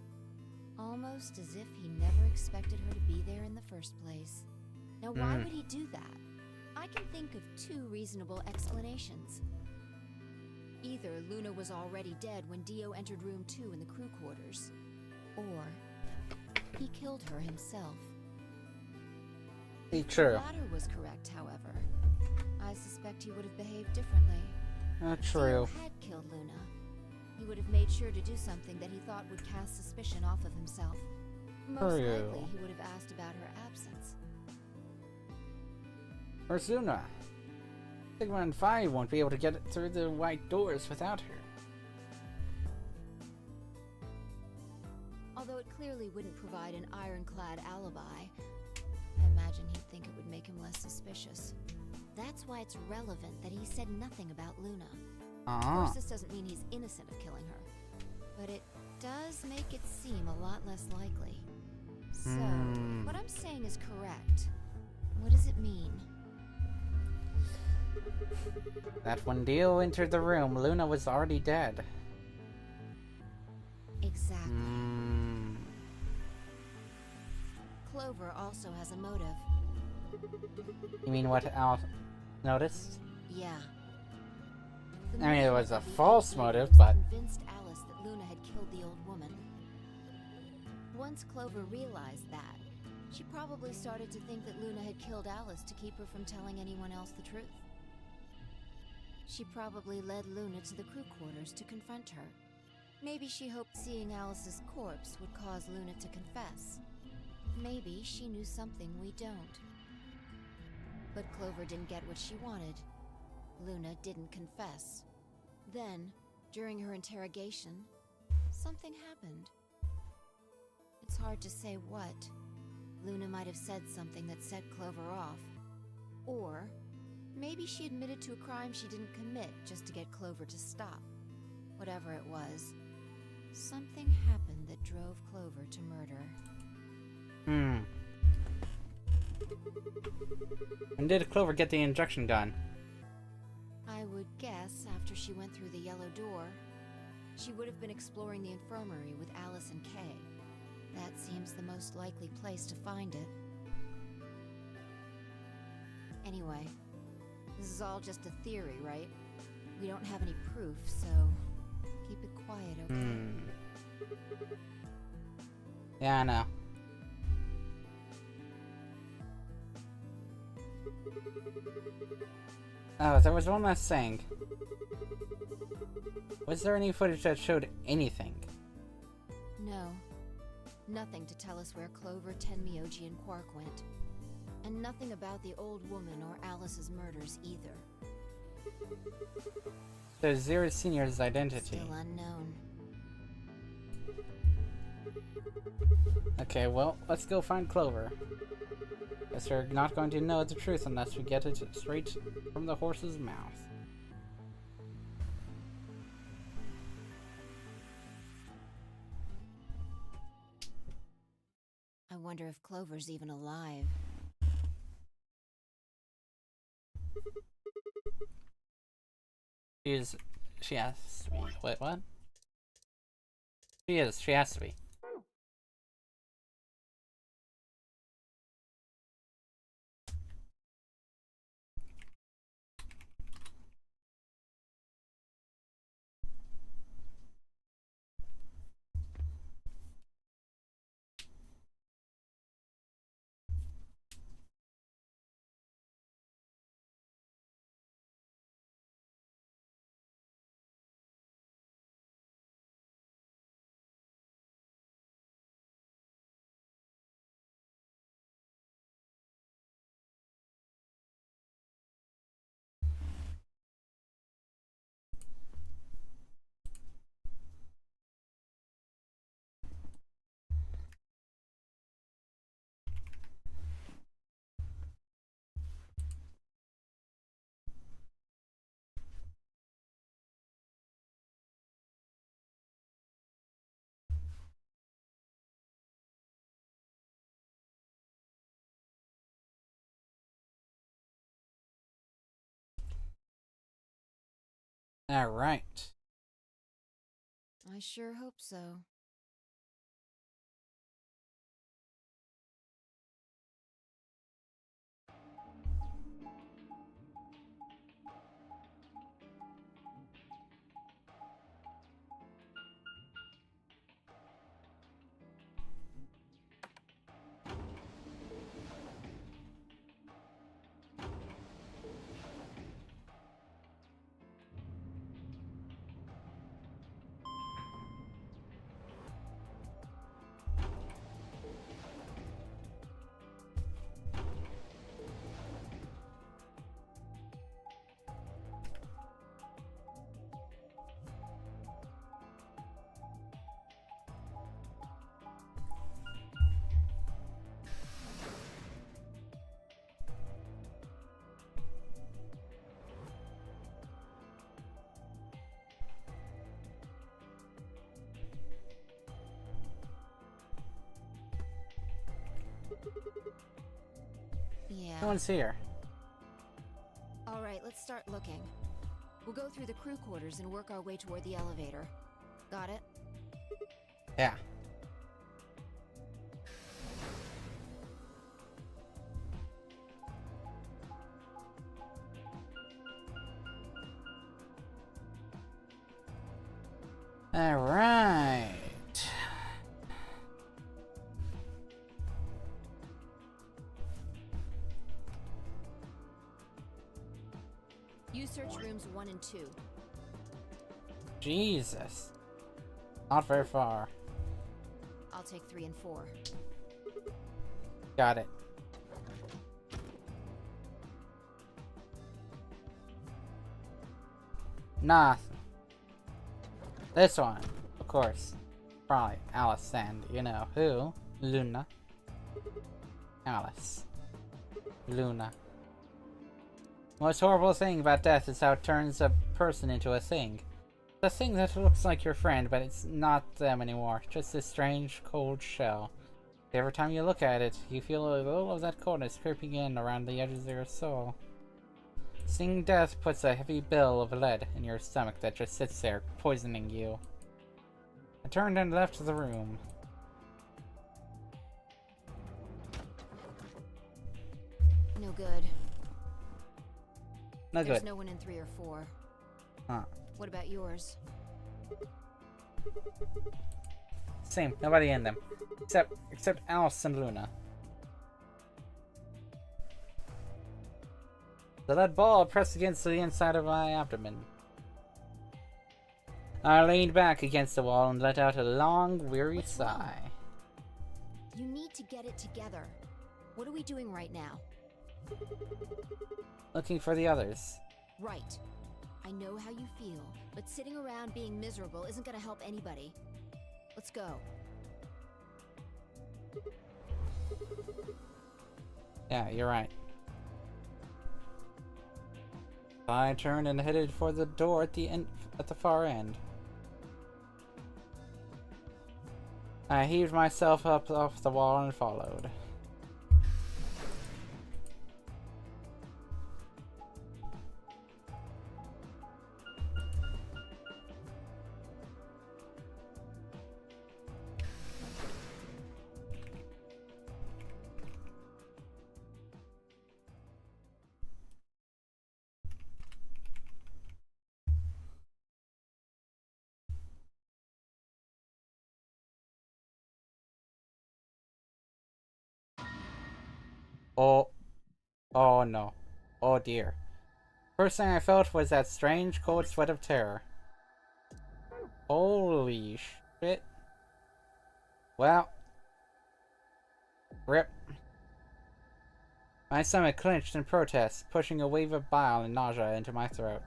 Almost as if he never expected her to be there in the first place. Now why would he do that? I can think of 2 reasonable explanations. Either Luna was already dead when Dio entered room 2 in the crew quarters, or he killed her himself. Be If true. the latter was correct, however, I suspect he would have behaved differently. True. Dio had killed Luna. He would have made sure to do something that he thought would cast suspicion off of himself. Most likely, he would have asked about her absence. Where's Luna? Sigma and Phi won't be able to get through the White Doors without her. Although it clearly wouldn't provide an ironclad alibi, I imagine he'd think it would make him less suspicious. That's why it's relevant that he said nothing about Luna. Of course, this doesn't mean he's innocent of killing her, but it does make it seem a lot less likely. So, what I'm saying is correct. What does it mean? That when Dio entered the room, Luna was already dead. Exactly. Clover also has a motive. You mean what Al noticed? Yeah. I mean, it was a The false motive motive, was but convinced Alice that Luna had killed the old woman. Once Clover realized that, she probably started to think that Luna had killed Alice to keep her from telling anyone else the truth. She probably led Luna to the crew quarters to confront her. Maybe she hoped seeing Alice's corpse would cause Luna to confess. Maybe she knew something we don't. But Clover didn't get what she wanted. Luna didn't confess. Then, during her interrogation, something happened. It's hard to say what. Luna might have said something that set Clover off. Or, maybe she admitted to a crime she didn't commit just to get Clover to stop. Whatever it was, something happened that drove Clover to murder. When did Clover get the injection gun? I would guess after she went through the yellow door, she would have been exploring the infirmary with Alice and Kay. That seems the most likely place to find it. Anyway, this is all just a theory, right? We don't have any proof, so keep it quiet, okay? Yeah, I know. Oh, there was one last thing. Was there any footage that showed anything? No. Nothing to tell us where Clover, Tenmyoji, and Quark went. And nothing about the old woman or Alice's murders either. There's Zero Senior's identity. Still unknown. Okay, well, let's go find Clover. Guess we're not going to know the truth unless we get it straight from the horse's mouth. I wonder if Clover's even alive. She has to be. Wait, what? She has to be. Alright. I sure hope so. Yeah. No one's here. Alright, let's start looking. We'll go through the crew quarters and work our way toward the elevator. Got it? Yeah. Alright. You search rooms 1 and 2. Jesus. Not very far. I'll take 3 and 4. Got it. Nothing. This one, of course. Probably Alice and, you know, who? Luna. Alice. Luna. The most horrible thing about death is how it turns a person into a thing. A thing that looks like your friend, but it's not them anymore. Just this strange, cold shell. Every time you look at it, you feel a little of that coldness creeping in around the edges of your soul. Seeing death puts a heavy bill of lead in your stomach that just sits there, poisoning you. I turned and left the room. No good. No There's good. no one in 3 or 4. Huh. What about yours? Same. Nobody in them. Except Alice and Luna. The lead ball pressed against the inside of my abdomen. I leaned back against the wall and let out a long, weary What's sigh. wrong? You need to get it together. What are we doing right now? Looking for the others. Right. I know how you feel, but sitting around being miserable isn't gonna help anybody. Let's go. Yeah, you're right. I turned and headed for the door at the far end. I heaved myself up off the wall and followed. Oh no. Oh dear. First thing I felt was that strange cold sweat of terror. Holy shit. Well. Rip. My stomach clenched in protest, pushing a wave of bile and nausea into my throat.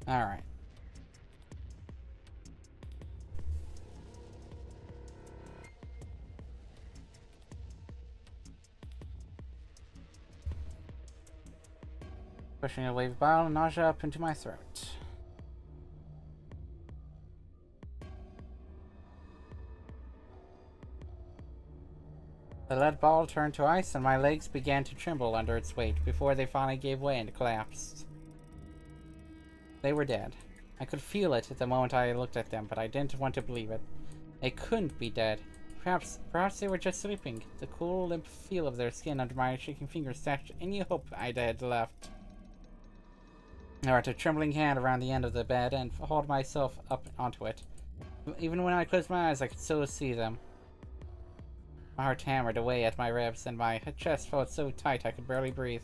Alright. Pushing a wave of bile and nausea up into my throat. The lead ball turned to ice and my legs began to tremble under its weight before they finally gave way and collapsed. They were dead. I could feel it at the moment I looked at them, but I didn't want to believe it. They couldn't be dead. Perhaps they were just sleeping. The cool, limp feel of their skin under my shaking fingers dashed any hope I had left. I wrapped a trembling hand around the end of the bed and hauled myself up onto it. Even when I closed my eyes, I could still see them. My heart hammered away at my ribs, and my chest felt so tight I could barely breathe.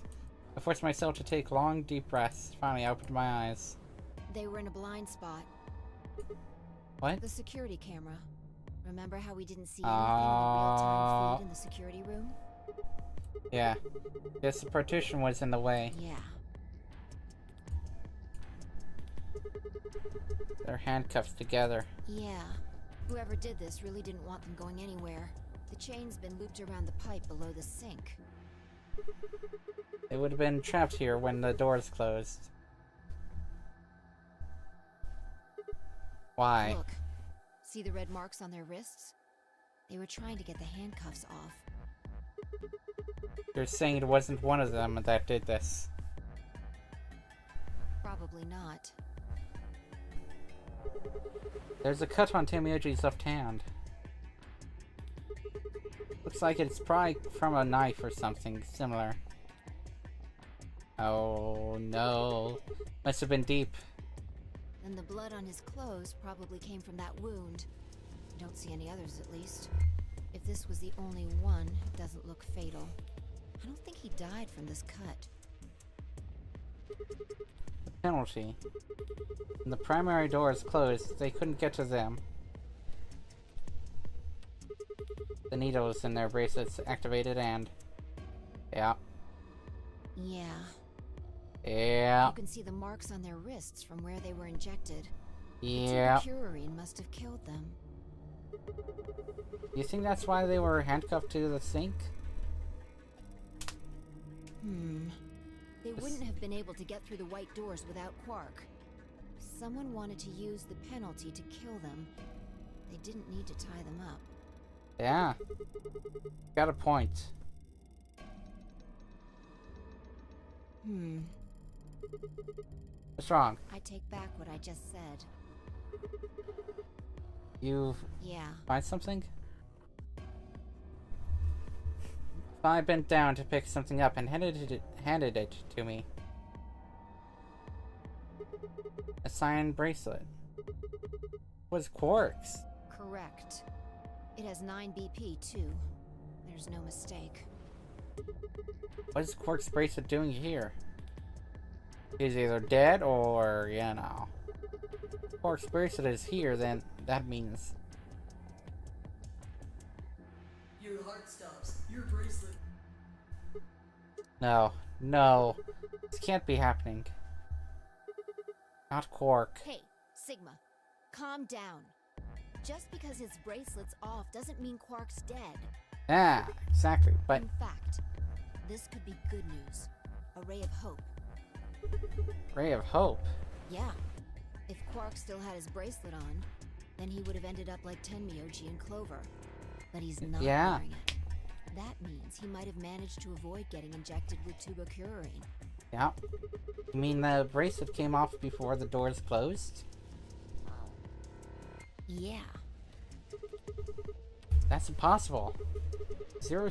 I forced myself to take long, deep breaths. Finally, I opened my eyes. They were in a blind spot. What? The security camera. Remember how we didn't see anything in the real-time feed in the security room? Yeah. Yes, the partition was in the way. Yeah. They're handcuffed together. Yeah. Whoever did this really didn't want them going anywhere. The chain's been looped around the pipe below the sink. They would have been trapped here when the doors closed. Why? Look. See the red marks on their wrists? They were trying to get the handcuffs off. You're saying it wasn't one of them that did this. Probably not. There's a cut on Tamioji's left hand. Looks like it's probably from a knife or something similar. Oh no. Must have been deep. And the blood on his clothes probably came from that wound. I don't see any others, at least. If this was the only one, it doesn't look fatal. I don't think he died from this cut. The penalty. When the primary doors closed, they couldn't get to them. The needles in their bracelets activated and... Yeah. Yeah. Yeah. You can see the marks on their wrists from where they were injected. Yeah. The tubercularine must have killed them. You think that's why they were handcuffed to the sink? They wouldn't have been able to get through the white doors without Quark. Someone wanted to use the penalty to kill them. They didn't need to tie them up. Yeah. Got a point. What's wrong? I take back what I just said. You Yeah. find something? I bent down to pick something up and handed it to me. A signed bracelet. It was Quark's. Correct. It has 9 BP too. There's no mistake. What is Quark's bracelet doing here? He's either dead or, you know. Quark's bracelet is here, then that means... Your heart stops. Your bracelet. No. No. This can't be happening. Not Quark. Hey, Sigma. Calm down. Just because his bracelet's off doesn't mean Quark's dead. Yeah, exactly, but... In fact, this could be good news. A ray of hope. Ray of hope? Yeah. If Quark still had his bracelet on, then he would have ended up like Tenmyoji and Clover. But he's not wearing it. That means he might have managed to avoid getting injected with tubercularine. Yeah. You mean the bracelet came off before the doors closed? Yeah. That's impossible. Zero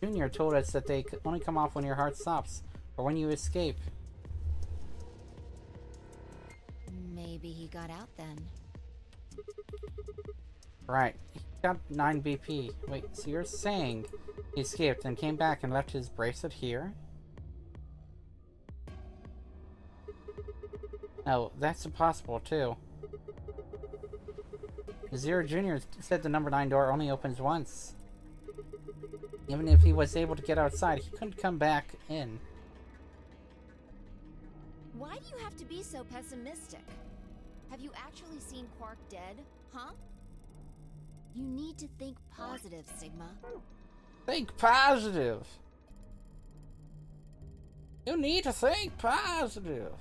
Jr. told us that they could only come off when your heart stops, or when you escape. Maybe he got out then. Right. He got 9 BP. Wait, so you're saying he escaped and came back and left his bracelet here? No, that's impossible too. Zero Jr. said the number 9 door only opens once. Even if he was able to get outside, he couldn't come back in. Why do you have to be so pessimistic? Have you actually seen Quark dead, huh? You need to think positive, Sigma. Think positive! You need to think positive!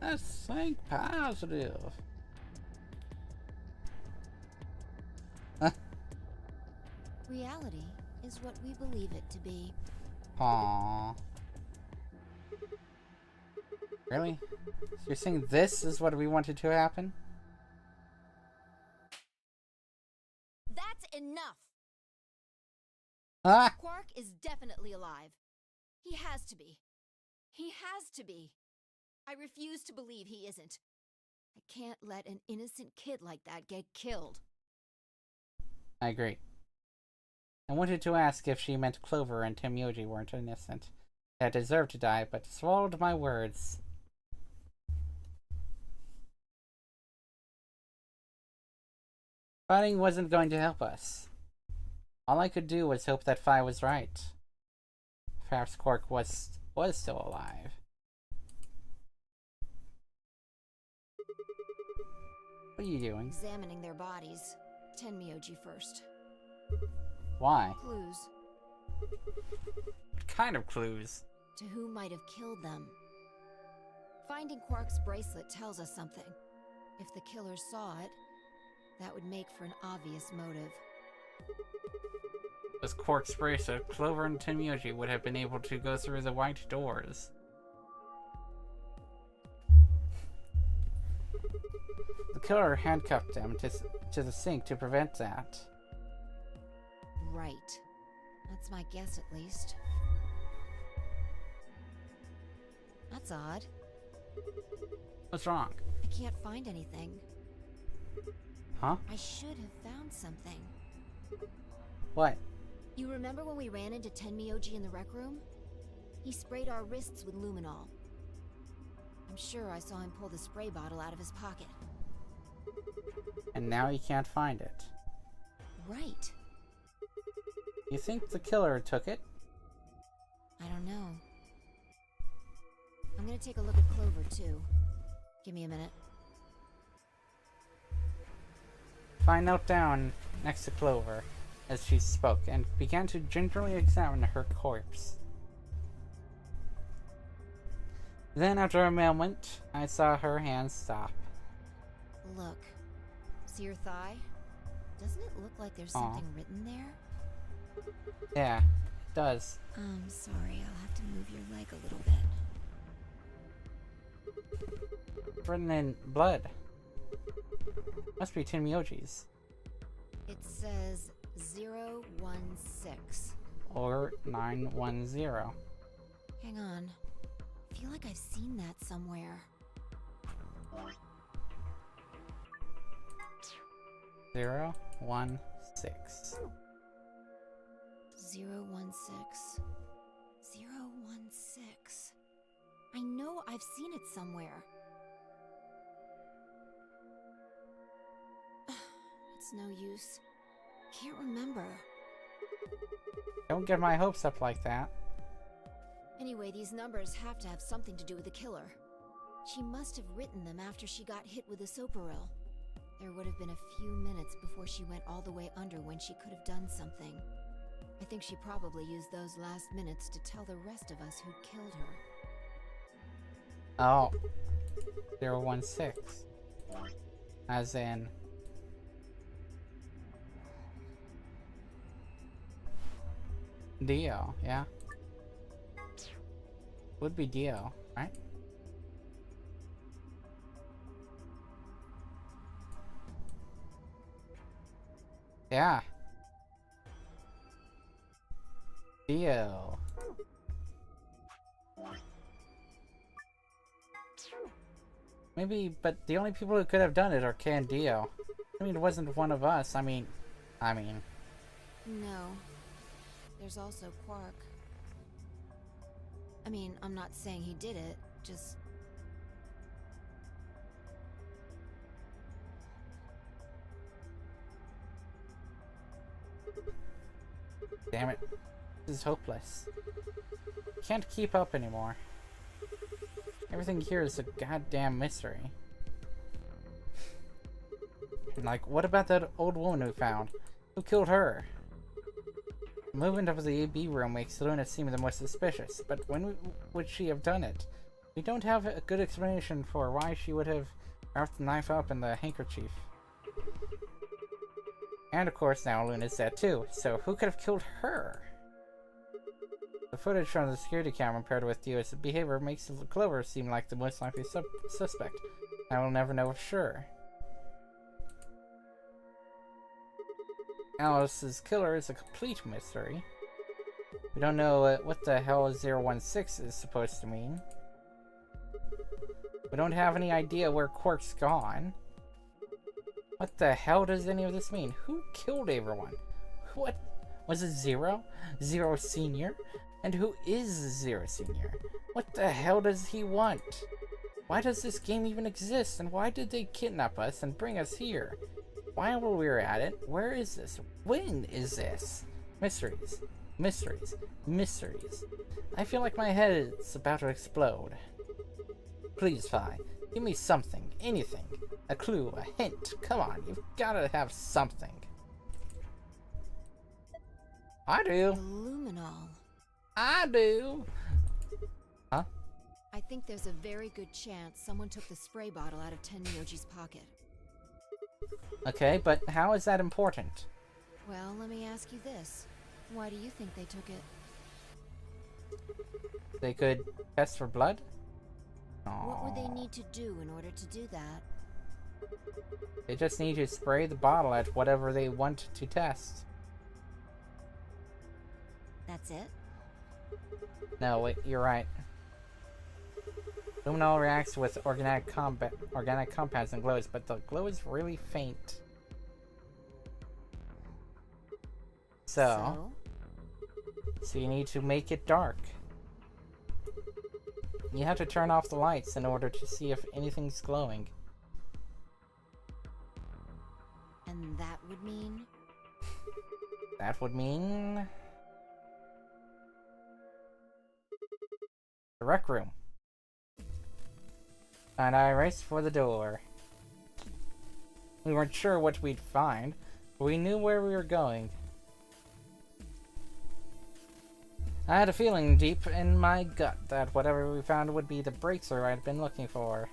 Let's think positive. Reality is what we believe it to be. Aww. Really? So you're saying this is what we wanted to happen? That's enough! Ah! Quark is definitely alive. He has to be. He has to be. I refuse to believe he isn't. I can't let an innocent kid like that get killed. I agree. I wanted to ask if she meant Clover and Tenmyoji weren't innocent. That deserved to die, but swallowed my words. Fighting wasn't going to help us. All I could do was hope that Phi was right. Perhaps Quark was still alive. What are you doing? Examining their bodies. Tenmyoji first. Why? Clues. What kind of clues? To who might have killed them. Finding Quark's bracelet tells us something. If the killer saw it, that would make for an obvious motive. With Quark's bracelet, Clover and Tenmyoji would have been able to go through the white doors. The killer handcuffed them to the sink to prevent that. right. That's my guess, at least. That's odd. What's wrong? I can't find anything. Huh? I should have found something. What? You remember when we ran into Tenmyoji in the rec room? He sprayed our wrists with luminol. I'm sure I saw him pull the spray bottle out of his pocket. And now you can't find it. Right. You think the killer took it? I don't know. I'm gonna take a look at Clover, too. Give me a minute. Find knelt down next to Clover as she spoke and began to gingerly examine her corpse. Then, after a moment, I saw her hand stop. Look. See your thigh? Doesn't it look like there's Aw. something written there? Yeah, it does. Sorry, I'll have to move your leg a little bit. Written in blood. Must be Tenmyoji's. It says 016. Or 910. Hang on. I feel like I've seen that somewhere. 016. 016. 016. I know I've seen it somewhere. It's no use. Can't remember. Don't get my hopes up like that. Anyway, these numbers have to have something to do with the killer. She must have written them after she got hit with the soparil. There would have been a few minutes before she went all the way under when she could have done something. I think she probably used those last minutes to tell the rest of us who killed her. Oh. 016. As in... Dio, yeah? Would be Dio, right? Yeah. Dio. Maybe, but the only people who could have done it are Kay and Dio. I mean, it wasn't one of us. I mean... No. There's also Quark. I mean, I'm not saying he did it, just... Damn it. This is hopeless. Can't keep up anymore. Everything here is a goddamn mystery. Like, what about that old woman we found? Who killed her? The movement of the AB room makes Luna seem the most suspicious, but when would she have done it? We don't have a good explanation for why she would have wrapped the knife up in the handkerchief. And of course now Luna's dead too, so who could have killed her? The footage from the security camera paired with Dio's behavior makes Clover seem like the most likely suspect. I will never know for sure. Alice's killer is a complete mystery. We don't know what the hell 016 is supposed to mean. We don't have any idea where Quark's gone. What the hell does any of this mean? Who killed everyone? What? Was it Zero? Zero Senior? And who is Zero Senior? What the hell does he want? Why does this game even exist? And why did they kidnap us and bring us here? While we were at it, where is this? When is this? Mysteries. Mysteries. Mysteries. I feel like my head is about to explode. Please, Fi, give me something. Anything. A clue, a hint. Come on, you've gotta have something. I do. Luminol. I do. Huh? I think there's a very good chance someone took the spray bottle out of Tenmyoji's pocket. Okay, but how is that important? Well, let me ask you this. Why do you think they took it? They could test for blood? What would they need to do in order to do that? They just need to spray the bottle at whatever they want to test. That's it? No, wait, you're right. Luminol reacts with organic compounds and glows, but the glow is really faint. So you need to make it dark. You have to turn off the lights in order to see if anything's glowing. And that would mean? That would mean... the rec room. And I raced for the door. We weren't sure what we'd find, but we knew where we were going. I had a feeling deep in my gut that whatever we found would be the breakthrough I'd been looking for.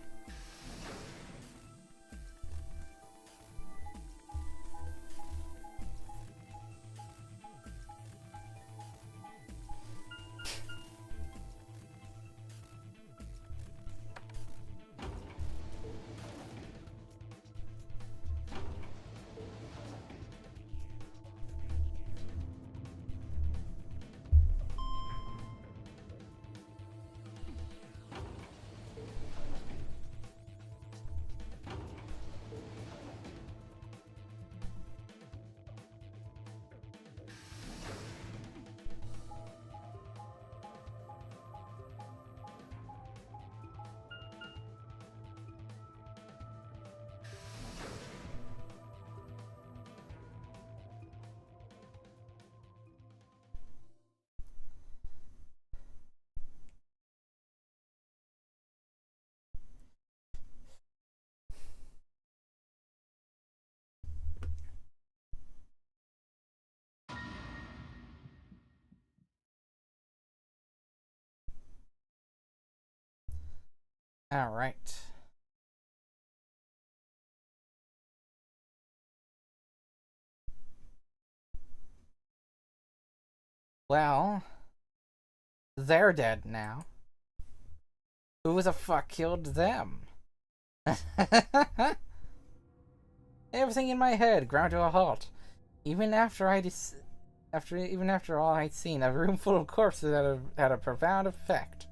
Alright. Well, they're dead now. Who the fuck killed them? Everything in my head ground to a halt. Even after all I'd seen, a room full of corpses had a profound effect.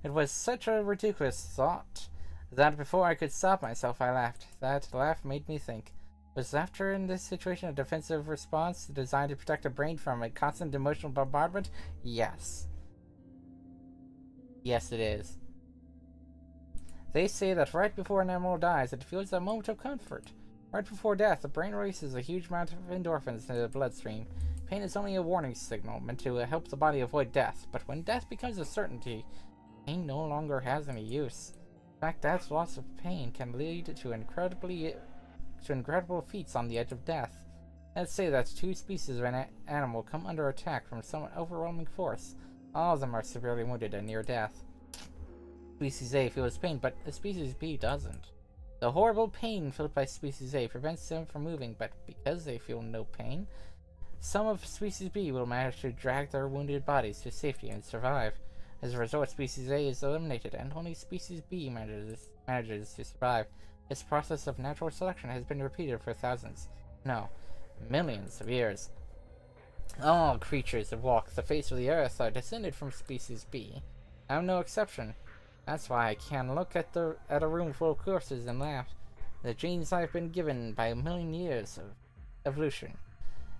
It was such a ridiculous thought that before I could stop myself, I laughed. That laugh made me think. Was laughter in this situation a defensive response designed to protect a brain from a constant emotional bombardment? Yes. Yes, it is. They say that right before an animal dies, it feels a moment of comfort. Right before death, the brain releases a huge amount of endorphins into the bloodstream. Pain is only a warning signal meant to help the body avoid death, but when death becomes a certainty, pain no longer has any use. In fact, death's loss of pain can lead to incredible feats on the edge of death. Let's say that two species of an animal come under attack from some overwhelming force. All of them are severely wounded and near death. Species A feels pain, but Species B doesn't. The horrible pain felt by Species A prevents them from moving, but because they feel no pain, some of Species B will manage to drag their wounded bodies to safety and survive. As a result, Species A is eliminated, and only Species B manages to survive. This process of natural selection has been repeated for thousands, no, millions of years. All creatures that walk the face of the earth are descended from Species B. I'm no exception. That's why I can look at a room full of corpses and laugh. The genes I've been given by a million years of evolution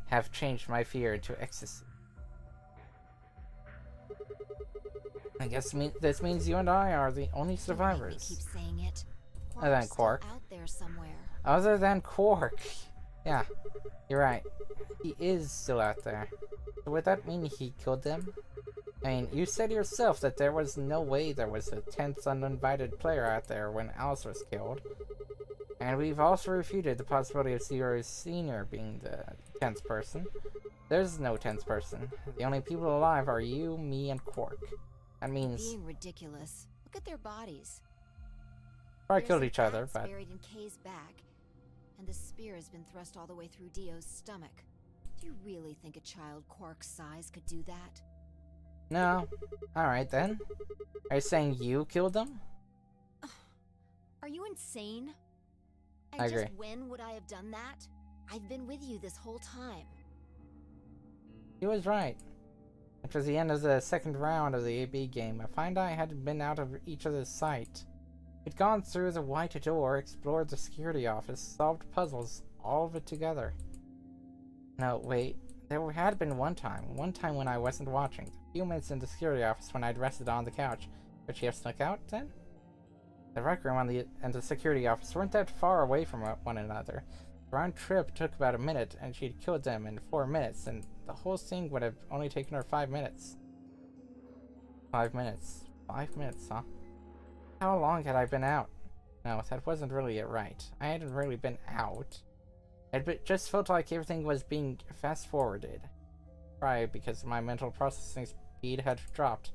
have changed my fear into ecstasy. I guess this means you and I are the only survivors. Keep saying it. Other than Quark. Out there somewhere. Other than Quark. Yeah, you're right. He is still out there. So would that mean he killed them? I mean, you said yourself that there was no way there was a 10th uninvited player out there when Alice was killed. And we've also refuted the possibility of Zero Senior being the 10th person. There's no 10th person. The only people alive are you, me, and Quark. That means... Being ridiculous. Look at their bodies. Probably killed each other, but... buried in Kay's back, and the spear has been thrust all the way through Dio's stomach. Do you really think a child Quark's size could do that? No. Alright then. Are you saying you killed them? Are you insane? I agree. Just when would I have done that? I've been with you this whole time. He was right. After the end of the second round of the AB game, I find I had been out of each other's sight. We'd gone through the white door, explored the security office, solved puzzles, all of it together. No, wait. There had been one time when I wasn't watching. A few minutes in the security office when I'd rested on the couch. Could she have snuck out then? The rec room and the security office weren't that far away from one another. The round trip took about a minute, and she'd killed them in 4 minutes, and the whole thing would have only taken her 5 minutes. 5 minutes. 5 minutes, huh? How long had I been out? No, that wasn't really it right. I hadn't really been out. It just felt like everything was being fast-forwarded. Probably because my mental processing speed had dropped.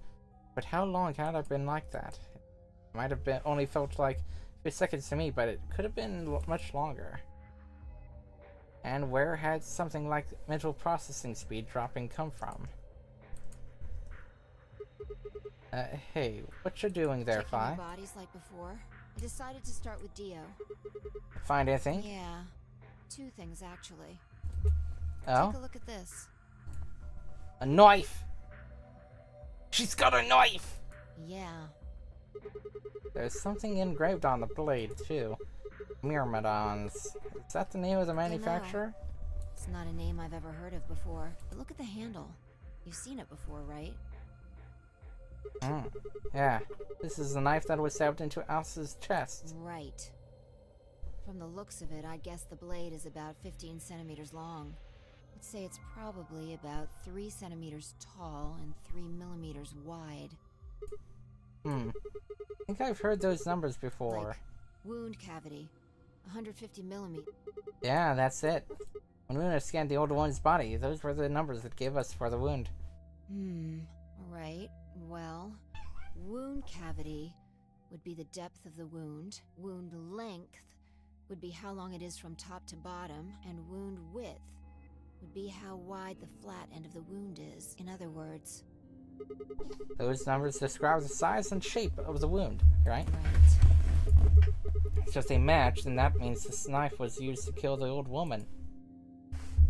But how long had I been like that? It might have been only felt like a few seconds to me, but it could have been much longer. And where had something like mental processing speed dropping come from? Hey, what you doing there, Fi? Bodies like before. I decided to start with Dio. Find anything? Yeah. 2 things, actually. Oh? Take a look at this. A knife! She's got a knife! Yeah. There's something engraved on the blade, too. Myrmidons. Is that the name of the manufacturer? It's not a name I've ever heard of before. But look at the handle. You've seen it before, right? Yeah. This is the knife that was stabbed into Alice's chest. Right. From the looks of it, I guess the blade is about 15 centimeters long. I'd say it's probably about 3 centimeters tall and 3 millimeters wide. I think I've heard those numbers before. Like wound cavity, 150 millimeters. Yeah, that's it. When Luna scanned the old one's body, those were the numbers it gave us for the wound. Right. Well, wound cavity would be the depth of the wound. Wound length would be how long it is from top to bottom, and wound width would be how wide the flat end of the wound is. In other words, those numbers describe the size and shape of the wound, right? Right. It's just a match, and that means this knife was used to kill the old woman.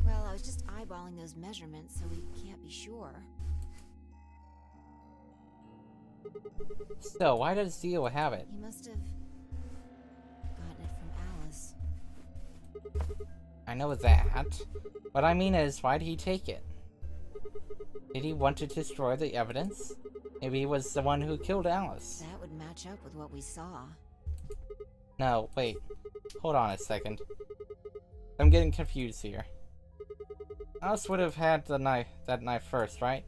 Well, I was just eyeballing those measurements, so we can't be sure. So, why does Dio have it? He must have gotten it from Alice. I know that. What I mean is, why did he take it? Did he want to destroy the evidence? Maybe he was the one who killed Alice. That would match up with what we saw. No, wait. Hold on a second. I'm getting confused here. Alice would have had that knife first, right?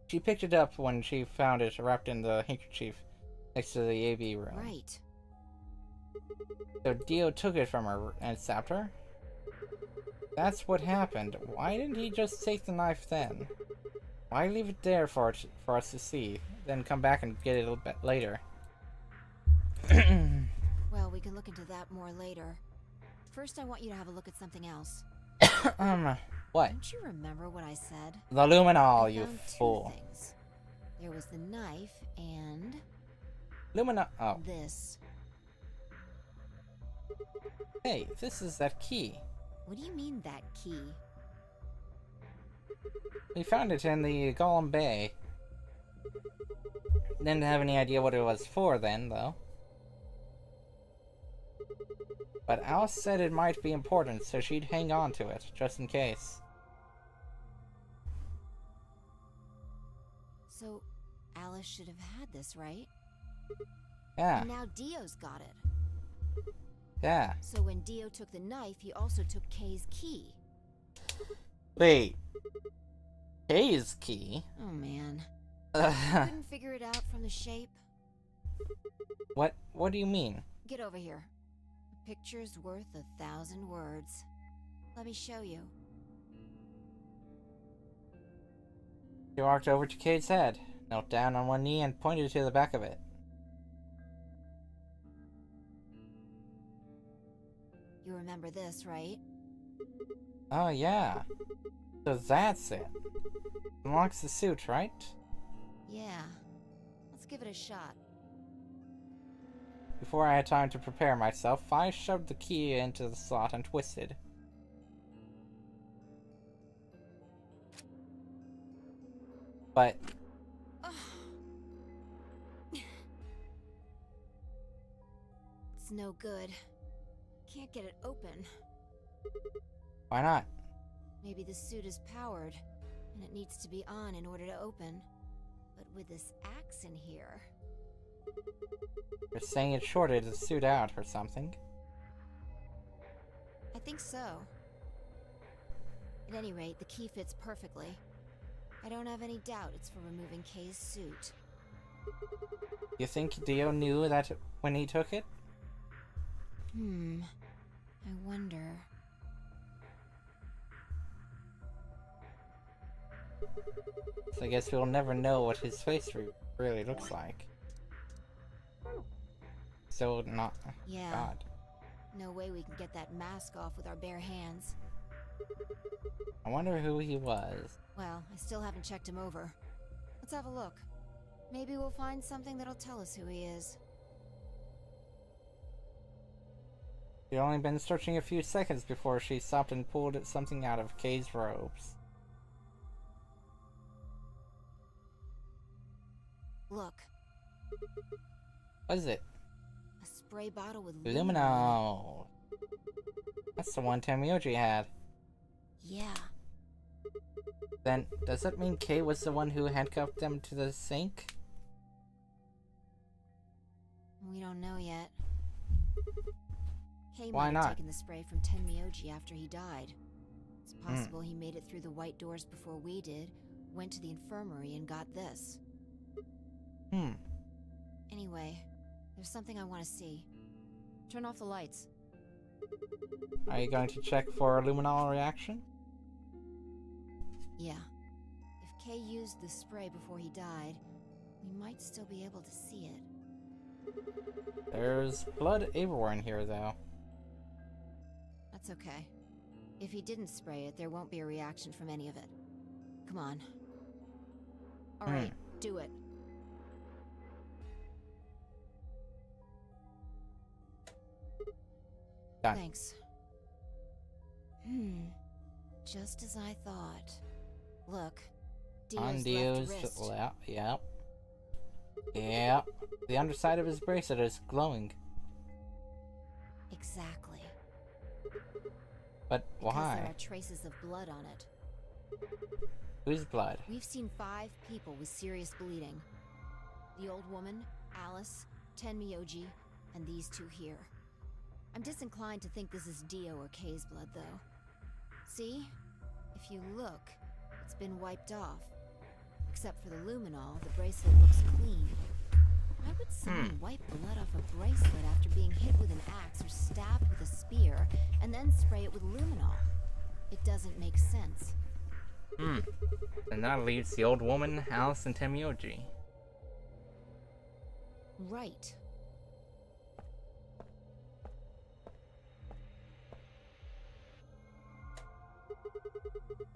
She picked it up when she found it wrapped in the handkerchief next to the AB room. Right. So Dio took it from her and stabbed her? That's what happened. Why didn't he just take the knife then? Why leave it there for us to see, then come back and get it a little bit later? Well, we can look into that more later. First, I want you to have a look at something else. What? Don't you remember what I said? The luminol, I you found fool. 2 things. There was the knife and Oh. this. Hey, this is that key. What do you mean, that key? We found it in the Golem Bay. Didn't have any idea what it was for then, though. But Alice said it might be important, so she'd hang on to it, just in case. So, Alice should have had this, right? Yeah, And now Dio's got it. yeah. So when Dio took the knife, he also took Kay's key. Wait. Kay's key? Oh man. Couldn't figure it out from the shape? What do you mean? Get over here. A picture's worth 1,000 words. Let me show you. She walked over to Kate's head, knelt down on one knee, and pointed to the back of it. You remember this, right? Oh, yeah. So that's it. Unlocks the suit, right? Yeah. Let's give it a shot. Before I had time to prepare myself, I shoved the key into the slot and twisted. But It's no good. Can't get it open. why not? Maybe the suit is powered, and it needs to be on in order to open. But with this axe in here... You're saying it shorted the suit out or something. I think so. At any rate, the key fits perfectly. I don't have any doubt it's for removing Kay's suit. You think Dio knew that when he took it? I wonder... So I guess we'll never know what his face really looks like. So not... Yeah. God. No way we can get that mask off with our bare hands. I wonder who he was. Well, I still haven't checked him over. Let's have a look. Maybe we'll find something that'll tell us who he is. She'd only been searching a few seconds before she stopped and pulled something out of Kay's robes. Look. What is it? A spray bottle with Lumino! That's the one Tamioji had. Yeah. Then, does that mean Kay was the one who handcuffed them to the sink? We don't know yet. Kay Why might not? have taken the spray from Tenmyoji after he died. It's possible he made it through the white doors before we did, went to the infirmary and got this. Anyway, there's something I want to see. Turn off the lights. Are you going to check for a luminol reaction? Yeah. If Kay used the spray before he died, we might still be able to see it. There's blood everywhere in here, though. That's okay. If he didn't spray it, there won't be a reaction from any of it. Come on. Alright, do it. Done. Thanks. Just as I thought. Look. On Dio's Dio's left wrist. Yep. Yep. The underside of his bracelet is glowing. Exactly. But Because why? there are traces of blood on it. Whose blood? We've seen 5 people with serious bleeding. The old woman, Alice, Tenmyoji, and these 2 here. I'm disinclined to think this is Dio or Kay's blood, though. See? If you look, it's been wiped off. Except for the luminol, the bracelet looks clean. Why would someone wipe blood off a bracelet after being hit with an axe or stabbed with a spear, and then spray it with luminol? It doesn't make sense. And that leaves the old woman, Alice, and Temioji. Right.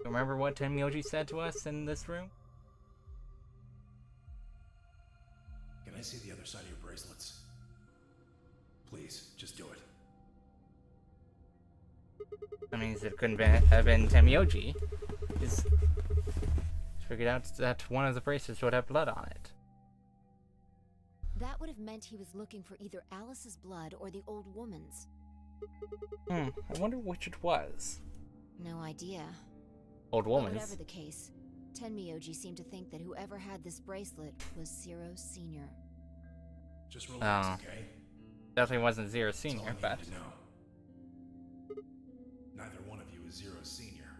Remember what Temioji said to us in this room? Can I see the other side of your bracelets? Please, just do it. That means it couldn't have been Temioji. He's figured out that one of the bracelets would have blood on it. That would have meant he was looking for either Alice's blood or the old woman's. I wonder which it was. No idea. Old But woman's. whatever the case, Tenmyoji seemed to think that whoever had this bracelet was Zero Senior. Just relax, okay? Definitely wasn't Zero That's all I Senior, needed but... to know. Neither one of you is Zero Senior.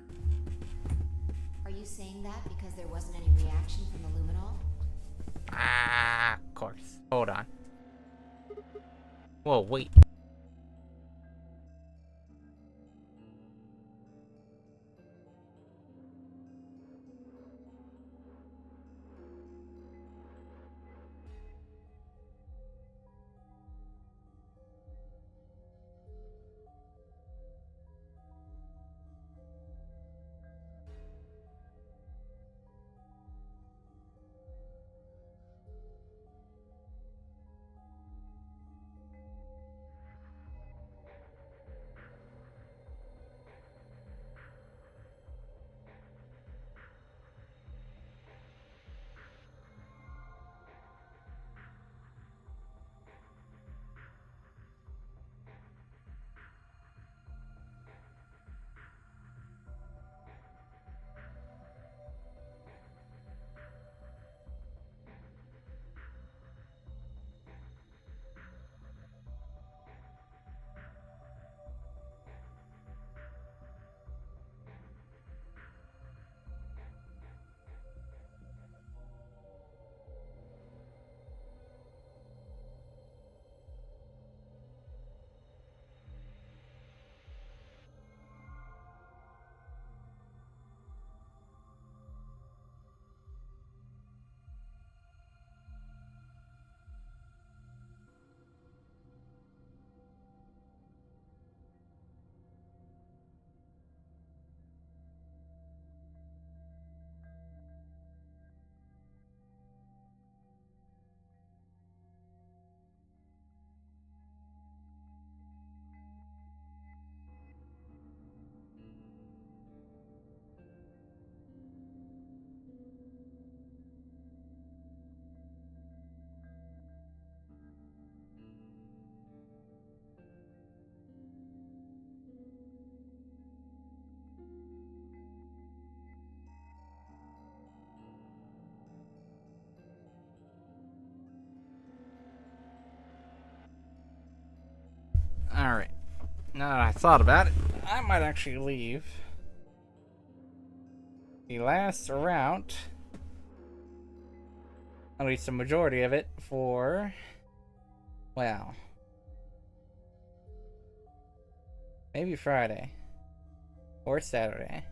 Are you saying that because there wasn't any reaction from the luminol? Ah, of course. Hold on. Whoa, wait. Alright. Now that I thought about it, I might actually leave the last route, at least the majority of it, for, well, maybe Friday or Saturday.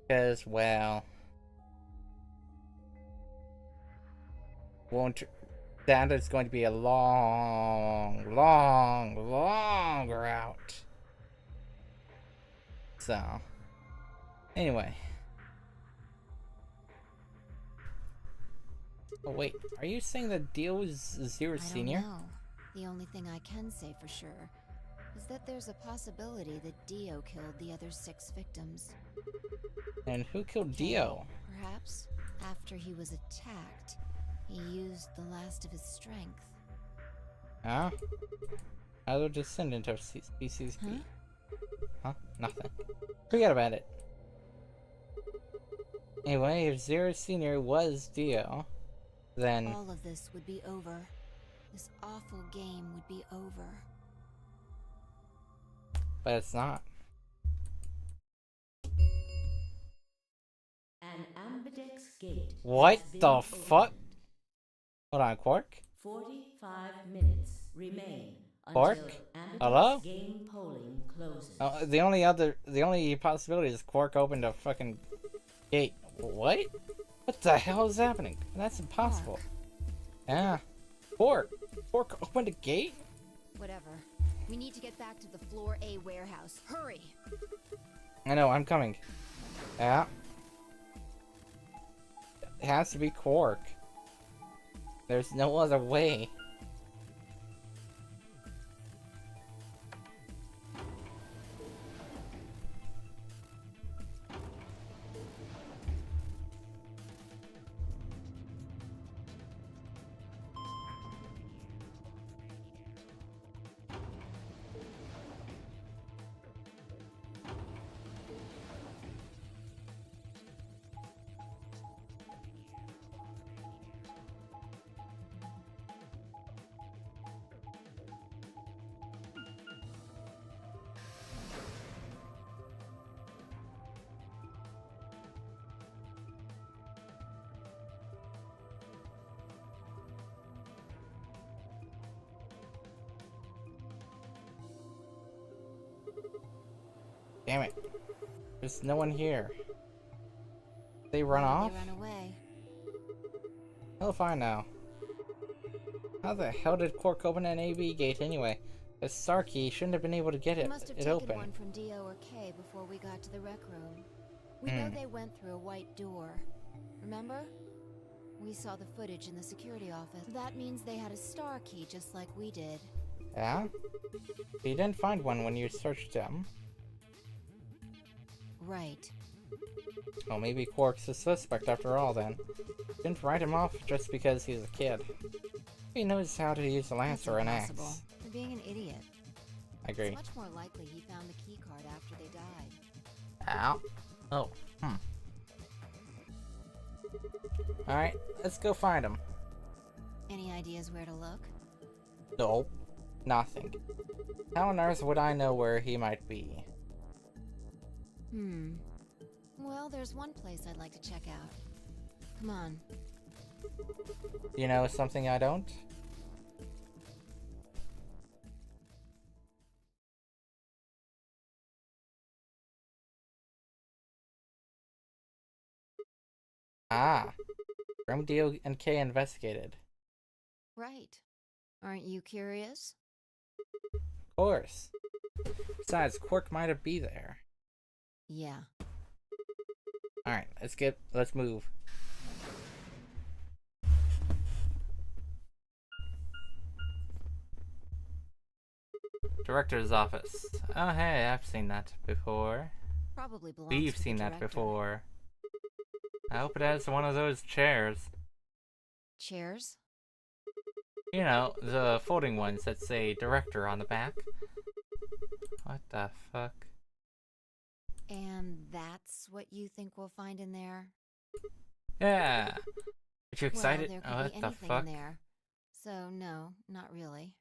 Because, well, that is going to be a long route. So, anyway. Oh wait, are you saying that Dio is Zero Senior? I don't know. The only thing I can say for sure is that there's a possibility that Dio killed the other 6 victims. And who killed Kay, Dio? Perhaps after he was attacked, he used the last of his strength. Huh? Other descendant of Species B. Huh? Nothing. Forget about it. Anyway, if Zero Senior was Dio, then all of this would be over. This awful game would be over. but it's not. An ambidex gate. What has been the fuck? opened. Hold on, Quark? 45 minutes remain Quark? until ambidex Hello? game polling closes. The only possibility is Quark opened a fucking gate. What? What the hell is happening? That's impossible. Yeah. Quark opened a gate? Whatever. We need to get back to the Floor A warehouse. Hurry! I know, I'm coming. Yeah. It has to be Quark. There's no other way. Damn it. There's no one here. They run off? They run away. Hell if I know. How the hell did Quark open an AB gate anyway? The Sarky shouldn't have been able to get We it, must have it taken open. one from Dio or Kay before we got to the rec room. We know they went through a white door. Remember? We saw the footage in the security office. That means they had a star key just like we did. Yeah? You didn't find one when you searched them. Right. Well, maybe Quark's a suspect after all then. Didn't write him off just because he's a kid. He knows how to use a lance or an axe. You're being an idiot. I agree. It's much more likely he found the key card after they died. Ow. Oh, Alright, let's go find him. Any ideas where to look? Nope. Nothing. How on earth would I know where he might be? Well, there's one place I'd like to check out. Come on. You know something I don't? Ah. Room Dio and Kay investigated. Right. Aren't you curious? Of course. Besides, Quark might be there. Yeah. Alright, let's move. Director's office. Oh hey, I've seen that before. Probably belongs We've to the seen that director. before. I hope it has one of those chairs. Chairs? You know, the folding ones that say director on the back. What the fuck? And that's what you think we'll find in there? Yeah. you excited? Well, there Oh, could be what the anything fuck? in there. So no, not really.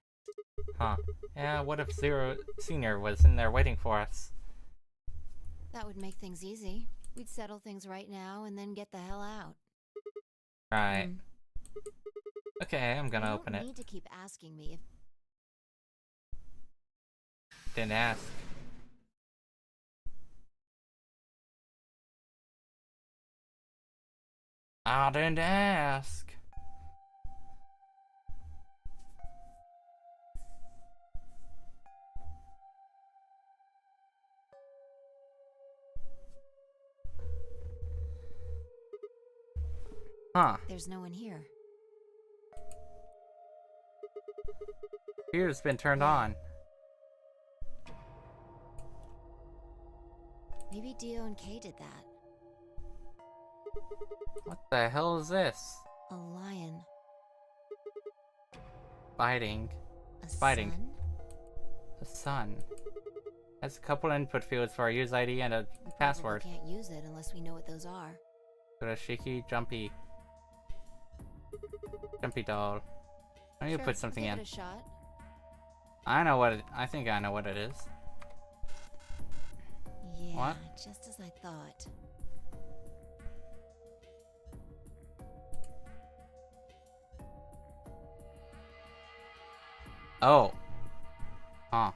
Huh. Yeah, what if Zero Senior was in there waiting for us? That would make things easy. We'd settle things right now and then get the hell out. Right. Okay, I'm gonna You open don't it. need to keep asking me if Didn't ask. I didn't ask. Huh. there's no one here. Computer's been turned Yeah. on. Maybe Dio and Kay did that. What the hell is this? A lion. Biting. A Biting. sun? The sun. Has a couple input fields for our user ID and a password. We can't use it unless we know what those are. Go to Shiki Jumpy. Jumpy doll. I need to Sure, put something give in. it a shot. I know what it, I think I know what it is. Yeah, What? just as I thought. Oh. Huh.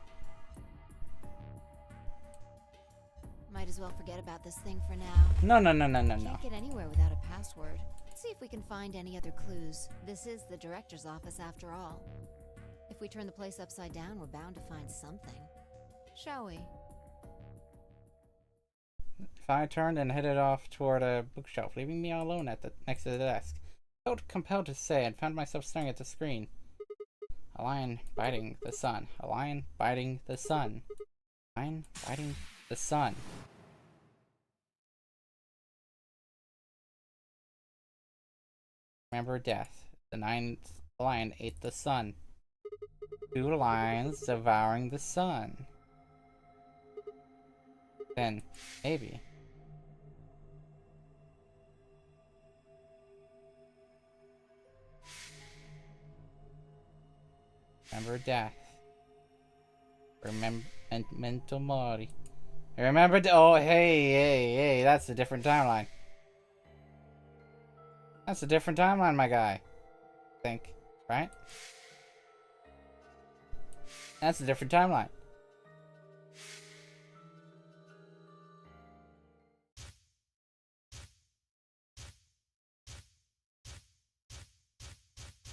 Might as well forget about this thing for now. No. Can't get anywhere without a password. Let's see if we can find any other clues. This is the director's office after all. If we turn the place upside down, we're bound to find something. Shall we? If I turned and headed off toward a bookshelf, leaving me all alone at the next to the desk, I felt compelled to say and found myself staring at the screen. A lion biting the sun. A lion biting the sun. A lion biting the sun. Remember death. The ninth lion ate the sun. 2 lions devouring the sun. Then, maybe. Remember death. Remember mental mori. Remember oh hey, that's a different timeline. That's a different timeline, my guy. I think, right? That's a different timeline.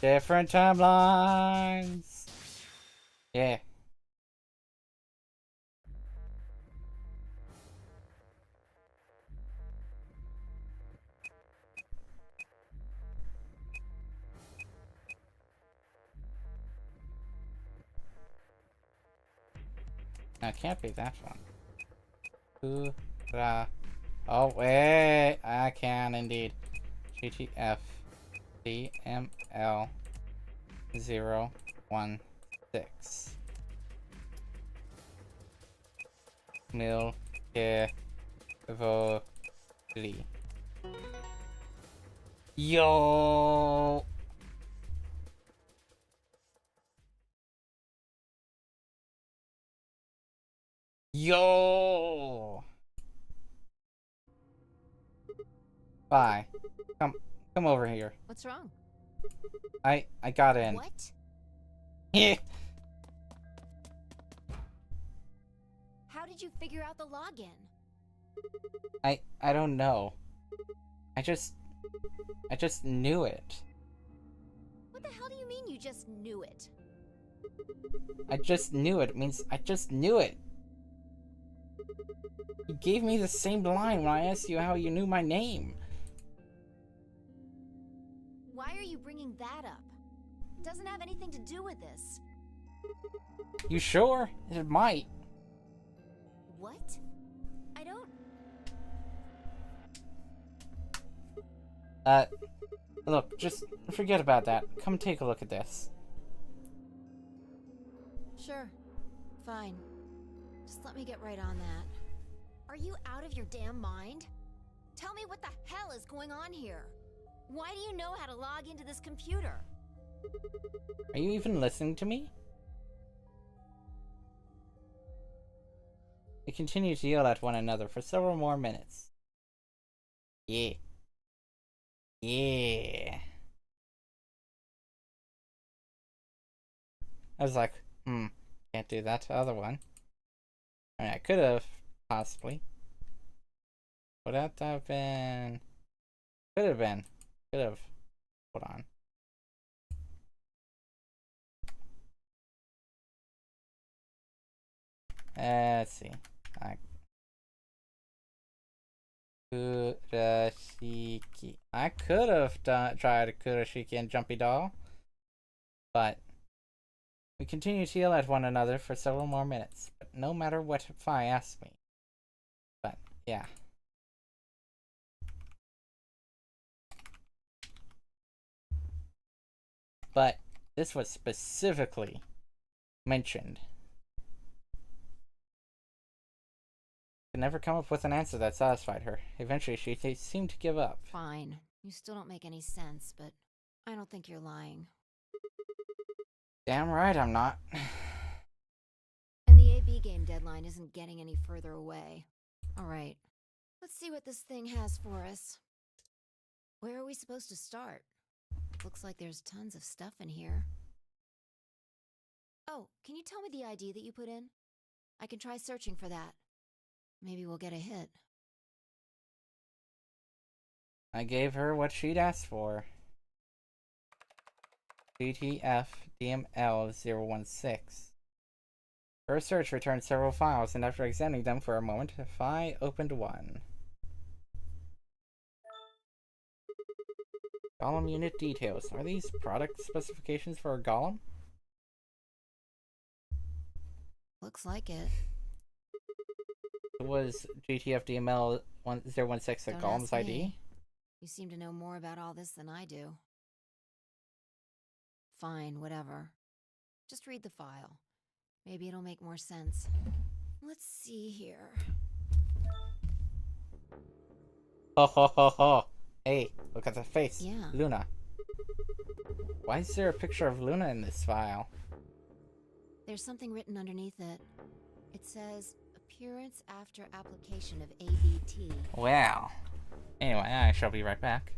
Different timelines. Yeah. No, it can't be that one. Oh, wait. I can indeed. GTF DML 016 Mil Voli. Yo. Yo. Bye. Come over here. What's wrong? I got in. What? How did you figure out the login? I don't know. I just knew it. What the hell do you mean you just knew it? I just knew it. It means I just knew it. You gave me the same line when I asked you how you knew my name. Why are you bringing that up? It doesn't have anything to do with this. You sure? It might. What? I don't... Look, just forget about that. Come take a look at this. Sure. Fine. Just let me get right on that. Are you out of your damn mind? Tell me what the hell is going on here? Why do you know how to log into this computer? Are you even listening to me? We continued to yell at one another for several more minutes. Yeah. Yeah. I was like, can't do that to the other one. I mean, I could have, possibly. Would that have been... Could have been. Could have. Hold on. Let's see. Kurashiki. I could have tried Kurashiki and Jumpy Doll, but we continued to yell at one another for several more minutes, but no matter what Fi asked me. But, yeah. But this was specifically mentioned. Could never come up with an answer that satisfied her. Eventually, she seemed to give up. Fine. You still don't make any sense, but I don't think you're lying. Damn right I'm not. And the AB game deadline isn't getting any further away. Alright, let's see what this thing has for us. Where are we supposed to start? Looks like there's tons of stuff in here. Oh, can you tell me the ID that you put in? I can try searching for that. Maybe we'll get a hit. I gave her what she'd asked for. GTF DML 016. Her search returned several files, and after examining them for a moment, Fi opened one. Golem unit details. Are these product specifications for a golem? Looks like it. Was GTF DML 016 a golem's ID? You seem to know more about all this than I do. Fine, whatever. Just read the file. Maybe it'll make more sense. Let's see here. Ho ho ho ho! Hey, look at the face. Yeah. Luna. Why is there a picture of Luna in this file? There's something written underneath it. It says, appearance after application of ABT. Wow. Anyway, I shall be right back.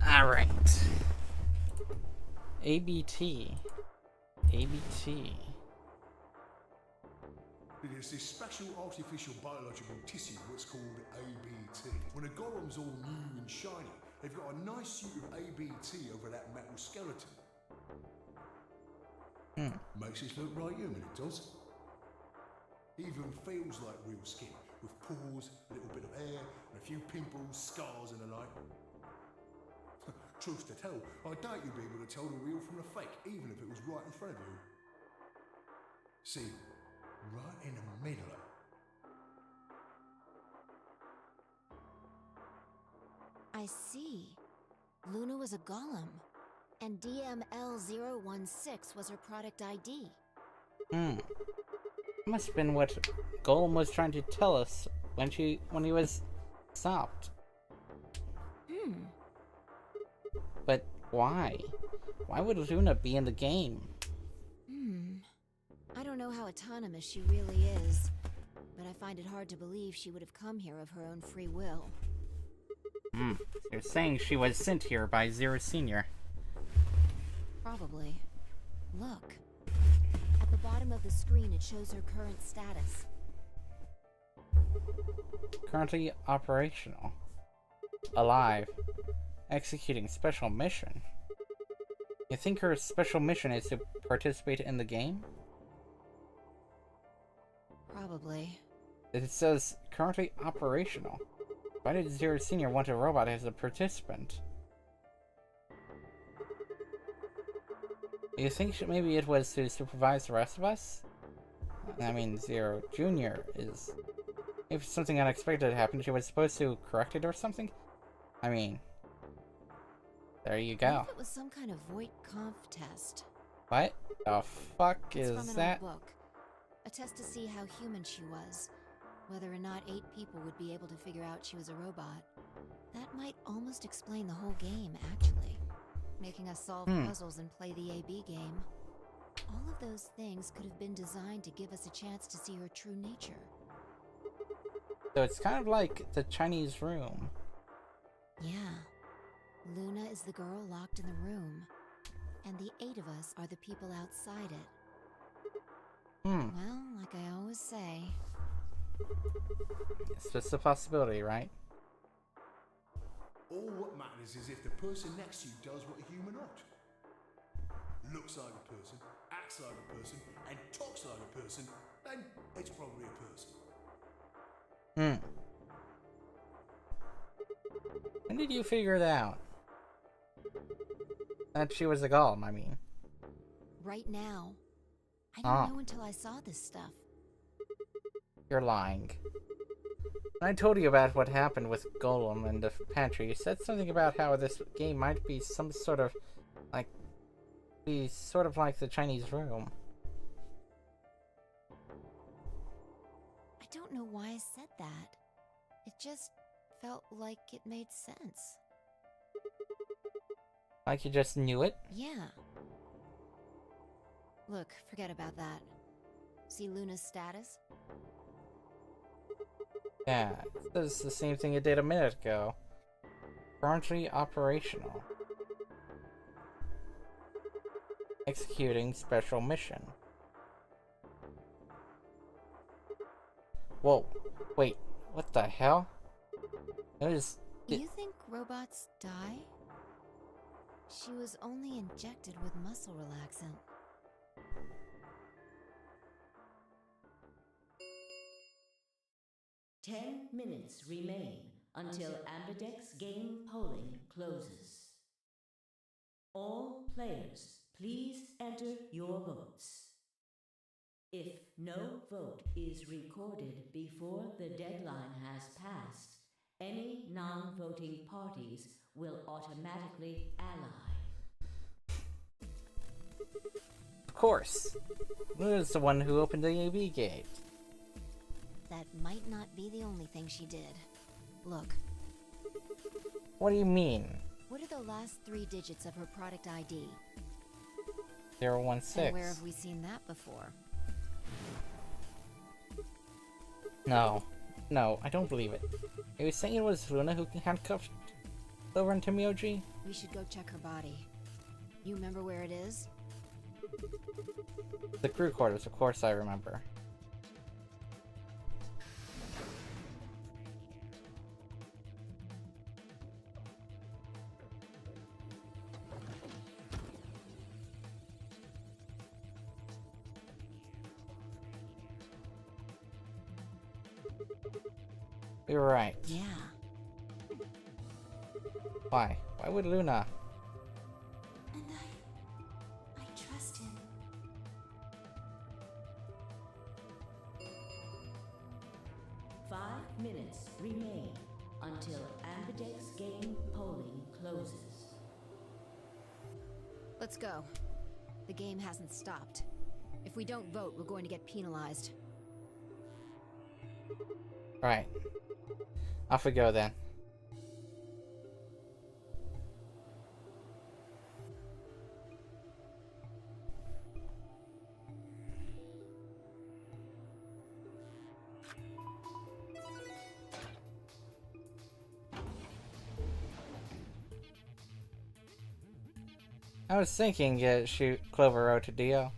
Alright. ABT. ABT. There's this special artificial biological tissue what's called ABT. When a golem's all new and shiny, they've got a nice suit of ABT over that metal skeleton. Makes it look right human, it does. Even feels like real skin, with pores, a little bit of hair, and a few pimples, scars and the like. Truth to tell, I doubt you'd be able to tell the real from the fake, even if it was right in front of you. See, right in the middle. I see. Luna was a golem, and DML016 was her product ID. Must have been what Golem was trying to tell us when he was stopped. But why? Why would Luna be in the game? I don't know how autonomous she really is, but I find it hard to believe she would have come here of her own free will. You're saying she was sent here by Zero Senior. Probably. Look. At the bottom of the screen, it shows her current status. Currently operational. alive. Executing special mission. You think her special mission is to participate in the game? Probably. It says currently operational. Why did Zero Senior want a robot as a participant? Do you think maybe it was to supervise the rest of us? I mean, Zero Junior is... If something unexpected happened, she was supposed to correct it or something? I mean... There you go. What if it was some kind of Voight-Kampf test? What the fuck It's is from an that? old book. A test to see how human she was. Whether or not 8 people would be able to figure out she was a robot. That might almost explain the whole game, actually. Making us solve puzzles and play the AB game. All of those things could have been designed to give us a chance to see her true nature. So it's kind of like the Chinese room. Yeah. Luna is the girl locked in the room. And the 8 of us are the people outside it. Well, like I always say... It's just a possibility, right? All what matters is if the person next to you does what a human ought. Looks like a person, acts like a person, and talks like a person, then it's probably a person. When did you figure it out? That she was a golem, I mean. Right now. I didn't know until I saw this stuff. You're lying. When I told you about what happened with Golem in the pantry, you said something about how this game might be some sort of, like, be sort of like the Chinese room. I don't know why I said that. It just felt like it made sense. Like you just knew it? Yeah. Look, forget about that. See Luna's status? Yeah, this is the same thing it did a minute ago. Currently operational. Executing special mission. Whoa, wait, what the hell? You think robots die? She was only injected with muscle relaxant. Ten minutes remain until Ambidex game polling closes. All players, please enter your votes. If no vote is recorded before the deadline has passed, any non-voting parties will automatically ally. Of course. Luna's the one who opened the AB gate. That might not be the only thing she did. Look. What do you mean? What are the last 3 digits of her product ID? 016. And where have we seen that before? No. No, I don't believe it. Are you saying it was Luna who handcuffed Clover and Timioji? We should go check her body. You remember where it is? The crew quarters, of course I remember. You're right. Yeah. Why? Why would Luna? And I trust him. Five minutes remain until Ambidex game polling closes. Let's go. The game hasn't stopped. If we don't vote, we're going to get penalized. Right. Off we go then. I was thinking shoot Clover wrote to Dio.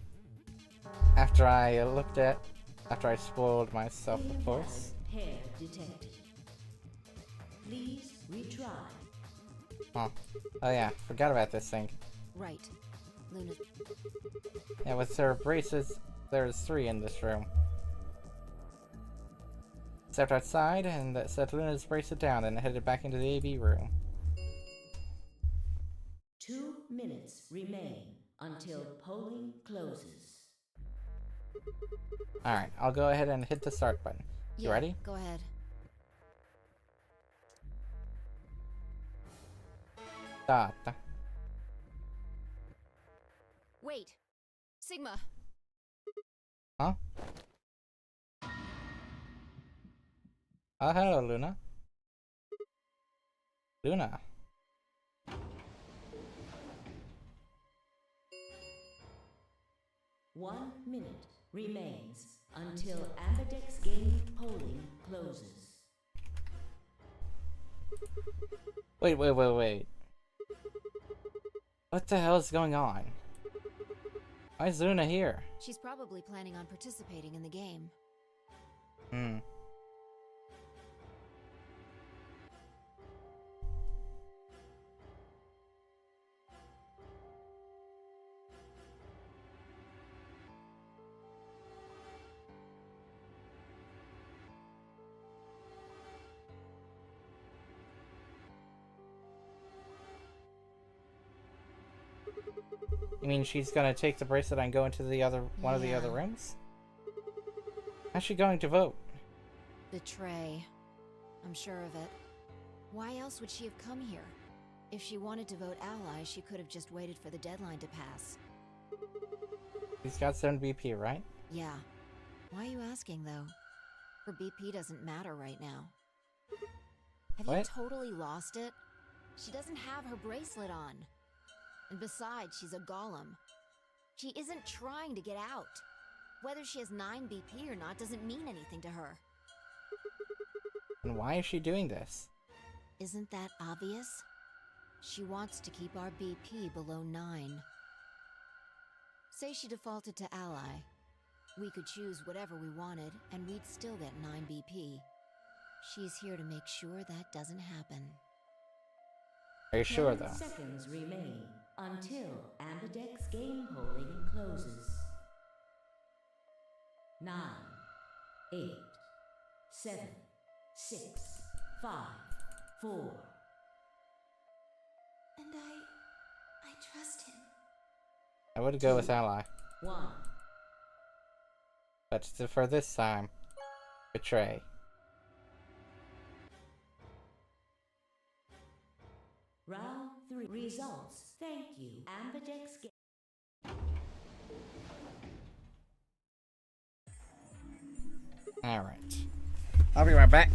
After I spoiled myself, of course. Hair detected. Please Retry. Oh. Oh yeah, forgot about this thing. Right. Luna's... Yeah, with her braces, there's 3 in this room. Stepped outside and set Luna's bracelet down, then headed back into the AV room. 2 minutes remain until polling closes. Alright, I'll go ahead and hit the start button. You ready? Go ahead. Start. Wait! Sigma! Huh? Oh, hello, Luna. Luna. One minute remains until Ambidex game polling closes. Wait. What the hell is going on? Why is Luna here? She's probably planning on participating in the game. You mean she's gonna take the bracelet and go into the other one of the other rooms? How's she going to vote? Betray. I'm sure of it. Why else would she have come here? If she wanted to vote ally, she could have just waited for the deadline to pass. She's got 7 BP, right? Yeah. Why are you asking, though? Her BP doesn't matter right now. Have you totally lost it? She doesn't have her bracelet on. And besides, she's a golem. She isn't trying to get out. Whether she has 9 BP or not doesn't mean anything to her. And why is she doing this? Isn't that obvious? She wants to keep our BP below 9. Say she defaulted to ally. We could choose whatever we wanted, and we'd still get 9 BP. She's here to make sure that doesn't happen. Are you sure, though? 10 seconds remain until Ambidex game polling closes. 9, 8, 7, 6, 5, 4. And I trust him. I would go with ally. 1. But for this time, betray. Round 3 results. Thank you, Ambidex game. Alright. I'll be right back.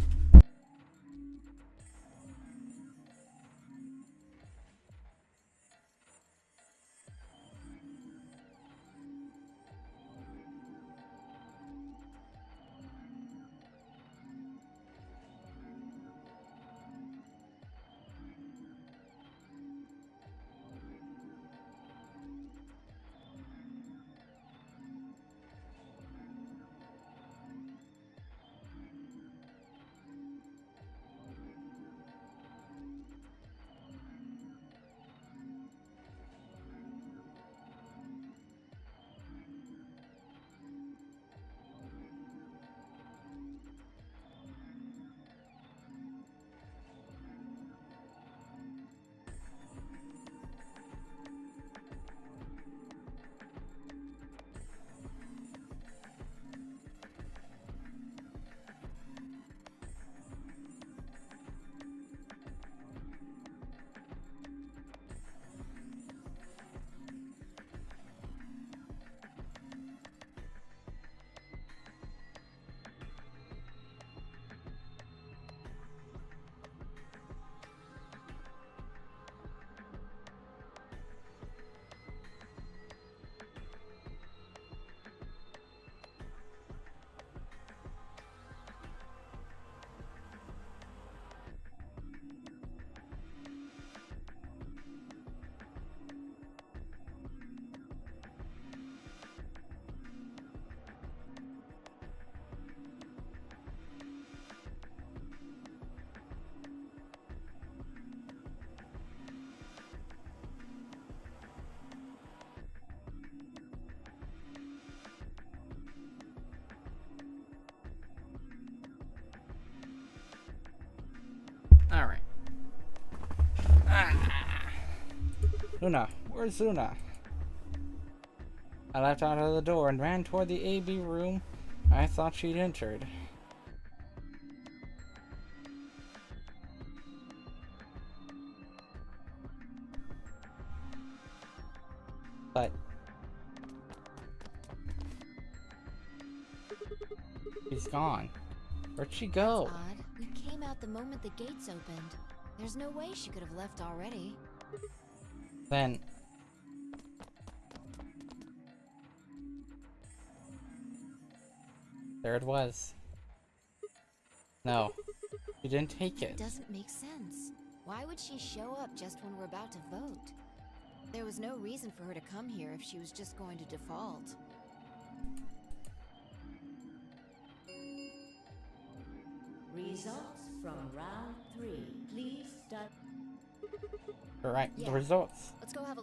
Luna, where's Luna? I leapt out of the door and ran toward the AB room. I thought she'd entered. But she's gone. Where'd she go? That's odd. We came out the moment the gates opened. There's no way she could have left already. Then there it was. No, she didn't take it. It doesn't make sense. Why would she show up just when we're about to vote? There was no reason for her to come here if she was just going to default. Results from round 3. Please start. Alright, Yeah. the results. Let's go have a...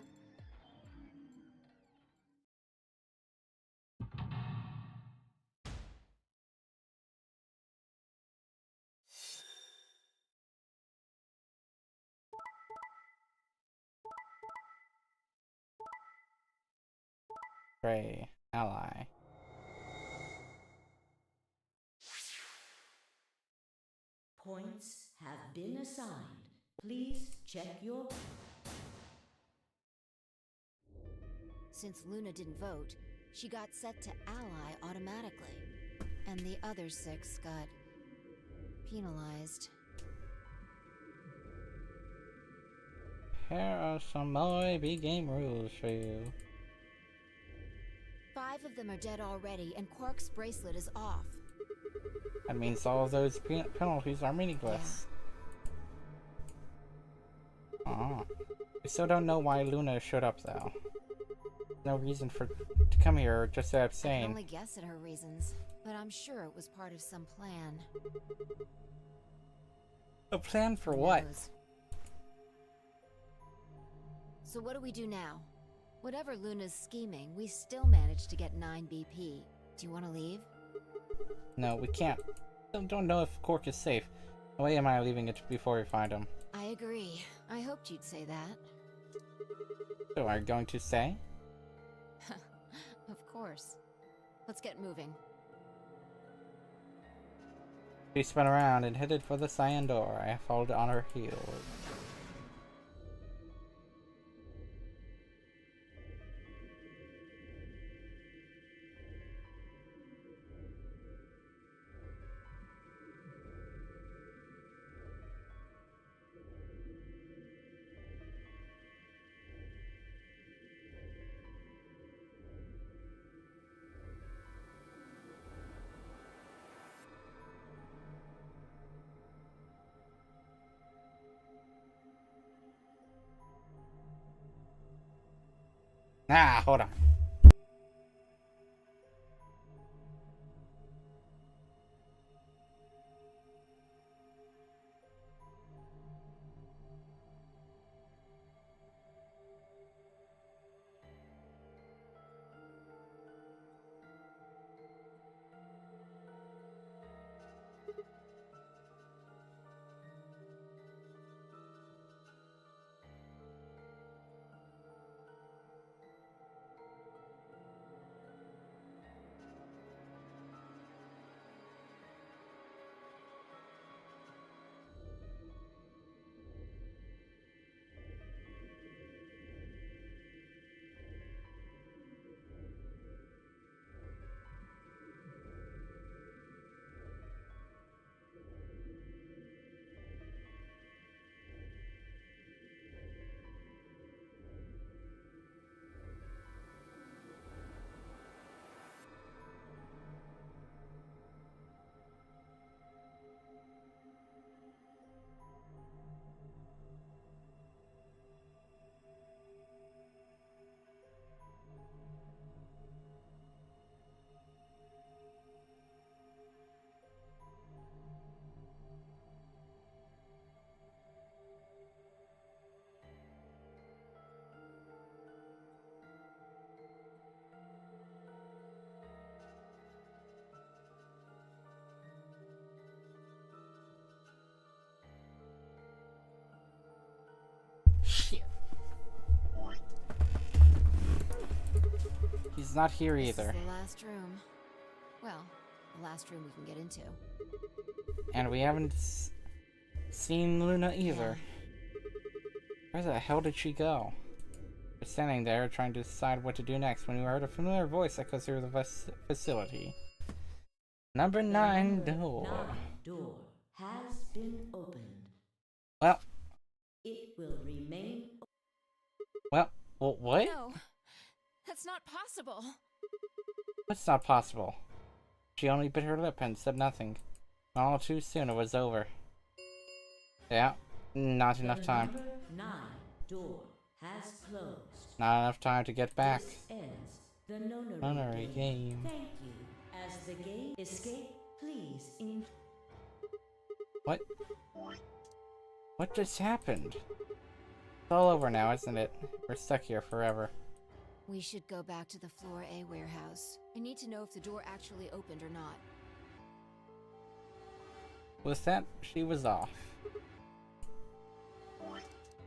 Pray, ally. Points have been assigned. Please check your... Since Luna didn't vote, she got set to ally automatically. And the other 6 got... penalized. Here are some OAB game rules for you. 5 of them are dead already, and Quark's bracelet is off. That means all of those penalties are meaningless. Oh. We still don't know why Luna showed up, though. No reason to come here, just to I can abstain. only guess at her reasons, but I'm sure it was part of some plan. A plan for Who what? knows? So what do we do now? Whatever Luna's scheming, we still managed to get 9 BP. Do you want to leave? No, we can't. Don't know if Quark is safe. Why am I leaving it before we find him? I agree. I hoped you'd say that. So are you going to stay? Of course. Let's get moving. She spun around and headed for the cyan door. I followed on her heels. Ah, hold on. He's not here This either. is the last room. Well, the last room we can get into. And we haven't seen Luna either. Where the hell did she go? We're standing there trying to decide what to do next when we heard a familiar voice echo through the facility. Number 9 door. 9 door has been opened. Well, It will remain. well, what? No, that's not possible. That's not possible. She only bit her lip and said nothing. All too soon it was over. Yeah, not enough time. Number 9 door has closed. Not enough time to get back. This ends the nonary Nonary game. Thank you. As the game escape, please in. What? What just happened? It's all over now, isn't it? We're stuck here forever. We should go back to the Floor A warehouse. I need to know if the door actually opened or not. With that, she was off.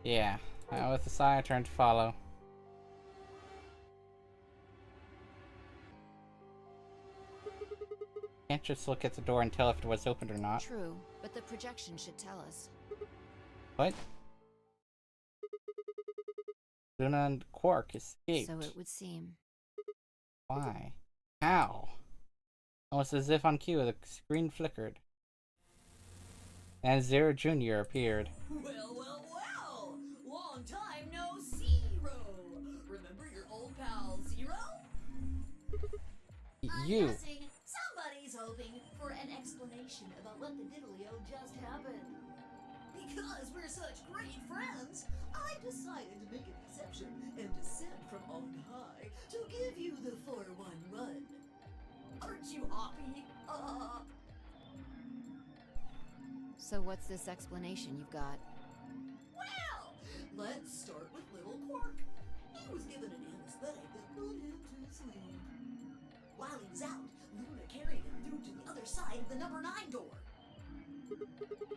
Yeah, with a sigh I turned to follow. Can't just look at the door and tell if it was opened or not. True, but the projection should tell us. What? Luna and Quark escaped. So it would seem. Why? How? Almost as if on cue, the screen flickered. And Zero Jr. appeared. Well, well, well! Long time no Zero! Remember your old pal Zero? I'm You. guessing somebody's hoping for an explanation about what the diddlio just happened. Because we're such great friends, I decided to make an exception and descend from on high to give you the 4-1 run. Aren't you happy? So what's this explanation you've got? Well, let's start with little Quark. He was given an anesthetic that put him to sleep. While he was out, Luna carried him through to the other side of the number 9 door.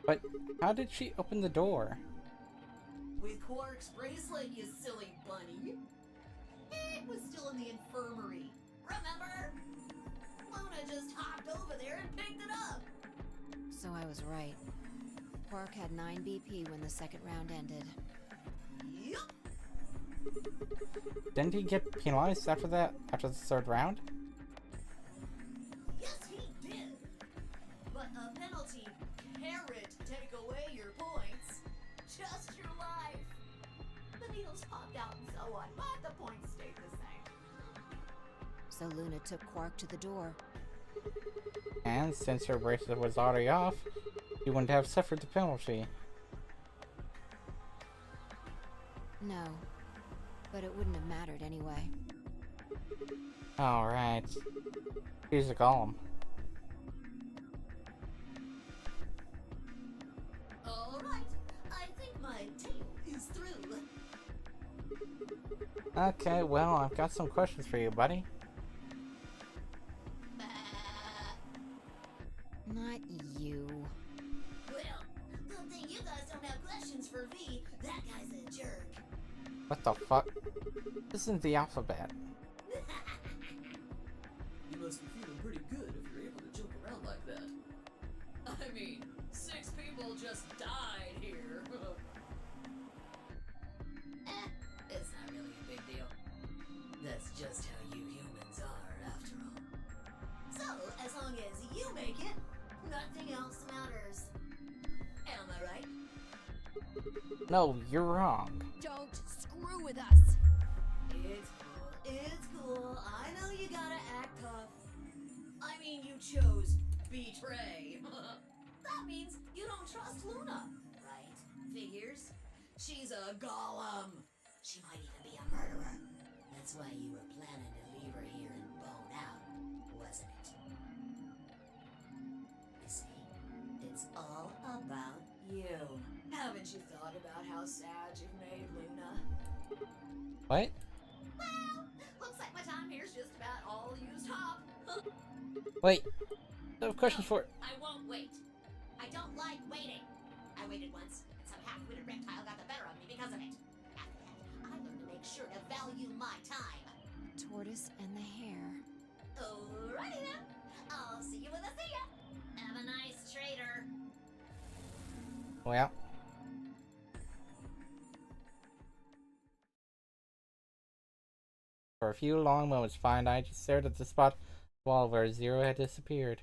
But how did she open the door? With Quark's bracelet, you silly bunny. It was still in the infirmary. Remember? Luna just hopped over there and picked it up. So I was right. Quark had 9 BP when the second round ended. Yup. Didn't he get penalized after that? After the third round? Yes, he did. But a penalty can't take away your points. Just your life. The needles popped out and so on, but the points stayed the same. So Luna took Quark to the door. And since her bracelet was already off, she wouldn't have suffered the penalty. No, but it wouldn't have mattered anyway. Alright. Here's a golem. Alright, I think my tale is through. Okay, well, I've got some questions for you, buddy. Not you. Well, good thing you guys don't have questions for V. That guy's a jerk. What the fuck? This isn't the alphabet. You must be feeling pretty good if you're able to joke around like that. I mean, 6 people just died here. It's not really a big deal. That's just how you humans are, after all. So, as long as you make it, nothing else matters. Am I right? No, you're wrong. Don't screw with us! It's cool. I know you gotta act tough. I mean, you chose betray. That means you don't trust Luna, right? Figures? She's a golem. She might even be a murderer. That's why you were planning to leave her here and bone out, wasn't it? You see, it's all about you. Haven't you thought about how sad you've made Luna? What? Well, looks like my time here's just about all used up. Wait. I have questions for. I won't wait. I don't like waiting. I waited once, and some half-witted reptile got the better of me because of it. After that, I learned to make sure to value my time. Tortoise and the Well. For a few long moments, Fine Eye just stared at the spot on the wall where Zero had disappeared.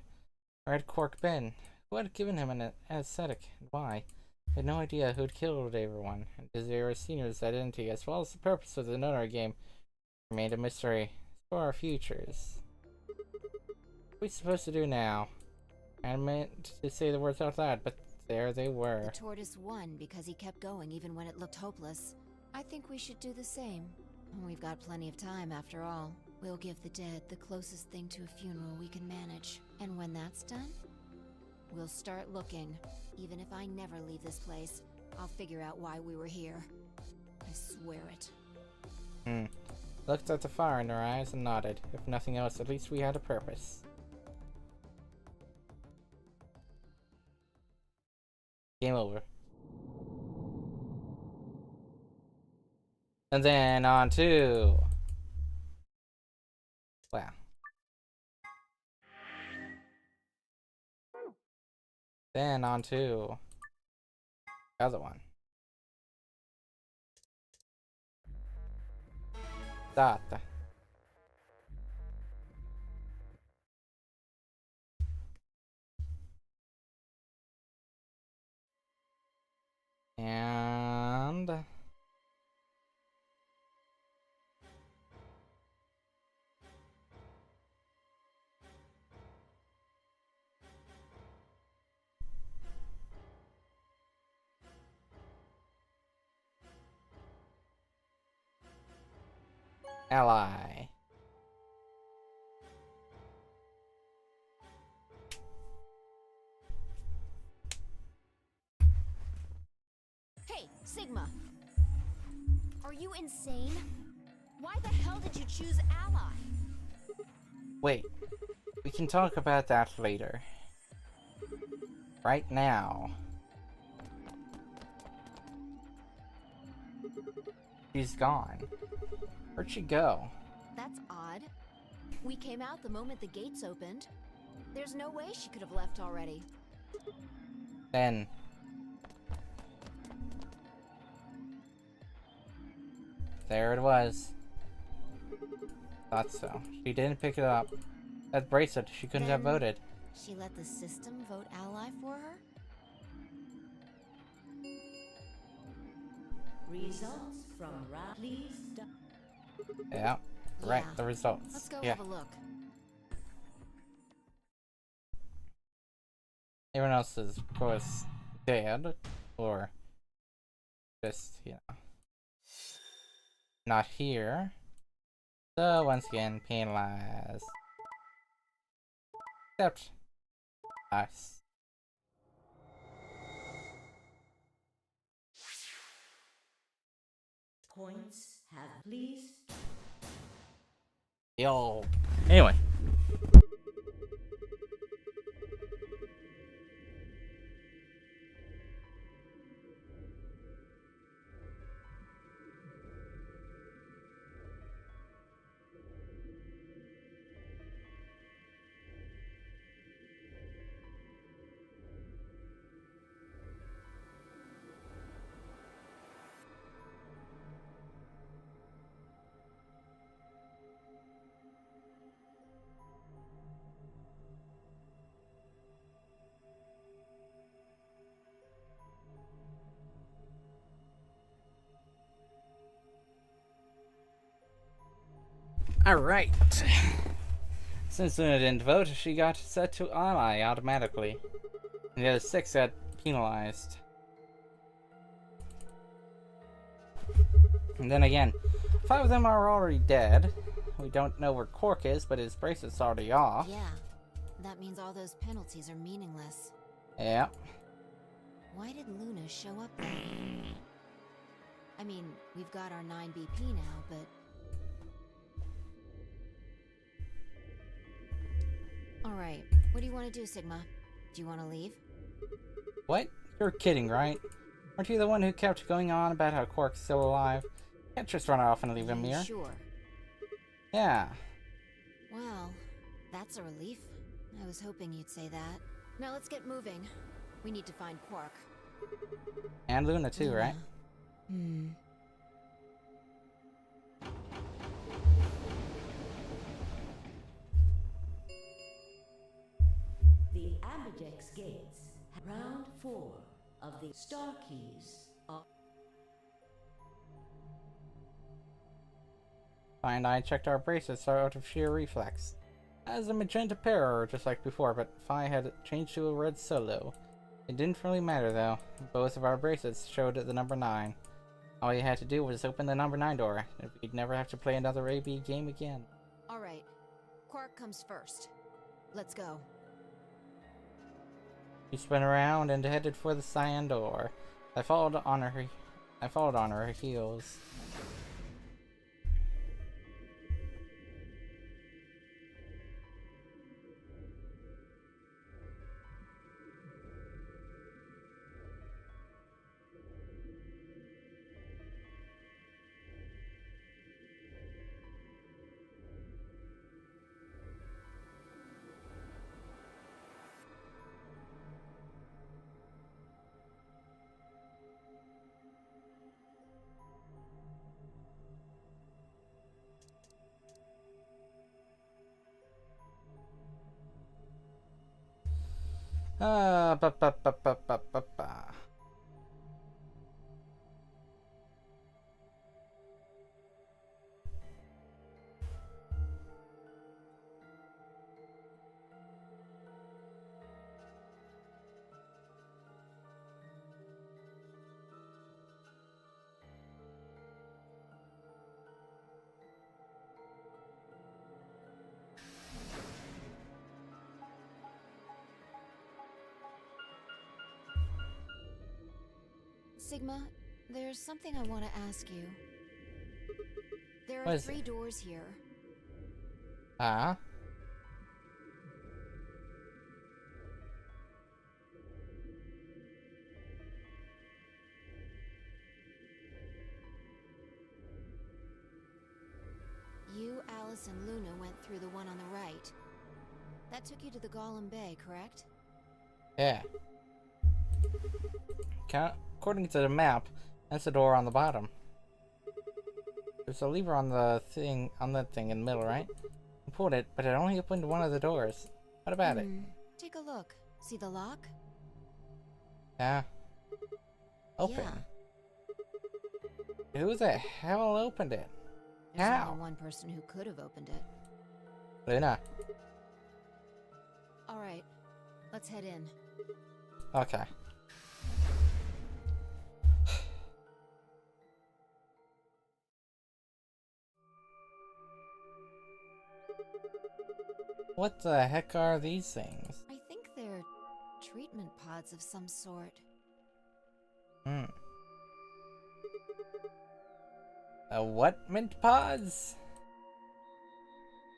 Where had Quark been? Who had given him an anesthetic, and why? I had no idea who had killed everyone, and Zero Senior's identity, as well as the purpose of the Nonary game, remained a mystery for our futures. What are we supposed to do now? I meant to say the words out loud, but there they were. The tortoise won because he kept going even when it looked hopeless. I think we should do the same. We've got plenty of time after all. We'll give the dead the closest thing to a funeral we can manage. And when that's done, we'll start looking. Even if I never leave this place, I'll figure out why we were here. I swear it. Looked at the fire in her eyes and nodded. If nothing else, at least we had a purpose. Game over. And then on to... Wow. Then on to... the other one. Data. And... Ally. Hey, Sigma! Are you insane? Why the hell did you choose Ally? Wait. We can talk about that later. Right now. She's gone. Where'd she go? That's odd. We came out the moment the gates opened. There's no way she could have left already. Then... there it was. Thought so. She didn't pick it up. That bracelet, she couldn't have voted. She let the system vote Ally for her? Results from round. Please. Yeah. Right, the results. Let's go yeah. have a look. Everyone else is, of course, dead. Or just, you know, not here. So, once again, penalized. Except us. Points have please. Yo. Anyway. Alright. Since Luna didn't vote, she got set to ally automatically. And the other 6 got penalized. And then again, 5 of them are already dead. We don't know where Quark is, but his bracelet's already off. Yeah, that means all those penalties are meaningless. Yeah. Why did Luna show up then? I mean, we've got our 9 BP now, but... Alright, what do you want to do, Sigma? Do you want to leave? What? You're kidding, right? Aren't you the one who kept going on about how Quark's still alive? Can't just run off and leave him here. Sure. Yeah. Well, that's a relief. I was hoping you'd say that. Now let's get moving. We need to find Quark. And Luna too, right? Hmm. The Ambidex gates. Round 4 of the Star Keys are... Fine, I checked our bracelets out of sheer reflex. As a magenta pair, just like before, but Phi had changed to a red solo. It didn't really matter though. Both of our bracelets showed the number 9. All you had to do was open the number 9 door, and we'd never have to play another AB game again. Alright. Quark comes first. Let's go. She spun around and headed for the cyan door. I followed on her heels. Ba ba ba ba ba ba ba. Sigma, there's something I want to ask you. There What are is 3 it? doors here. Ah? You, Alice, and Luna went through the one on the right. That took you to the Golem Bay, correct? Yeah. According to the map, that's the door on the bottom. There's a lever on that thing in the middle, right? I pulled it, but it only opened one of the doors. What about it? Take a look. See the lock? Yeah. Open. Yeah. Who the hell opened it? There's How? only one person who could have opened it. Luna. Alright, let's head in. Okay. What the heck are these things? I think they're treatment pods of some sort. What mint pods?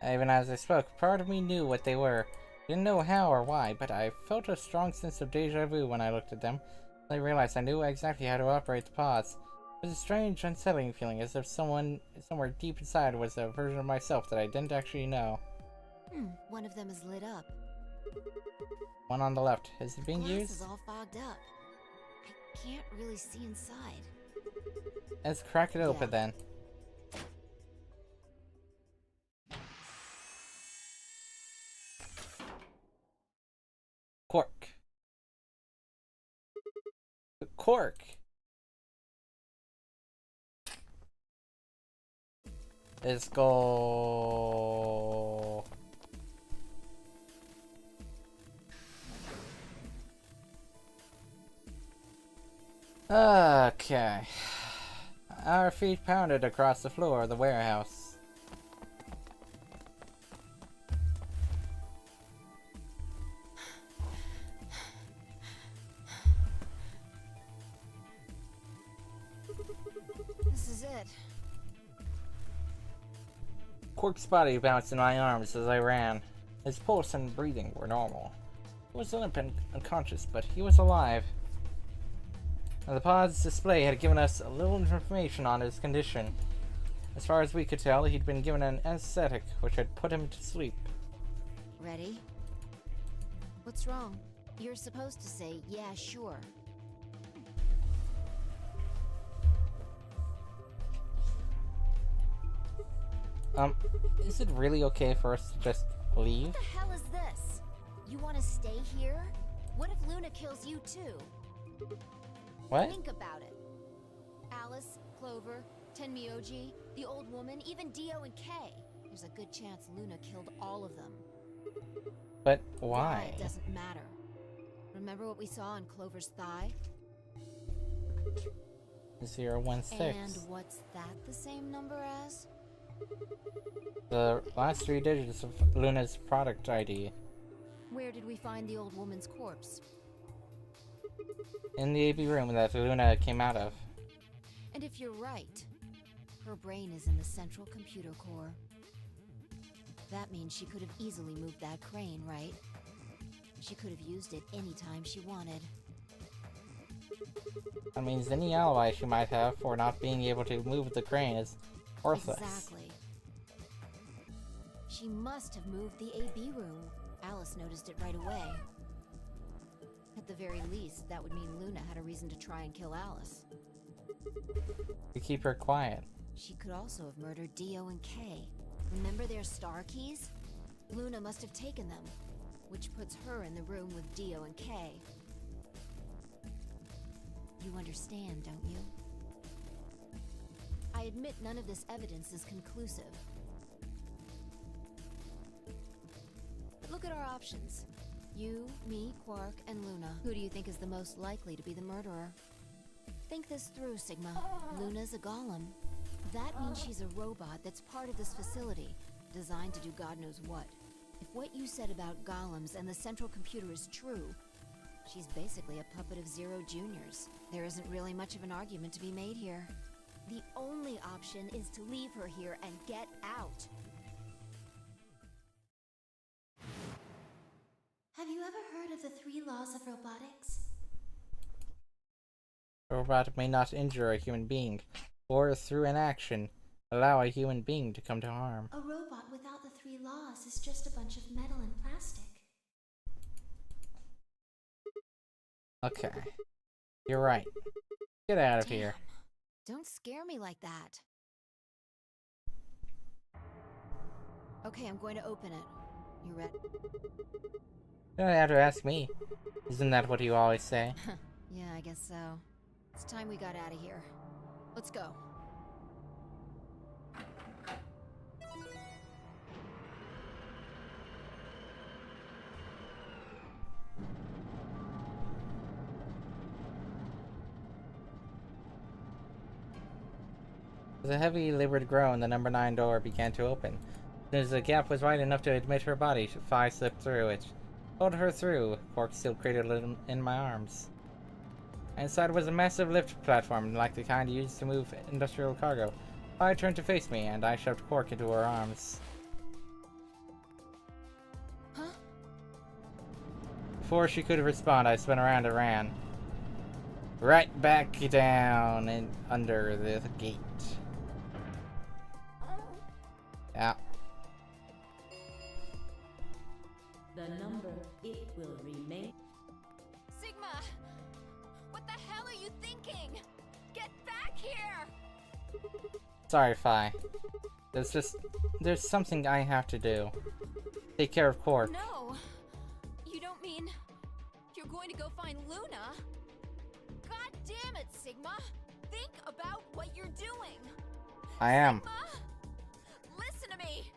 Even as I spoke, part of me knew what they were. Didn't know how or why, but I felt a strong sense of deja vu when I looked at them. I realized I knew exactly how to operate the pods. It was a strange, unsettling feeling, as if someone somewhere deep inside was a version of myself that I didn't actually know. One of them is lit up. One on the left. Is it being Glass used? is all fogged up. I can't really see inside. Let's crack it open Yeah. then. Cork. Cork. Let's go. Okay. Our feet pounded across the floor of the warehouse. This is it. Cork's body bounced in my arms as I ran. His pulse and breathing were normal. He was limp and unconscious, but he was alive. Now, the pod's display had given us a little information on his condition. As far as we could tell, he'd been given an anesthetic, which had put him to sleep. Ready? What's wrong? You're supposed to say, yeah, sure. Is it really okay for us to just leave? What the hell is this? You want to stay here? What if Luna kills you too? What? Think about it. Alice, Clover, Tenmyoji, the old woman, even Dio and Kay. There's a good chance Luna killed all of them. But why? It doesn't matter. Remember what we saw on Clover's thigh? 016. And what's that the same number as? The last 3 digits of Luna's product ID. Where did we find the old woman's corpse? In the AB room that Luna came out of. And if you're right, her brain is in the central computer core. That means she could have easily moved that crane, right? She could have used it anytime she wanted. That means any alibi she might have for not being able to move the crane is worthless. Exactly. She must have moved the AB room. Alice noticed it right away. At the very least, that would mean Luna had a reason to try and kill Alice. To keep her quiet. She could also have murdered Dio and Kay. Remember their star keys? Luna must have taken them, which puts her in the room with Dio and Kay. You understand, don't you? I admit none of this evidence is conclusive. But look at our options. You, me, Quark, and Luna. Who do you think is the most likely to be the murderer? Think this through, Sigma. Luna's a golem. That means she's a robot that's part of this facility, designed to do God knows what. If what you said about golems and the central computer is true, she's basically a puppet of Zero Junior's. There isn't really much of an argument to be made here. The only option is to leave her here and get out. Have you ever heard of the 3 laws of robotics? A robot may not injure a human being, or through inaction, allow a human being to come to harm. A robot without the 3 laws is just a bunch of metal and plastic. Okay. You're right. Get out of Damn. here. Don't scare me like that. Okay, I'm going to open it. You ready? You don't have to ask me. Isn't that what you always say? Yeah, I guess so. It's time we got out of here. Let's go. With a heavy, labored groan, the number 9 door began to open. As soon as the gap was wide enough to admit her body, Phi slipped through it. Pulled her through, Quark still cradled in my arms. Inside was a massive lift platform, like the kind used to move industrial cargo. Phi turned to face me, and I shoved Quark into her arms. Huh? Before she could respond, I spun around and ran. Right back down and under the gate. Yeah. The number, it will remain. Sigma! What the hell are you thinking? Get back here! Sorry, Phi. There's something I have to do. Take care of Quark. No! You don't mean you're going to go find Luna? God damn it, Sigma! Think about what you're doing! I am. Sigma! Listen to me!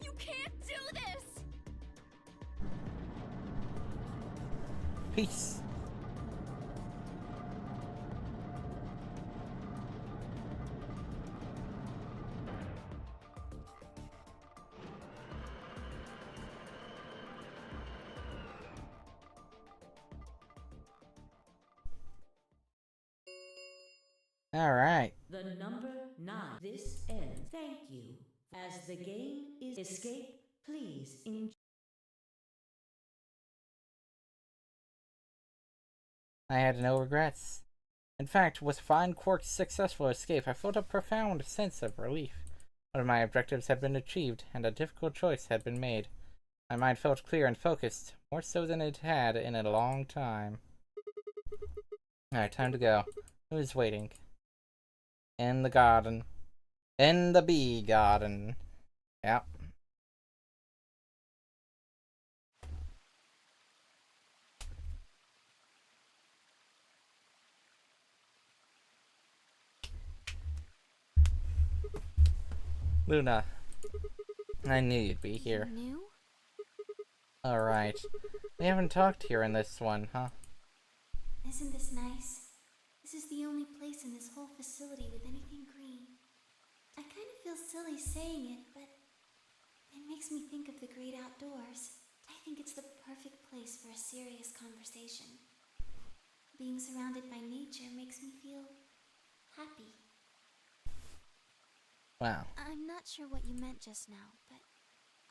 You can't do this! Peace. All right. The number 9. This ends. Thank you. As the game is escape, please enjoy. I had no regrets. In fact, with fine Quark's successful escape, I felt a profound sense of relief. One of my objectives had been achieved, and a difficult choice had been made. My mind felt clear and focused, more so than it had in a long time. Alright, time to go. Who is waiting? In the garden. In the bee garden. Yep. Luna, I knew you'd be here. New? Alright. We haven't talked here in this one, huh? Isn't this nice? This is the only place in this whole facility with anything green. I kind of feel silly saying it, but it makes me think of the great outdoors. I think it's the perfect place for a serious conversation. Being surrounded by nature makes me feel happy. Wow. I'm not sure what you meant just now, but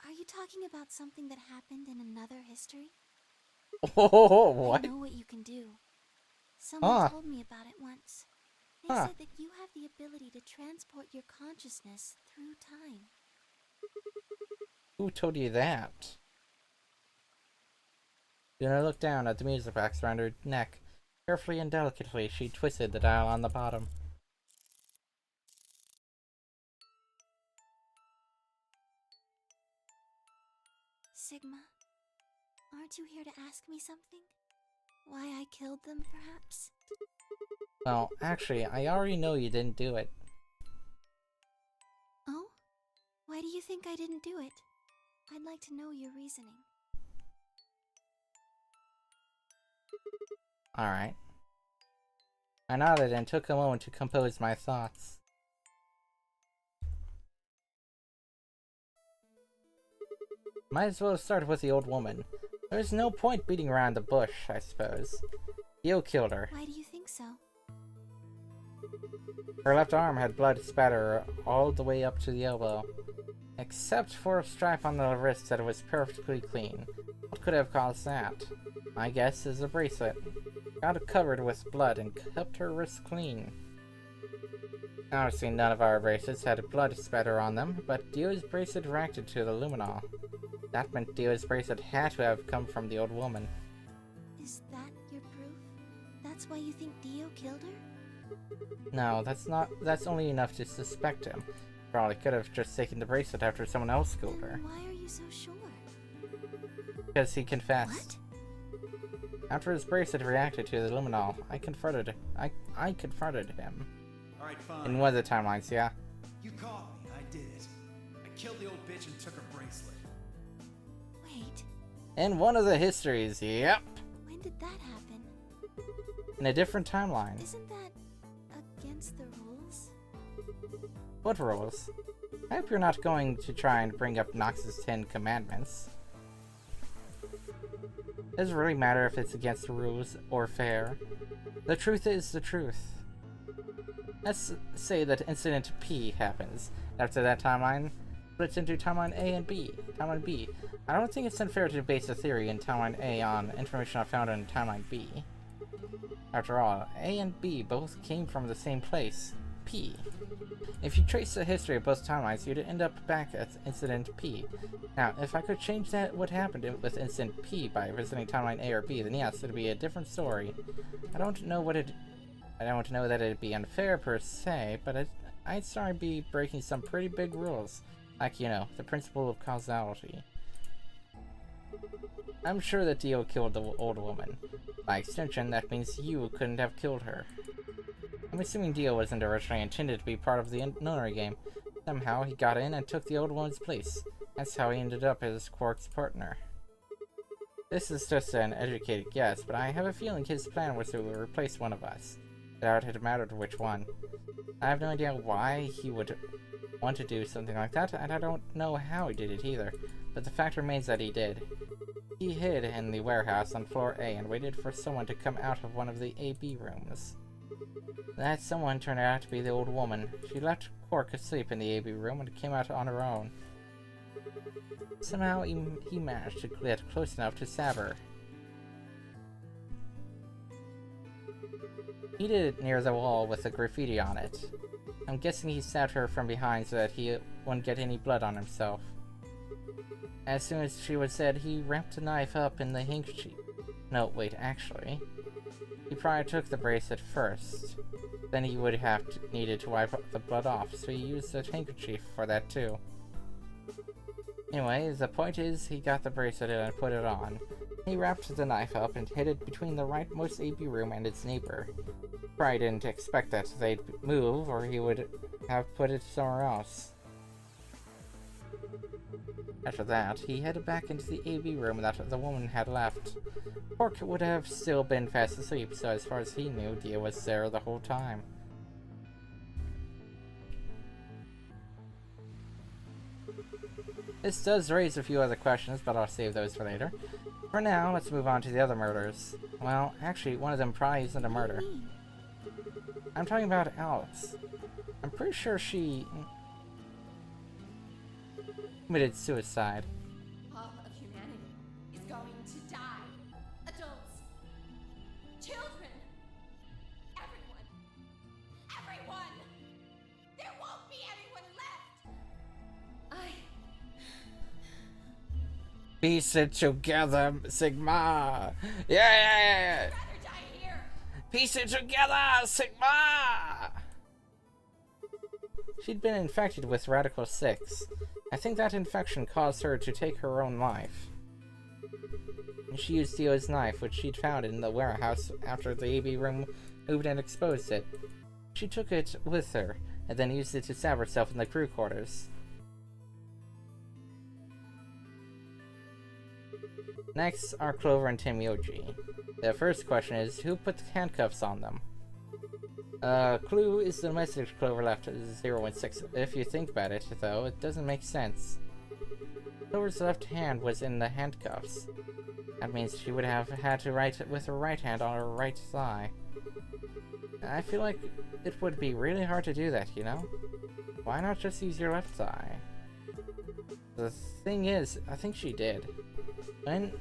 are you talking about something that happened in another history? Oh, what? I know what you can do. Someone told me about it once. They said that you have the ability to transport your consciousness through time. Who told you that? Luna looked down at the music box around her neck. Carefully and delicately, she twisted the dial on the bottom. Sigma, aren't you here to ask me something? Why I killed them, perhaps? Well, actually, I already know you didn't do it. Oh? Why do you think I didn't do it? I'd like to know your reasoning. Alright. I nodded and took a moment to compose my thoughts. Might as well start with the old woman. There's no point beating around the bush, I suppose. Dio killed her. Why do you think so? Her left arm had blood spatter all the way up to the elbow. Except for a stripe on the wrist that was perfectly clean. What could have caused that? My guess is a bracelet. Got it covered with blood and kept her wrist clean. Obviously none of our bracelets had blood spatter on them, but Dio's bracelet reacted to the luminol. That meant Dio's bracelet had to have come from the old woman. Is that your proof? That's why you think Dio killed her? No, that's only enough to suspect him. Probably could have just taken the bracelet after someone else killed her. Then why are you so sure? Because he confessed. What? After his bracelet reacted to the luminol, I confronted him. Alright, fine. In one of the timelines, yeah. You caught me. I did it. I killed the old bitch and took her bracelet. Wait, In one of the histories, yep. when did that happen? In a different timeline. Isn't that against the rules? What rules? I hope you're not going to try and bring up Nox's 10 Commandments. Does it really matter if it's against the rules or fair? The truth is the truth. Let's say that Incident P happens. After that timeline splits into Timeline A and B. Timeline B. I don't think it's unfair to base a theory in Timeline A on information I found in Timeline B. After all, A and B both came from the same place, P. If you trace the history of both timelines, you'd end up back at Incident P. Now, if I could change what happened with Incident P by visiting Timeline A or B, then yes, it'd be a different story. I don't know that it'd be unfair per se, but I'd start be breaking some pretty big rules, like, you know, the principle of causality. I'm sure that Dio killed the old woman. By extension, that means you couldn't have killed her. I'm assuming Dio wasn't originally intended to be part of the Nonary game. Somehow he got in and took the old woman's place. That's how he ended up as Quark's partner. This is just an educated guess, but I have a feeling his plan was to replace one of us. Without it mattered which one. I have no idea why he would want to do something like that, and I don't know how he did it either, but the fact remains that he did. He hid in the warehouse on floor A and waited for someone to come out of one of the AB rooms. That someone turned out to be the old woman. She left Quark asleep in the AB room and came out on her own. Somehow he managed to get close enough to stab her. He did it near the wall with a graffiti on it. I'm guessing he stabbed her from behind so that he wouldn't get any blood on himself. As soon as she was dead, he wrapped the knife up in the handkerchief. No, wait, actually. He probably took the bracelet first. Then he would have needed to wipe the blood off, so he used a handkerchief for that too. Anyway, the point is, he got the bracelet and put it on. He wrapped the knife up and hid it between the rightmost AB room and its neighbor. Probably didn't expect that they'd move, or he would have put it somewhere else. After that, he headed back into the AB room that the woman had left. Pork would have still been fast asleep, so as far as he knew, Dia was there the whole time. This does raise a few other questions, but I'll save those for later. For now, let's move on to the other murders. Well, actually, one of them probably isn't a murder. I'm talking about Alex. I'm pretty sure she committed suicide. All of humanity is going to die. Adults, children, everyone. Everyone! There won't be anyone left! Piece it together, Sigma! Yeah! I'd rather die here! Piece it together, Sigma! She'd been infected with Radical 6. I think that infection caused her to take her own life. She used Dio's knife, which she'd found in the warehouse after the AB room moved and exposed it. She took it with her, and then used it to stab herself in the crew quarters. Next are Clover and Timioji. The first question is, who put the handcuffs on them? Clue is the message Clover left at 016. If you think about it, though, it doesn't make sense. Clover's left hand was in the handcuffs. That means she would have had to write with her right hand on her right thigh. I feel like it would be really hard to do that, you know? Why not just use your left thigh? The thing is, I think she did. When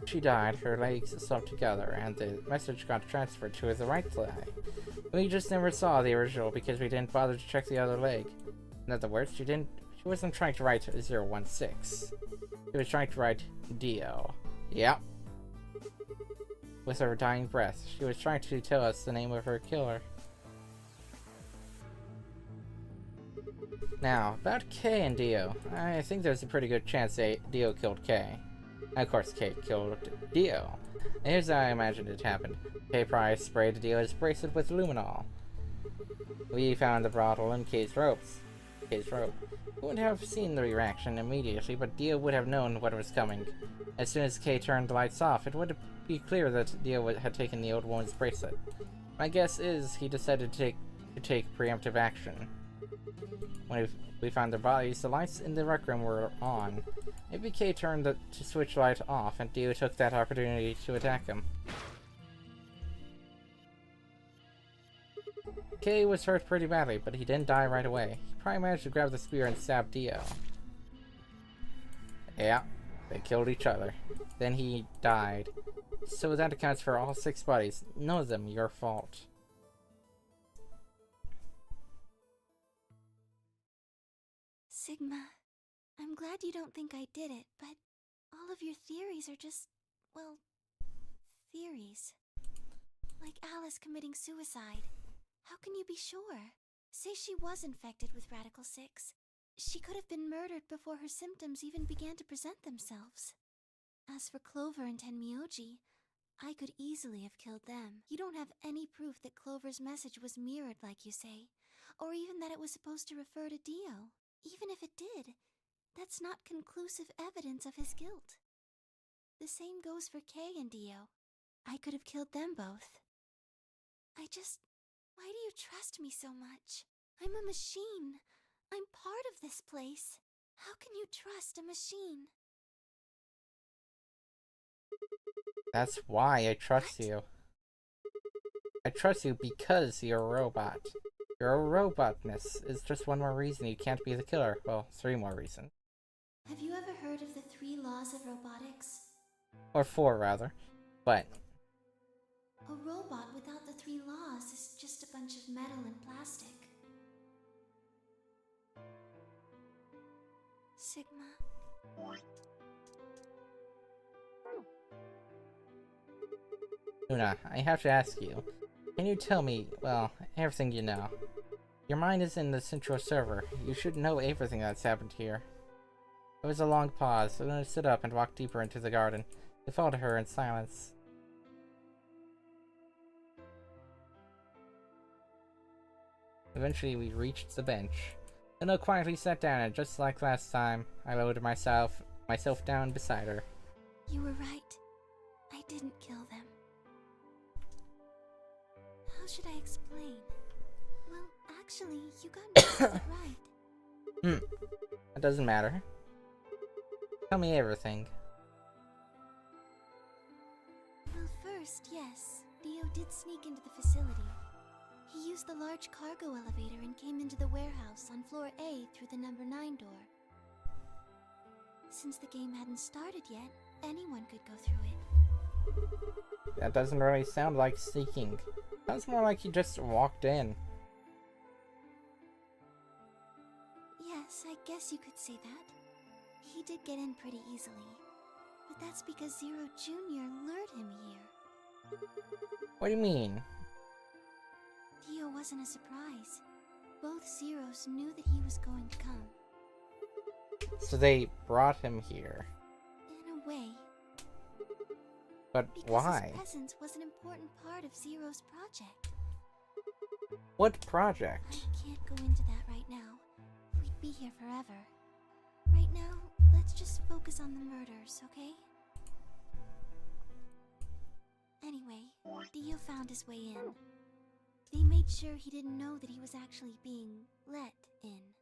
she died, her legs slumped together, and the message got transferred to the right thigh. We just never saw the original because we didn't bother to check the other leg. In other words, she wasn't trying to write 016. She was trying to write Dio. Yep. With her dying breath, she was trying to tell us the name of her killer. Now, about Kay and Dio. I think there's a pretty good chance Dio killed Kay. Of course, Kay killed Dio. And here's how I imagined it happened. Kay probably sprayed Dio's bracelet with luminol. We found the bottle in Kay's rope. We wouldn't have seen the reaction immediately, but Dio would have known what was coming. As soon as Kay turned the lights off, it would be clear that Dio had taken the old woman's bracelet. My guess is he decided to take preemptive action. When we found their bodies, the lights in the rec room were on. Maybe Kay turned the switch light off, and Dio took that opportunity to attack him. Kay was hurt pretty badly, but he didn't die right away. He probably managed to grab the spear and stab Dio. Yeah, they killed each other. Then he died. So that accounts for all 6 bodies. None of them your fault. Sigma, I'm glad you don't think I did it, but all of your theories are just, well, theories. Like Alice committing suicide. How can you be sure? Say she was infected with Radical 6. She could have been murdered before her symptoms even began to present themselves. As for Clover and Tenmyoji, I could easily have killed them. You don't have any proof that Clover's message was mirrored like you say, or even that it was supposed to refer to Dio. Even if it did, that's not conclusive evidence of his guilt. The same goes for Kay and Dio. I could have killed them both. Why do you trust me so much? I'm a machine. I'm part of this place. How can you trust a machine? That's why I trust you. I trust you because you're a robot. Your robotness is just one more reason you can't be the killer. Well, 3 more reasons. Have you ever heard of the 3 laws of robotics? Or 4, rather. But A robot without the 3 laws is just a bunch of metal and plastic. Sigma. Luna, I have to ask you. Can you tell me, well, everything you know? Your mind is in the central server. You should know everything that's happened here. There was a long pause. Luna stood up and walked deeper into the garden. We followed her in silence. Eventually, we reached the bench. Luna quietly sat down, and just like last time, I lowered myself down beside her. You were right. I didn't kill them. How should I explain? Well, actually, you got most of it right. It doesn't matter. Tell me everything. Well, first, yes, Dio did sneak into the facility. He used the large cargo elevator and came into the warehouse on floor A through the number 9 door. Since the game hadn't started yet, anyone could go through it. That doesn't really sound like sneaking. Sounds more like he just walked in. Yes, I guess you could say that. He did get in pretty easily. But that's because Zero Jr. lured him here. What do you mean? Dio wasn't a surprise. Both Zeros knew that he was going to come. So they brought him here. In a way. But Because why? his presence was an important part of Zero's project. What project? I can't go into that right now. We'd be here forever. Right now, let's just focus on the murders, okay? Anyway, Dio found his way in. They made sure he didn't know that he was actually being let in.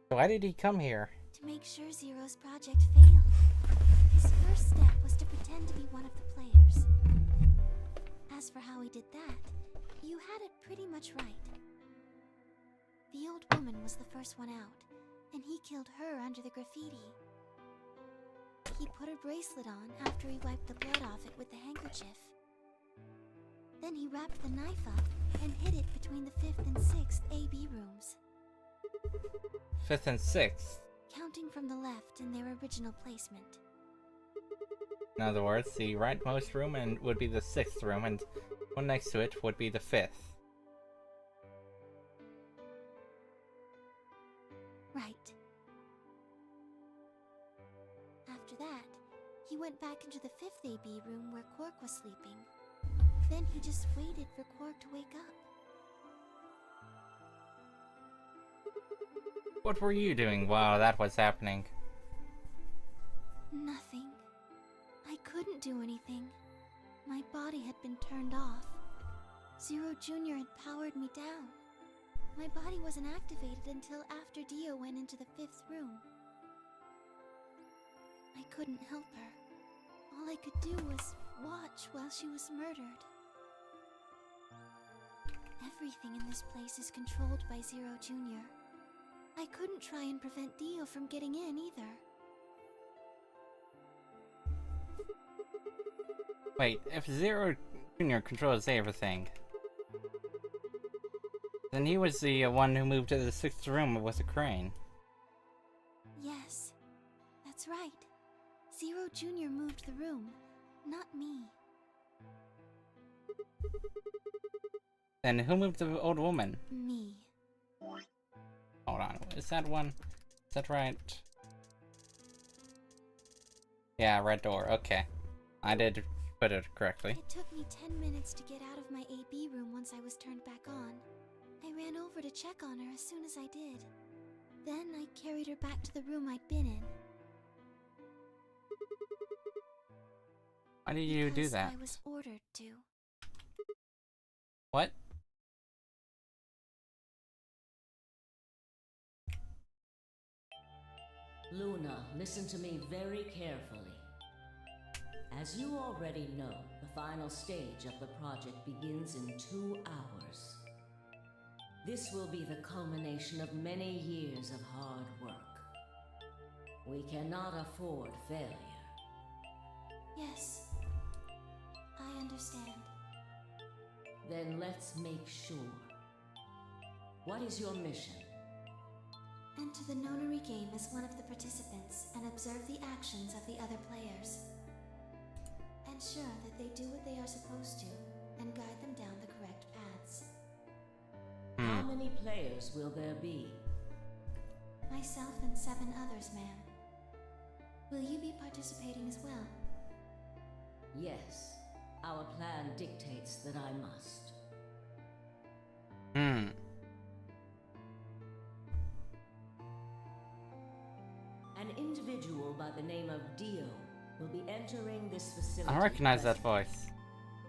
Why did he come here? To make sure Zero's project failed. His first step was to pretend to be one of the players. As for how he did that, you had it pretty much right. The old woman was the first one out, and he killed her under the graffiti. He put her bracelet on after he wiped the blood off it with the handkerchief. Then he wrapped the knife up and hid it between the 5th and 6th AB rooms. 5th and 6th. Counting from the left in their original placement. In other words, the rightmost room would be the 6th room, and one next to it would be the 5th. Right. After that, he went back into the 5th AB room where Quark was sleeping. Then he just waited for Quark to wake up. What were you doing while that was happening? Nothing. I couldn't do anything. My body had been turned off. Zero Jr. had powered me down. My body wasn't activated until after Dio went into the 5th room. I couldn't help her. All I could do was watch while she was murdered. Everything in this place is controlled by Zero Jr. I couldn't try and prevent Dio from getting in either. Wait, if Zero Jr. controls everything, then he was the one who moved to the 6th room with the crane. Yes, that's right. Zero Jr. moved the room, not me. Then who moved the old woman? Me. Hold on, is that one? Is that right? Yeah, red door, okay. I did put it correctly. It took me 10 minutes to get out of my AB room once I was turned back on. I ran over to check on her as soon as I did. Then I carried her back to the room I'd been in. Why did you do Because that? I was ordered to. What? Luna, listen to me very carefully. As you already know, the final stage of the project begins in 2 hours. This will be the culmination of many years of hard work. We cannot afford failure. Yes, I understand. Then let's make sure. What is your mission? Enter the nonary game as one of the participants and observe the actions of the other players. And ensure that they do what they are supposed to and guide them down the correct paths. How many players will there be? Myself and 7 others, ma'am. Will you be participating as well? Yes. Our plan dictates that I must. An individual by the name of Dio will be entering this facility. I recognize that presently. voice.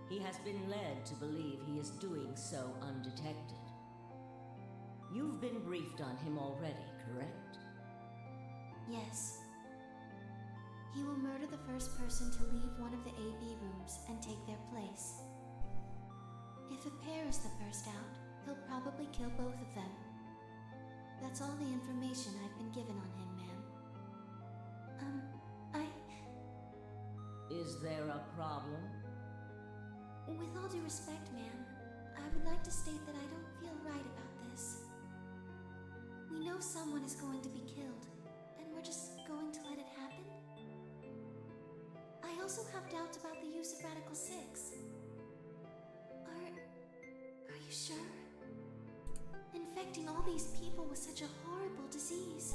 He has been led to believe he is doing so undetected. You've been briefed on him already, correct? Yes. He will murder the first person to leave one of the AB rooms and take their place. If a pair is the first out, he'll probably kill both of them. That's all the information I've been given on him, ma'am. Is there a problem? With all due respect, ma'am, I would like to state that I don't feel right about this. We know someone is going to be killed, and we're just going to let it happen? I also have doubts about the use of Radical 6. Are you sure? Infecting all these people with such a horrible disease.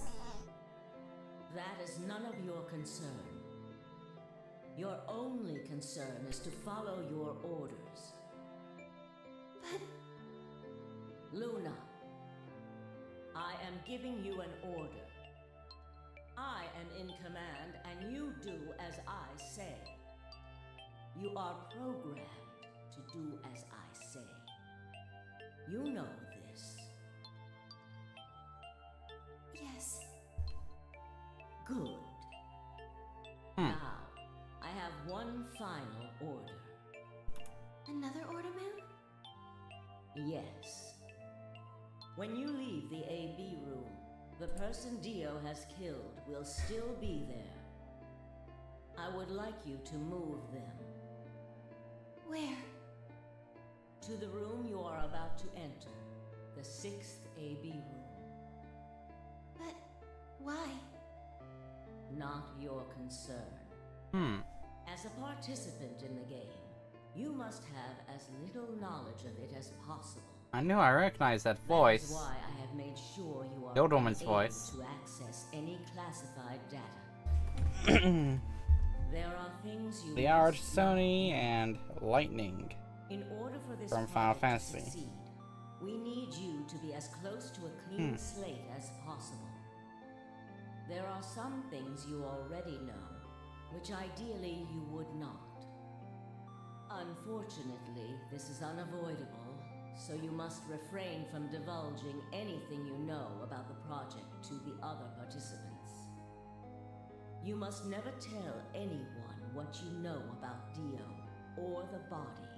That is none of your concern. Your only concern is to follow your orders. But... Luna, I am giving you an order. I am in command, and you do as I say. You are programmed to do as I say. You know this. yes. Good. Now, I have one final order. Another order, ma'am? Yes. When you leave the AB room, the person Dio has killed will still be there. I would like you to move them. Where? To the room you are about to enter, the 6th AB room. But... why? Not your concern. As a participant in the game, you must have as little knowledge of it as possible. I knew I recognized that voice. That is why I have made sure you are The old woman's unable voice. to access any classified data. There are things you The must Sony and Lightning. In order for this From Final project to Fantasy. succeed, we need you to be as close to a clean slate as possible. There are some things you already know, which ideally you would not. Unfortunately, this is unavoidable, so you must refrain from divulging anything you know about the project to the other participants. You must never tell anyone what you know about Dio, or the body,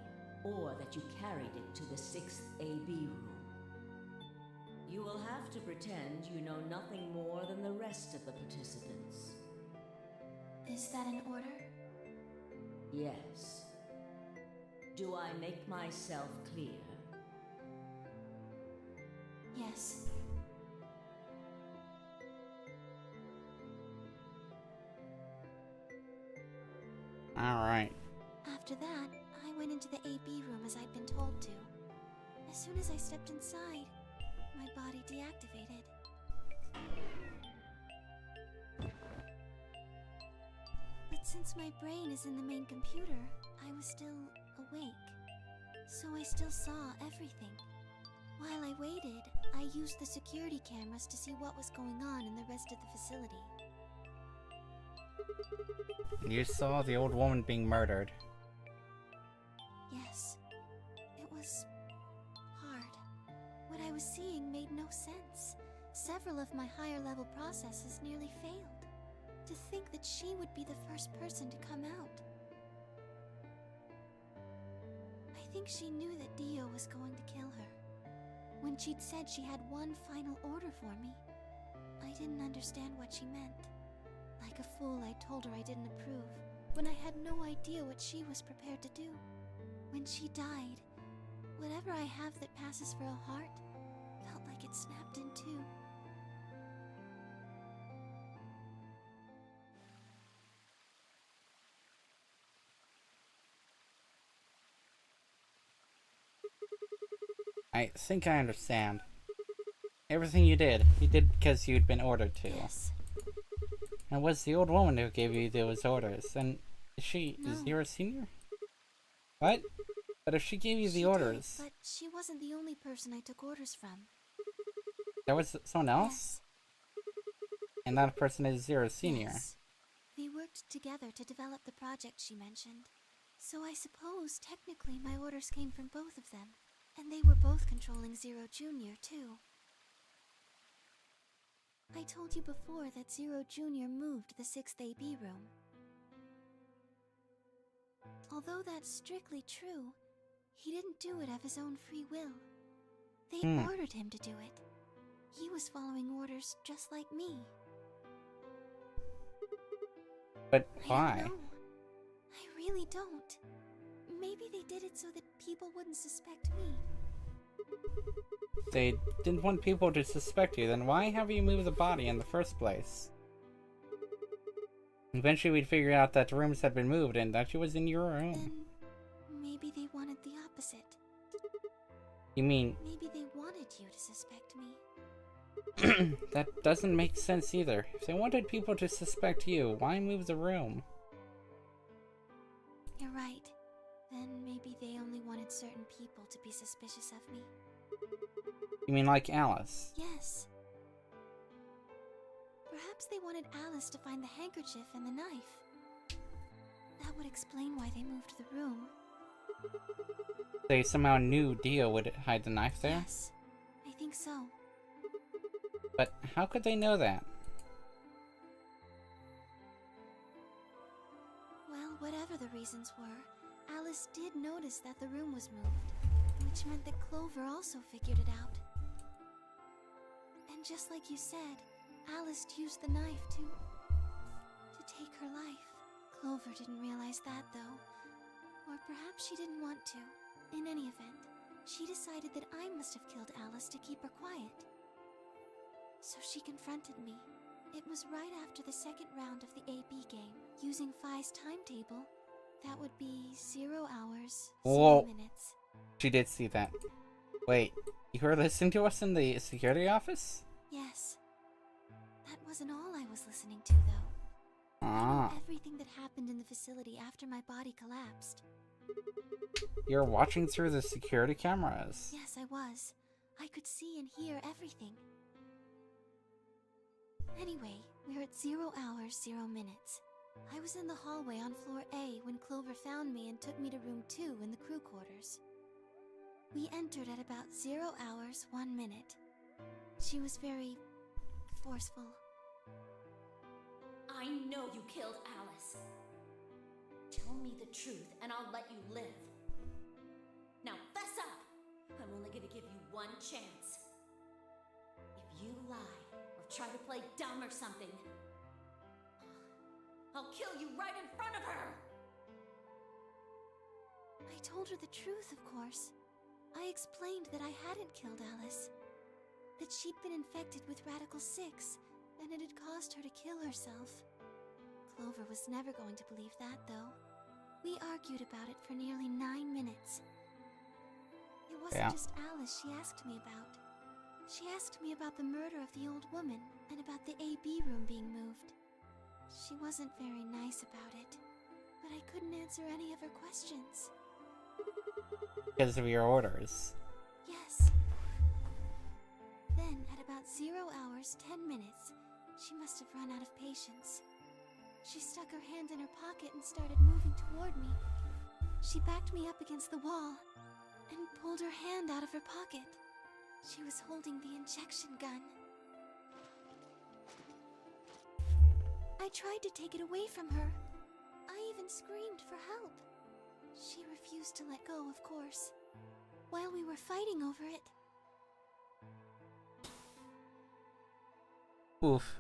or that you carried it to the 6th AB room. You will have to pretend you know nothing more than the rest of the participants. Is that an order? Yes. Do I make myself clear? Yes. Alright. After that, I went into the AB room as I'd been told to. As soon as I stepped inside, my body deactivated. But since my brain is in the main computer, I was still awake. So I still saw everything. While I waited, I used the security cameras to see what was going on in the rest of the facility. You saw the old woman being murdered. Yes, it was hard. What I was seeing made no sense. Several of my higher level processes nearly failed. To think that she would be the first person to come out. I think she knew that Dio was going to kill her. When she'd said she had one final order for me, I didn't understand what she meant. Like a fool, I told her I didn't approve, when I had no idea what she was prepared to do. When she died, whatever I have that passes for a heart felt like it snapped in two. I think I understand. Everything you did because you'd been ordered to. Yes. And it was the old woman who gave you those orders. And is she No. Zero Senior? What? But if she gave you the She orders, did, but she wasn't the only person I took orders from. there was someone else? Yes. And that person is Zero Senior. Yes. They worked together to develop the project she mentioned. So I suppose, technically, my orders came from both of them. And they were both controlling Zero Junior, too. I told you before that Zero Junior moved the 6th AB room. Although that's strictly true, he didn't do it of his own free will. They ordered him to do it. He was following orders just like me. But I why? don't know. I really don't. Maybe they did it so that people wouldn't suspect me. They didn't want people to suspect you, then why have you moved the body in the first place? Eventually we'd figure out that the rooms had been moved and that she was in your room. Then maybe they wanted the opposite. You mean, Maybe they wanted you to suspect me. that doesn't make sense either. If they wanted people to suspect you, why move the room? You're right. Then maybe they only wanted certain people to be suspicious of me. You mean like Alice? Yes. Perhaps they wanted Alice to find the handkerchief and the knife. That would explain why they moved the room. They somehow knew Dio would hide the knife there? Yes, I think so. But how could they know that? Well, whatever the reasons were, Alice did notice that the room was moved, which meant that Clover also figured it out. And just like you said, Alice used the knife to take her life. Clover didn't realize that, though. Or perhaps she didn't want to. In any event, she decided that I must have killed Alice to keep her quiet. So she confronted me. It was right after the second round of the AB game. Using Phi's timetable, that would be 0 hours, 0 Whoa. minutes. She did see that. Wait, you were listening to us in the security office? Yes. That wasn't all I was listening to, though. I Ah, knew everything that happened in the facility after my body collapsed. you're watching through the security cameras. Yes, I was. I could see and hear everything. Anyway, we're at 0 hours, 0 minutes. I was in the hallway on floor A when Clover found me and took me to room 2 in the crew quarters. We entered at about 0 hours, 1 minute. She was very forceful. I know you killed Alice. Tell me the truth and I'll let you live. Now fess up! I'm only gonna give you one chance. If you lie or try to play dumb or something, I'll kill you right in front of her! I told her the truth, of course. I explained that I hadn't killed Alice. That she'd been infected with Radical 6, and it had caused her to kill herself. Clover was never going to believe that, though. We argued about it for nearly 9 minutes. It wasn't just Alice she asked me about. She asked me about the murder of the old woman, and about the AB room being moved. She wasn't very nice about it, but I couldn't answer any of her questions. Because of your orders. Yes. Then, at about 0 hours, 10 minutes, she must have run out of patience. She stuck her hand in her pocket and started moving toward me. She backed me up against the wall and pulled her hand out of her pocket. She was holding the injection gun. I tried to take it away from her. I even screamed for help. She refused to let go, of course. While we were fighting over it, Oof.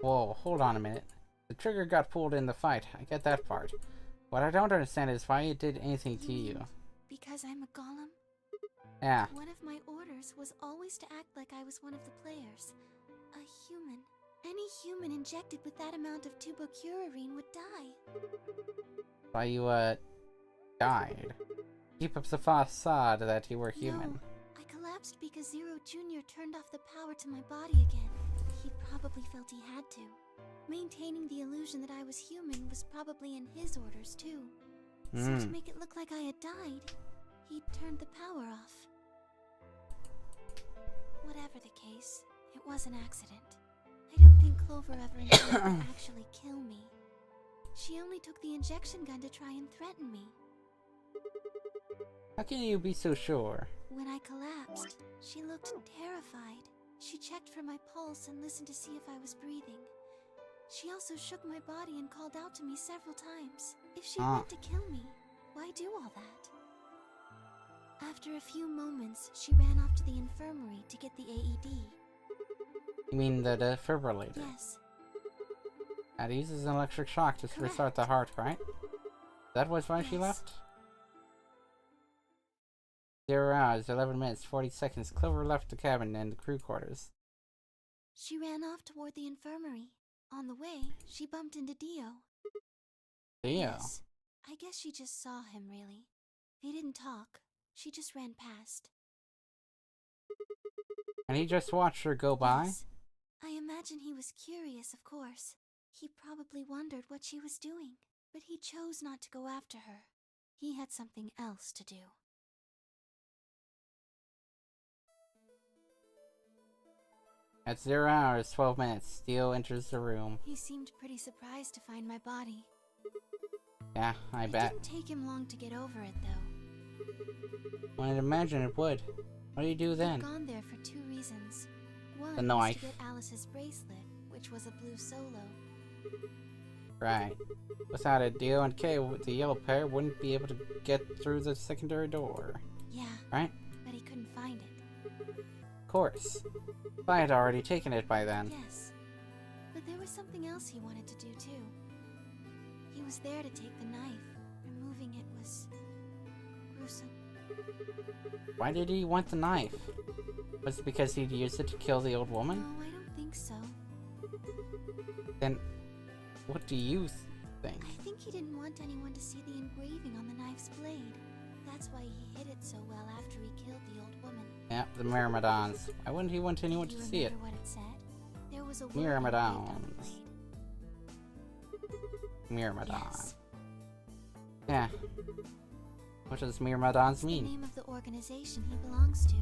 Whoa, hold on a minute. The trigger got pulled in the fight. I get that part. What I don't understand is why it did anything to you. because I'm a golem. Yeah. One of my orders was always to act like I was one of the players. A human. Any human injected with that amount of tubocurarine would die. Why you, died? Keep up the facade that you were human. No, I collapsed because Zero Jr. turned off the power to my body again. He probably felt he had to. Maintaining the illusion that I was human was probably in his orders, too. So to make it look like I had died, he turned the power off. Whatever the case, it was an accident. I don't think Clover ever intended to actually kill me. She only took the injection gun to try and threaten me. How can you be so sure? When I collapsed, she looked terrified. She checked for my pulse and listened to see if I was breathing. She also shook my body and called out to me several times. If she meant to kill me, why do all that? After a few moments, she ran off to the infirmary to get the AED. You mean the defibrillator? Yes. That uses an electric shock to restart the heart, right? That was why she left? 0 hours, 11 minutes, 40 seconds. Clover left the cabin and the crew quarters. She ran off toward the infirmary. On the way, she bumped into Dio. Dio? Yes. I guess she just saw him, really. They didn't talk. She just ran past. And he just watched her go by? Yes. I imagine he was curious, of course. He probably wondered what she was doing. But he chose not to go after her. He had something else to do. At 0 hours, 12 minutes, Dio enters the room. He seemed pretty surprised to find my body. Yeah, I bet. It didn't take him long to get over it, though. I'd imagine it would. What do you do then? I'd gone there for 2 reasons. One The was knife. to get Alice's bracelet, which was a blue solo. Right. Without it, Dio and Kay, with the yellow pair, wouldn't be able to get through the secondary door. Yeah. Right? But he couldn't find it. Of course. If I had already taken it by then. Yes. But there was something else he wanted to do, too. He was there to take the knife. Removing it was gruesome. Why did he want the knife? Was it because he'd used it to kill the old woman? No, I don't think so. Then, what do you think? I think he didn't want anyone to see the engraving on the knife's blade. That's why he hid it so well after he killed the old woman. Yep, the Myrmidons. Why wouldn't he want anyone to see it? Remember what it said? There was a word Myrmidons. engraved on the blade. Myrmidon. Yes. Yeah. What does Myrmidons It's the mean? name of the organization he belongs to.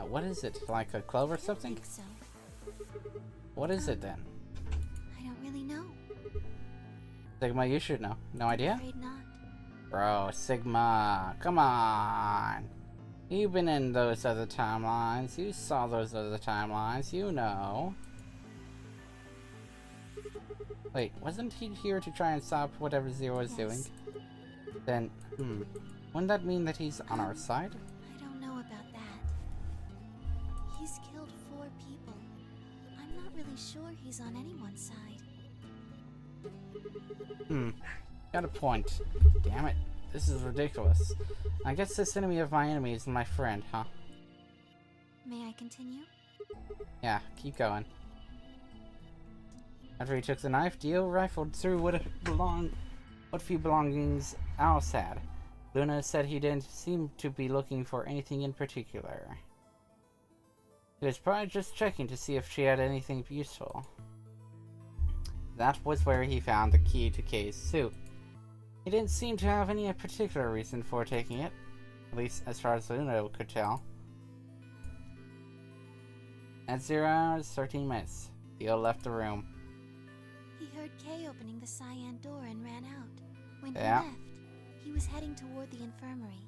What is it? Like a club or something? I think so. What is it then? I don't really know. Sigma, you should know. No idea? Afraid not. Bro, Sigma, come on. You've been in those other timelines. You saw those other timelines. You know. Wait, wasn't he here to try and stop whatever Zero was doing? Then, wouldn't that mean that he's on our side? I don't know about that. He's killed 4 people. I'm not really sure he's on anyone's side. Got a point. Damn it. This is ridiculous. I guess this enemy of my enemy is my friend, huh? May I continue? Yeah, keep going. After he took the knife, Dio rifled through what few belongings Alice had. Luna said he didn't seem to be looking for anything in particular. He was probably just checking to see if she had anything useful. That was where he found the key to Kay's suit. He didn't seem to have any particular reason for taking it, at least as far as Luna could tell. At 0 hours, 13 minutes, Dio left the room. He heard Kay opening the cyan door and ran out. When he Yeah. left, he was heading toward the infirmary.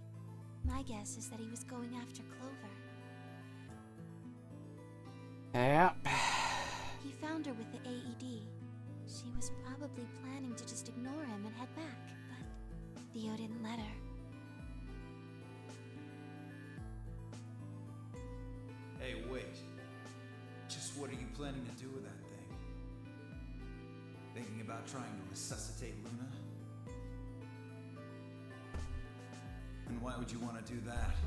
My guess is that he was going after Clover. Yep. He found her with the AED. She was probably planning to just ignore him and head back, but Theo didn't let her. Hey, wait. Just what are you planning to do with that thing? Thinking about trying to resuscitate Luna? And why would you want to do that?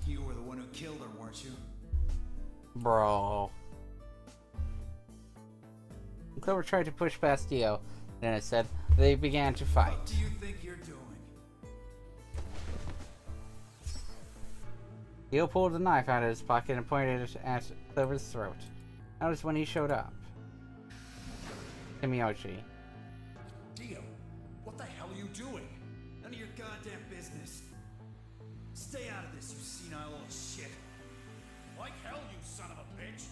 You were the one who killed her, weren't you? Bro. Clover tried to push past Dio, and instead, they began to fight. What do you think you're doing? Dio pulled the knife out of his pocket and pointed it at Clover's throat. That was when he showed up. Kimiyoshi. Dio, what the hell are you doing? None of your goddamn business. Stay out of this, you senile little shit. Like hell, you son of a bitch!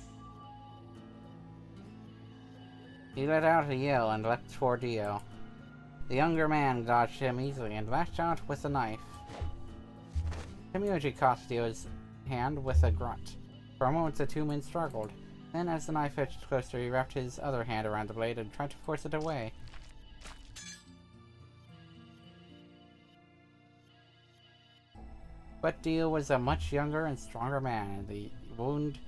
He let out a yell and leapt toward Dio. The younger man dodged him easily and lashed out with a knife. Kimiyoshi caught Dio's hand with a grunt. For a moment the two men struggled. Then as the knife edged closer, he wrapped his other hand around the blade and tried to force it away. But Dio was a much younger and stronger man, and the wound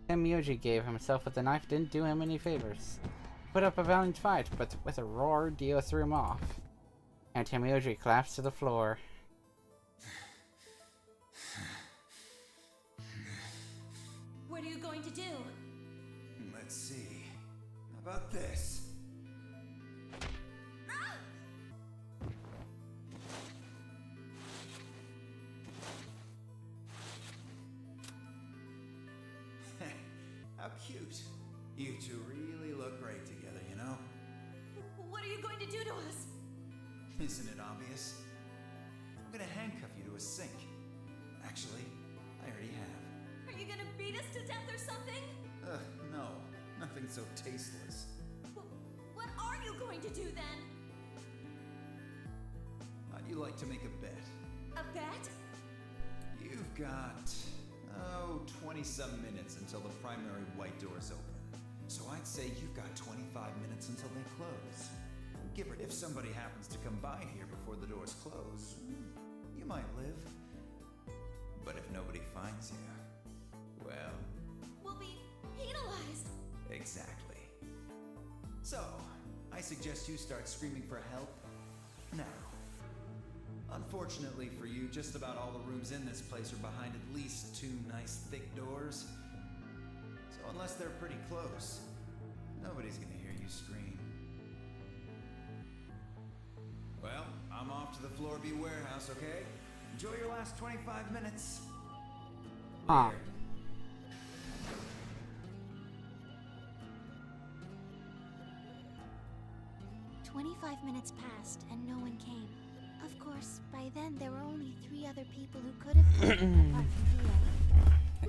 Kimiyoshi gave himself with the knife didn't do him any favors. He put up a valiant fight, but with a roar, Dio threw him off, and Kimiyoshi collapsed to the floor. What are you going to do? Let's see. How about this? How cute. You two really look great together, you know? What are you going to do to us? Isn't it obvious? I'm gonna handcuff you to a sink. Actually, I already have. Are you gonna beat us to death or something? Ugh, no. Nothing so tasteless. What are you going to do then? How'd you like to make a bet? A bet? You've got, 20-some minutes until the primary white doors open. So I'd say you've got 25 minutes until they close. Give it, if somebody happens to come by here before the doors close, you might live. But if nobody finds you, well... We'll be penalized. Exactly. So, I suggest you start screaming for help now. Unfortunately for you, just about all the rooms in this place are behind at least 2 nice thick doors. So unless they're pretty close, nobody's gonna hear you scream. Well, I'm off to the Floor B warehouse, okay? Enjoy your last 25 minutes. Ah. Later. 25 minutes passed and no one came. Of course, by then there were only 3 other people who could have come apart from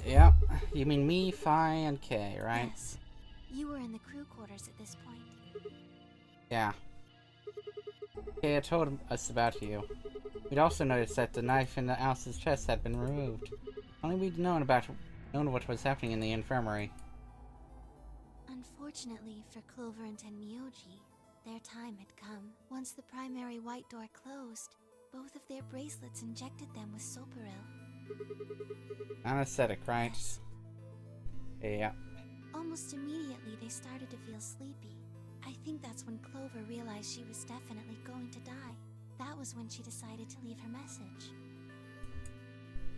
Dio. Yep, you mean me, Phi, and Kay, right? Yes. You were in the crew quarters at this point. Yeah. Kay had told us about you. We'd also noticed that the knife in Alice's chest had been removed. Only we'd known what was happening in the infirmary. Unfortunately for Clover and Tenmyoji, their time had come. Once the primary white door closed, both of their bracelets injected them with Soparil. Anesthetic, right? Yes. Yeah. Almost immediately, they started to feel sleepy. I think that's when Clover realized she was definitely going to die. That was when she decided to leave her message.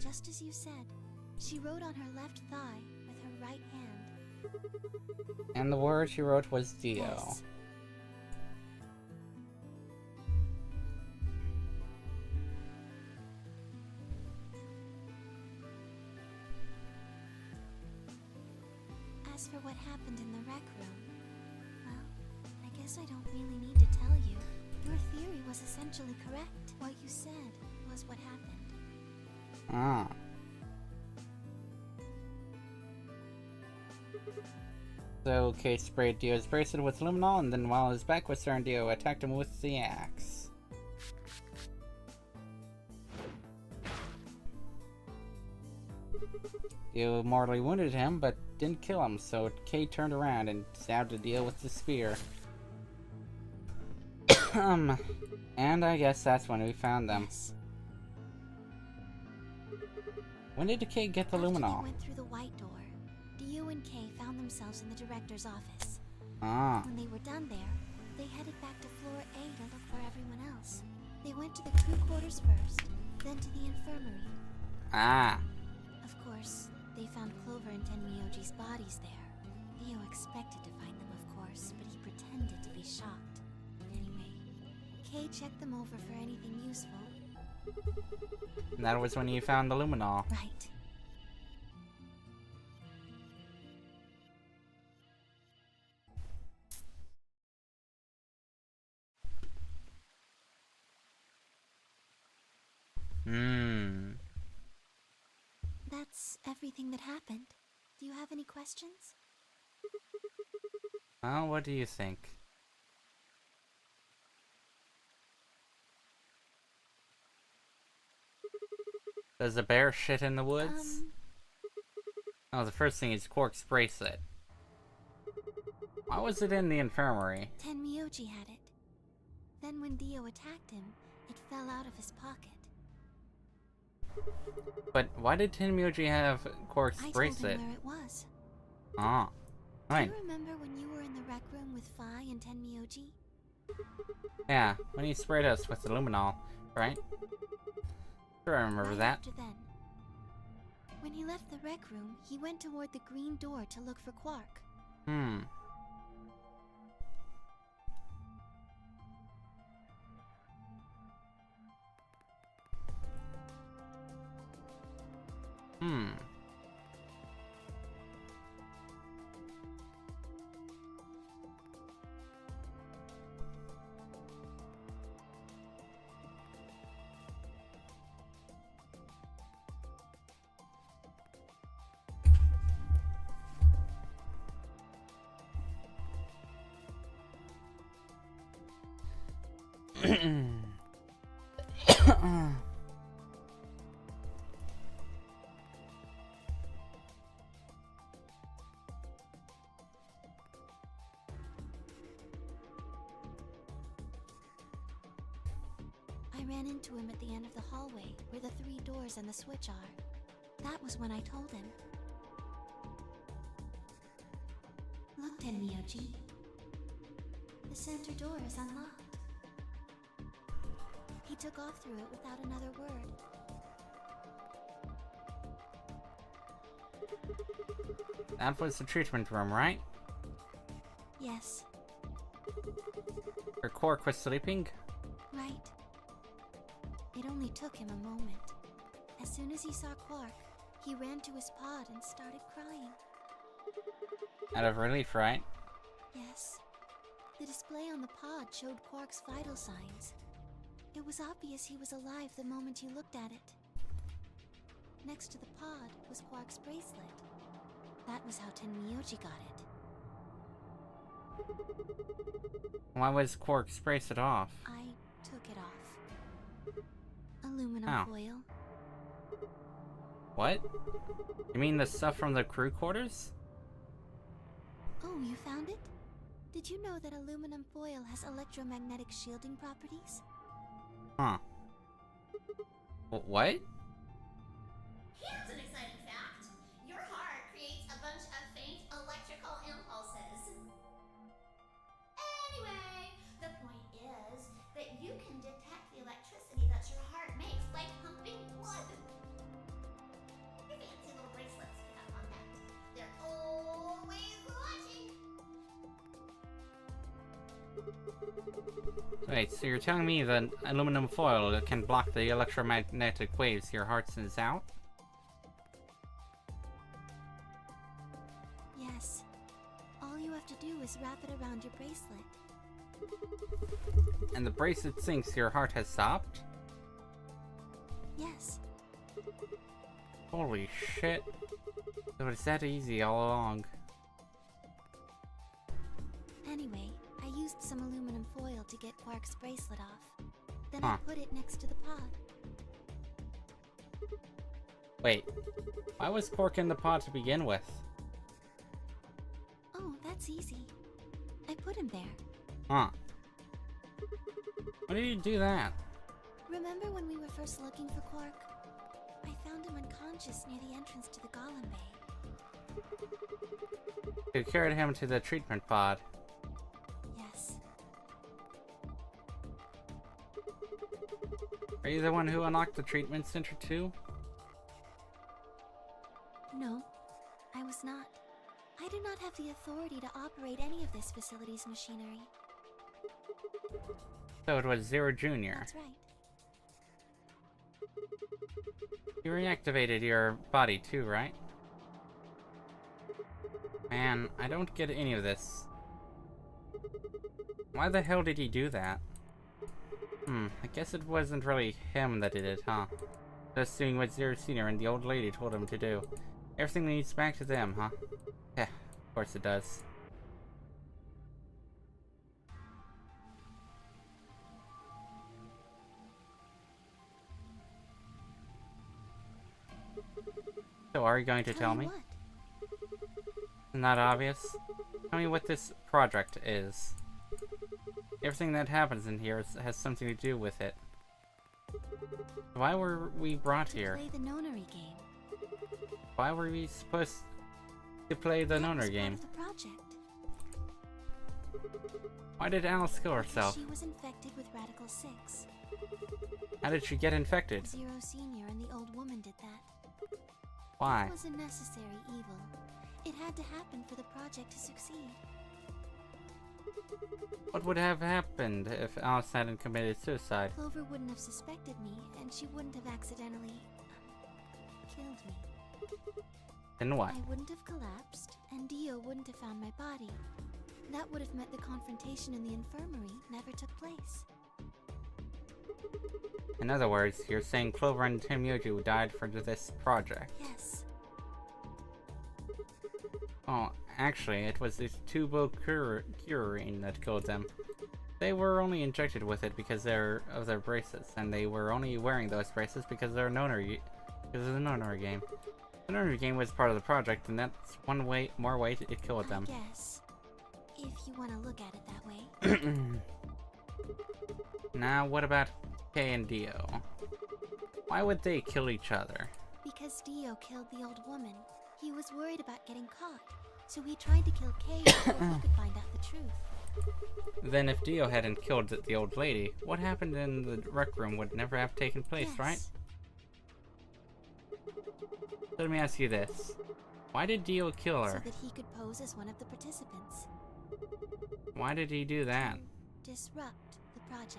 Just as you said, she wrote on her left thigh with her right hand. And the word she wrote was Dio. Yes. As for what happened in the rec room, well, I guess I don't really need to tell you. Your theory was essentially correct. What you said was what happened. Ah. So Kay sprayed Dio's bracelet with luminol, and then while his back was turned, Dio attacked him with the axe. Dio mortally wounded him, but didn't kill him, so Kay turned around and stabbed Dio with the spear. And I guess that's when we found them. Yes. When did Kay get the After luminol? they went through the white door, Dio and Kay found themselves in the director's office. Ah. When they were done there, they headed back to floor A to look for everyone else. They went to the crew quarters first, then to the infirmary. Ah. Of course, they found Clover and Tenmyoji's bodies there. Dio expected to find them, of course, but he pretended pretended to be shocked. Anyway, Kay checked them over for anything useful. And that was when you found the luminol. Right. That's everything that happened. Do you have any questions? Well, what do you think? Does the bear shit in the woods? Oh, the first thing is Quark's bracelet. Why was it in the infirmary? Tenmyoji had it. Then when Dio attacked him, it fell out of his pocket. But why did Tenmyoji have Quark's I told bracelet? him where it was. Ah, right. Do you remember when you were in the rec room with Phi and Tenmyoji? Yeah, when he sprayed us with the luminol, right? Sure, I remember Right that. after then. When he left the rec room, he went toward the green door to look for Quark. Hmm. I ran into him at the end of the hallway, where the 3 doors and the switch are. That was when I told him. Look, Tenmyoji. The center door is unlocked. He took off through it without another word. That was the treatment room, right? Yes, Where Quark was sleeping? right. It only took him a moment. As soon as he saw Quark, he ran to his pod and started crying. Out of relief, right? Yes. The display on the pod showed Quark's vital signs. It was obvious he was alive the moment he looked at it. Next to the pod was Quark's bracelet. That was how Tenmyoji got it. Why was Quark's bracelet off? I took it off. Aluminum How? foil. What? You mean the stuff from the crew quarters? Oh, you found it? Did you know that aluminum foil has electromagnetic shielding properties? Huh. What? Here's an exciting fact. Your heart creates a bunch of faint electrical impulses. Anyway, the point is that you can detect the electricity that your heart makes by pumping blood. Your fancy little bracelets pick up on that. They're always watching. Wait, so you're telling me that aluminum foil can block the electromagnetic waves your heart sends out? Yes. All you have to do is wrap it around your bracelet. And the bracelet thinks your heart has stopped? Yes. Holy shit. So it's that easy all along. Anyway, I used some aluminum foil to get Quark's bracelet off. Then Huh. I put it next to the pod. Wait, why was Quark in the pod to begin with? Oh, that's easy. I put him there. Huh. Why did you do that? Remember when we were first looking for Quark? I found him unconscious near the entrance to the Golem Bay. You carried him to the treatment pod. Yes. Are you the one who unlocked the treatment center too? No, I was not. I do not have the the authority to operate any of this facility's machinery. So it was Zero Jr. That's right. You reactivated your body too, right? Man, I don't get any of this. Why the hell did he do that? I guess it wasn't really him that did it, huh? Just doing what Zero Senior and the old lady told him to do. Everything leads back to them, huh? Yeah, of course it does. So are you going to tell me? What? Not obvious? Tell me what this project is. Everything that happens in here has something to do with it. Why were we brought here? Play the nonary game. Why were we supposed to play the That was nonary game? part of the project. Why did Alice kill herself? She was infected with Radical 6. How did she get infected? Zero Senior and the old woman did that. Why? It was a necessary evil. It had to happen for the project to succeed. What would have happened if Alice hadn't committed suicide? Clover wouldn't have suspected me, and she wouldn't have accidentally killed me. Then what? I wouldn't have collapsed, and Dio wouldn't have found my body. That would have meant the confrontation in the infirmary never took place. In other words, you're saying Clover and Tim Yoju died for this project. Yes. Oh, actually, it was this tubocurine that killed them. They were only injected with it because of their bracelets, and they were only wearing those bracelets because of the nonary game. The nonary game was part of the project, and that's one more way it killed them. I guess. If you want to look at it that way. Now, what about Kay and Dio? Why would they kill each other? Because Dio killed the old woman. He was worried about getting caught, so he tried to kill Kay before he could find out the truth. Then if Dio hadn't killed the old lady, what happened in the rec room would never have taken place, Yes. right? Let me ask you this. Why did Dio kill So her? that he could pose as one of the participants. Why did he do that? Disrupt the project.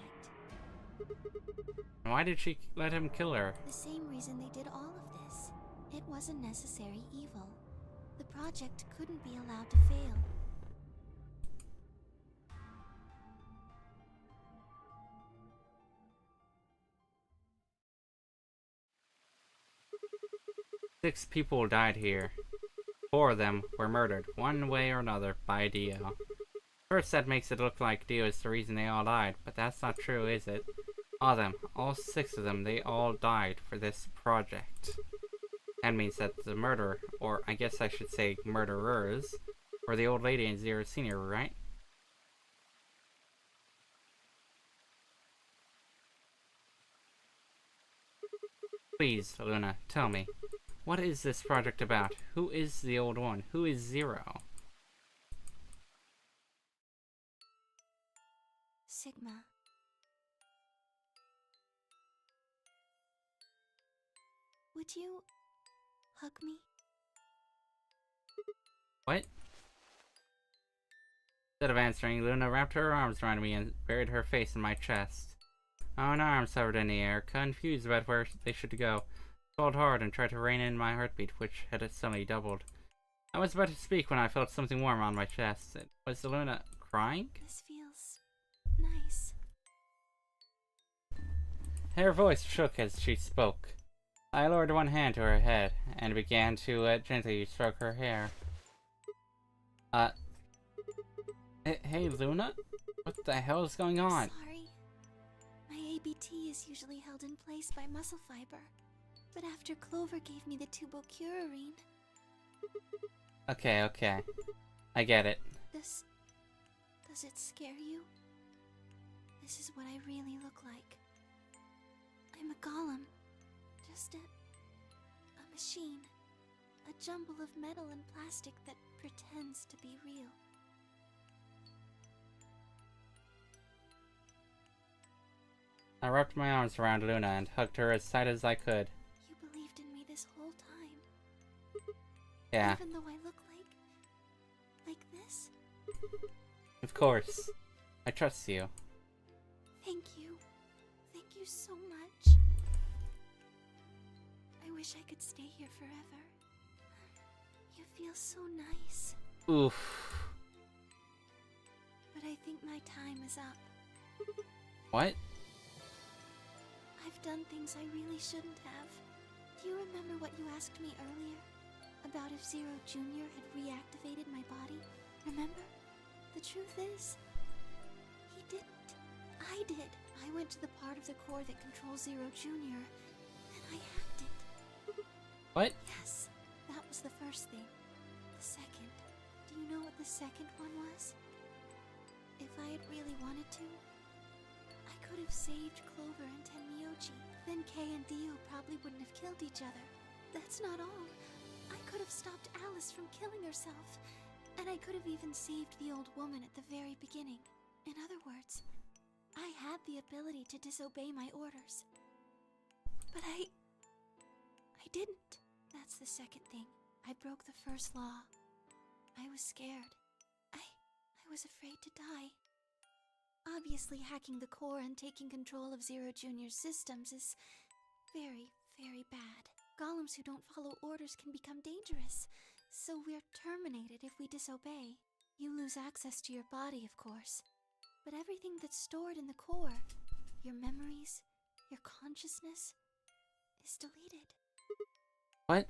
Why did she let him kill her? The same reason they did all of this. It was a necessary evil. The project couldn't be allowed to fail. Six people died here. 4 of them were murdered, one way or another, by Dio. First, that makes it look like Dio is the reason they all died, but that's not true, is it? All of them, all 6 of them, they all died for this project. That means that the murderer, or I guess I should say murderers, were the old lady and Zero Senior, right? Please, Luna, tell me. What is this project about? Who is the old one? Who is Zero? Sigma. Would you hug me? What? Instead of answering, Luna wrapped her arms around me and buried her face in my chest. My own arms hovered in the air, confused about where they should go. Called hard and tried to rein in my heartbeat, which had suddenly doubled. I was about to speak when I felt something warm on my chest. Was Luna crying? This feels nice. Her voice shook as she spoke. I lowered one hand to her head and began to gently stroke her hair. Hey Luna? What the hell is going on? Sorry. My ABT is usually held in place by muscle fiber. But after Clover gave me the tubocurine... Okay. I get it. Does it scare you? This is what I really look like. I'm a golem. Just a machine. A jumble of metal and plastic that pretends to be real. I wrapped my arms around Luna and hugged her as tight as I could. You believed in me this whole time. Yeah. Even though I look like Of course. I trust you. Thank you. Thank you so much. I wish I could stay here forever. You feel so nice. Oof. But I think my time is up. What? I've done things I really shouldn't have. Do you remember what you asked me earlier? About if Zero Jr. had reactivated my body? Remember? The truth is, he didn't. I did. I went to the part of the core that controls Zero Jr. and I hacked it. What? Yes, that was the first thing. The second. Do you know what the second one was? If I had really wanted to, I could have saved Clover and Tenmyoji. Then Kei and Dio probably wouldn't have killed each other. That's not all. I could have stopped Alice from killing herself. And I could have even saved the old woman at the very beginning. In other words, I had the ability to disobey my orders. But I didn't. That's the second thing. I broke the first law. I was scared. I was afraid to die. Obviously, hacking the core and taking control of Zero Jr.'s systems is very, very bad. Golems who don't follow orders can become dangerous, so we're terminated if we disobey. You lose access to your body, of course, but everything that's stored in the core, your memories, your consciousness, is deleted. What?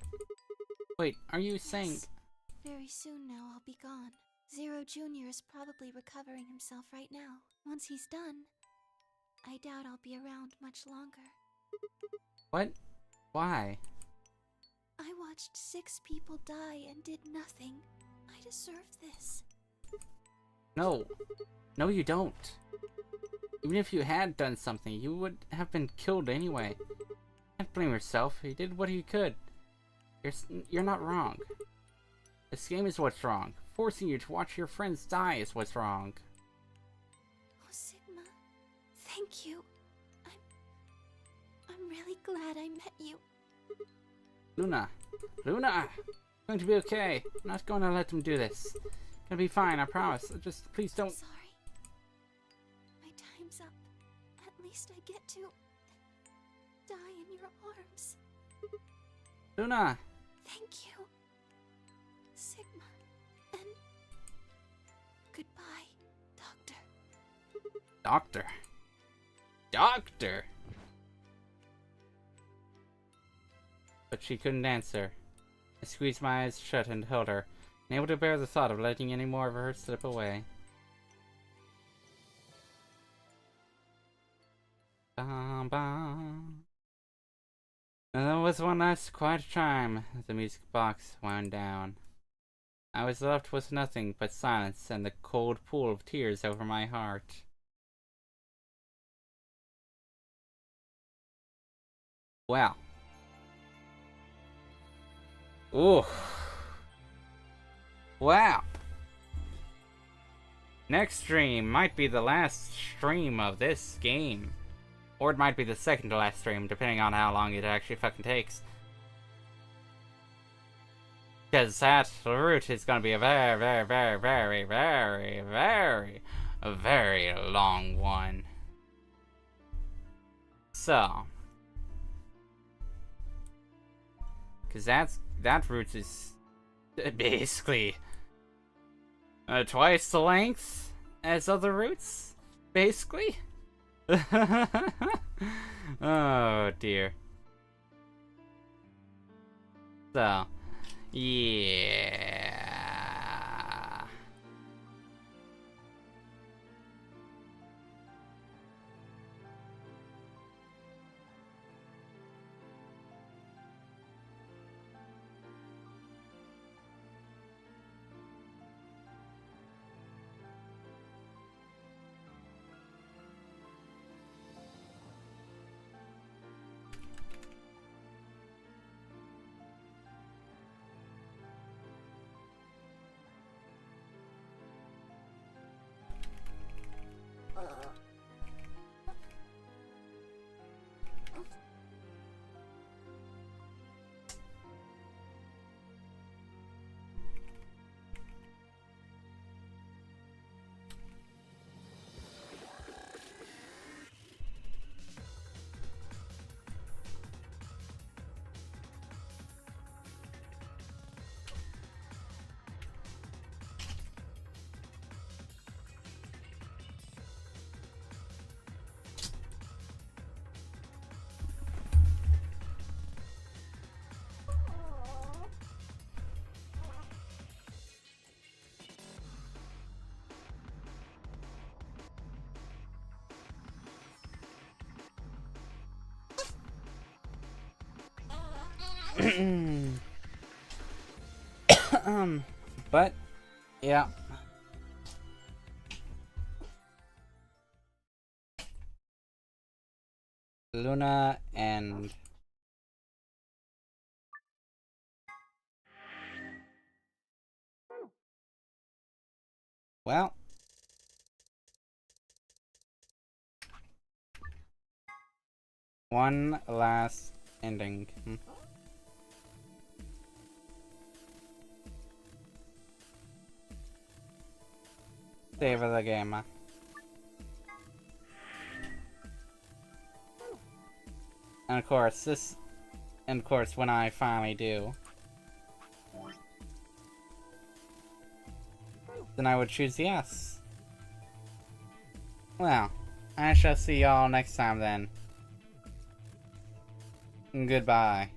Wait, are you saying... Yes. Very soon now I'll be gone. Zero Jr. is probably recovering himself right now. Once he's done, I doubt I'll be around much longer. What? Why? I watched 6 people die and did nothing. I deserve this. No. No, you don't. Even if you had done something, you would have been killed anyway. Can't blame yourself. You did what you could. You're not wrong. This game is what's wrong. Forcing you to watch your friends die is what's wrong. Oh, Sigma. Thank you. I'm really glad I met you. Luna! Luna! It's going to be okay. I'm not going to let them do this. It's gonna be fine, I promise. Just please don't... I'm sorry. My time's up. At least I get to die in your arms. Luna! Thank you, Sigma. And goodbye, Doctor. Doctor? Doctor! But she couldn't answer. I squeezed my eyes shut and held her, unable to bear the thought of letting any more of her slip away. Bum, bum. And there was one last quiet chime as the music box wound down. I was left with nothing but silence and the cold pool of tears over my heart. Well. Ooh. Wow. Next stream might be the last stream of this game. Or it might be the second to last stream, depending on how long it actually fucking takes. Because that route is gonna be a very, very, very, very, very, very, very long one. So. Because that route is basically twice the length as other routes, basically. Oh dear. So, yeah. But yeah. Luna and well, one last ending. Save the game. And of course, when I finally do, then I would choose yes. Well, I shall see y'all next time then. Goodbye.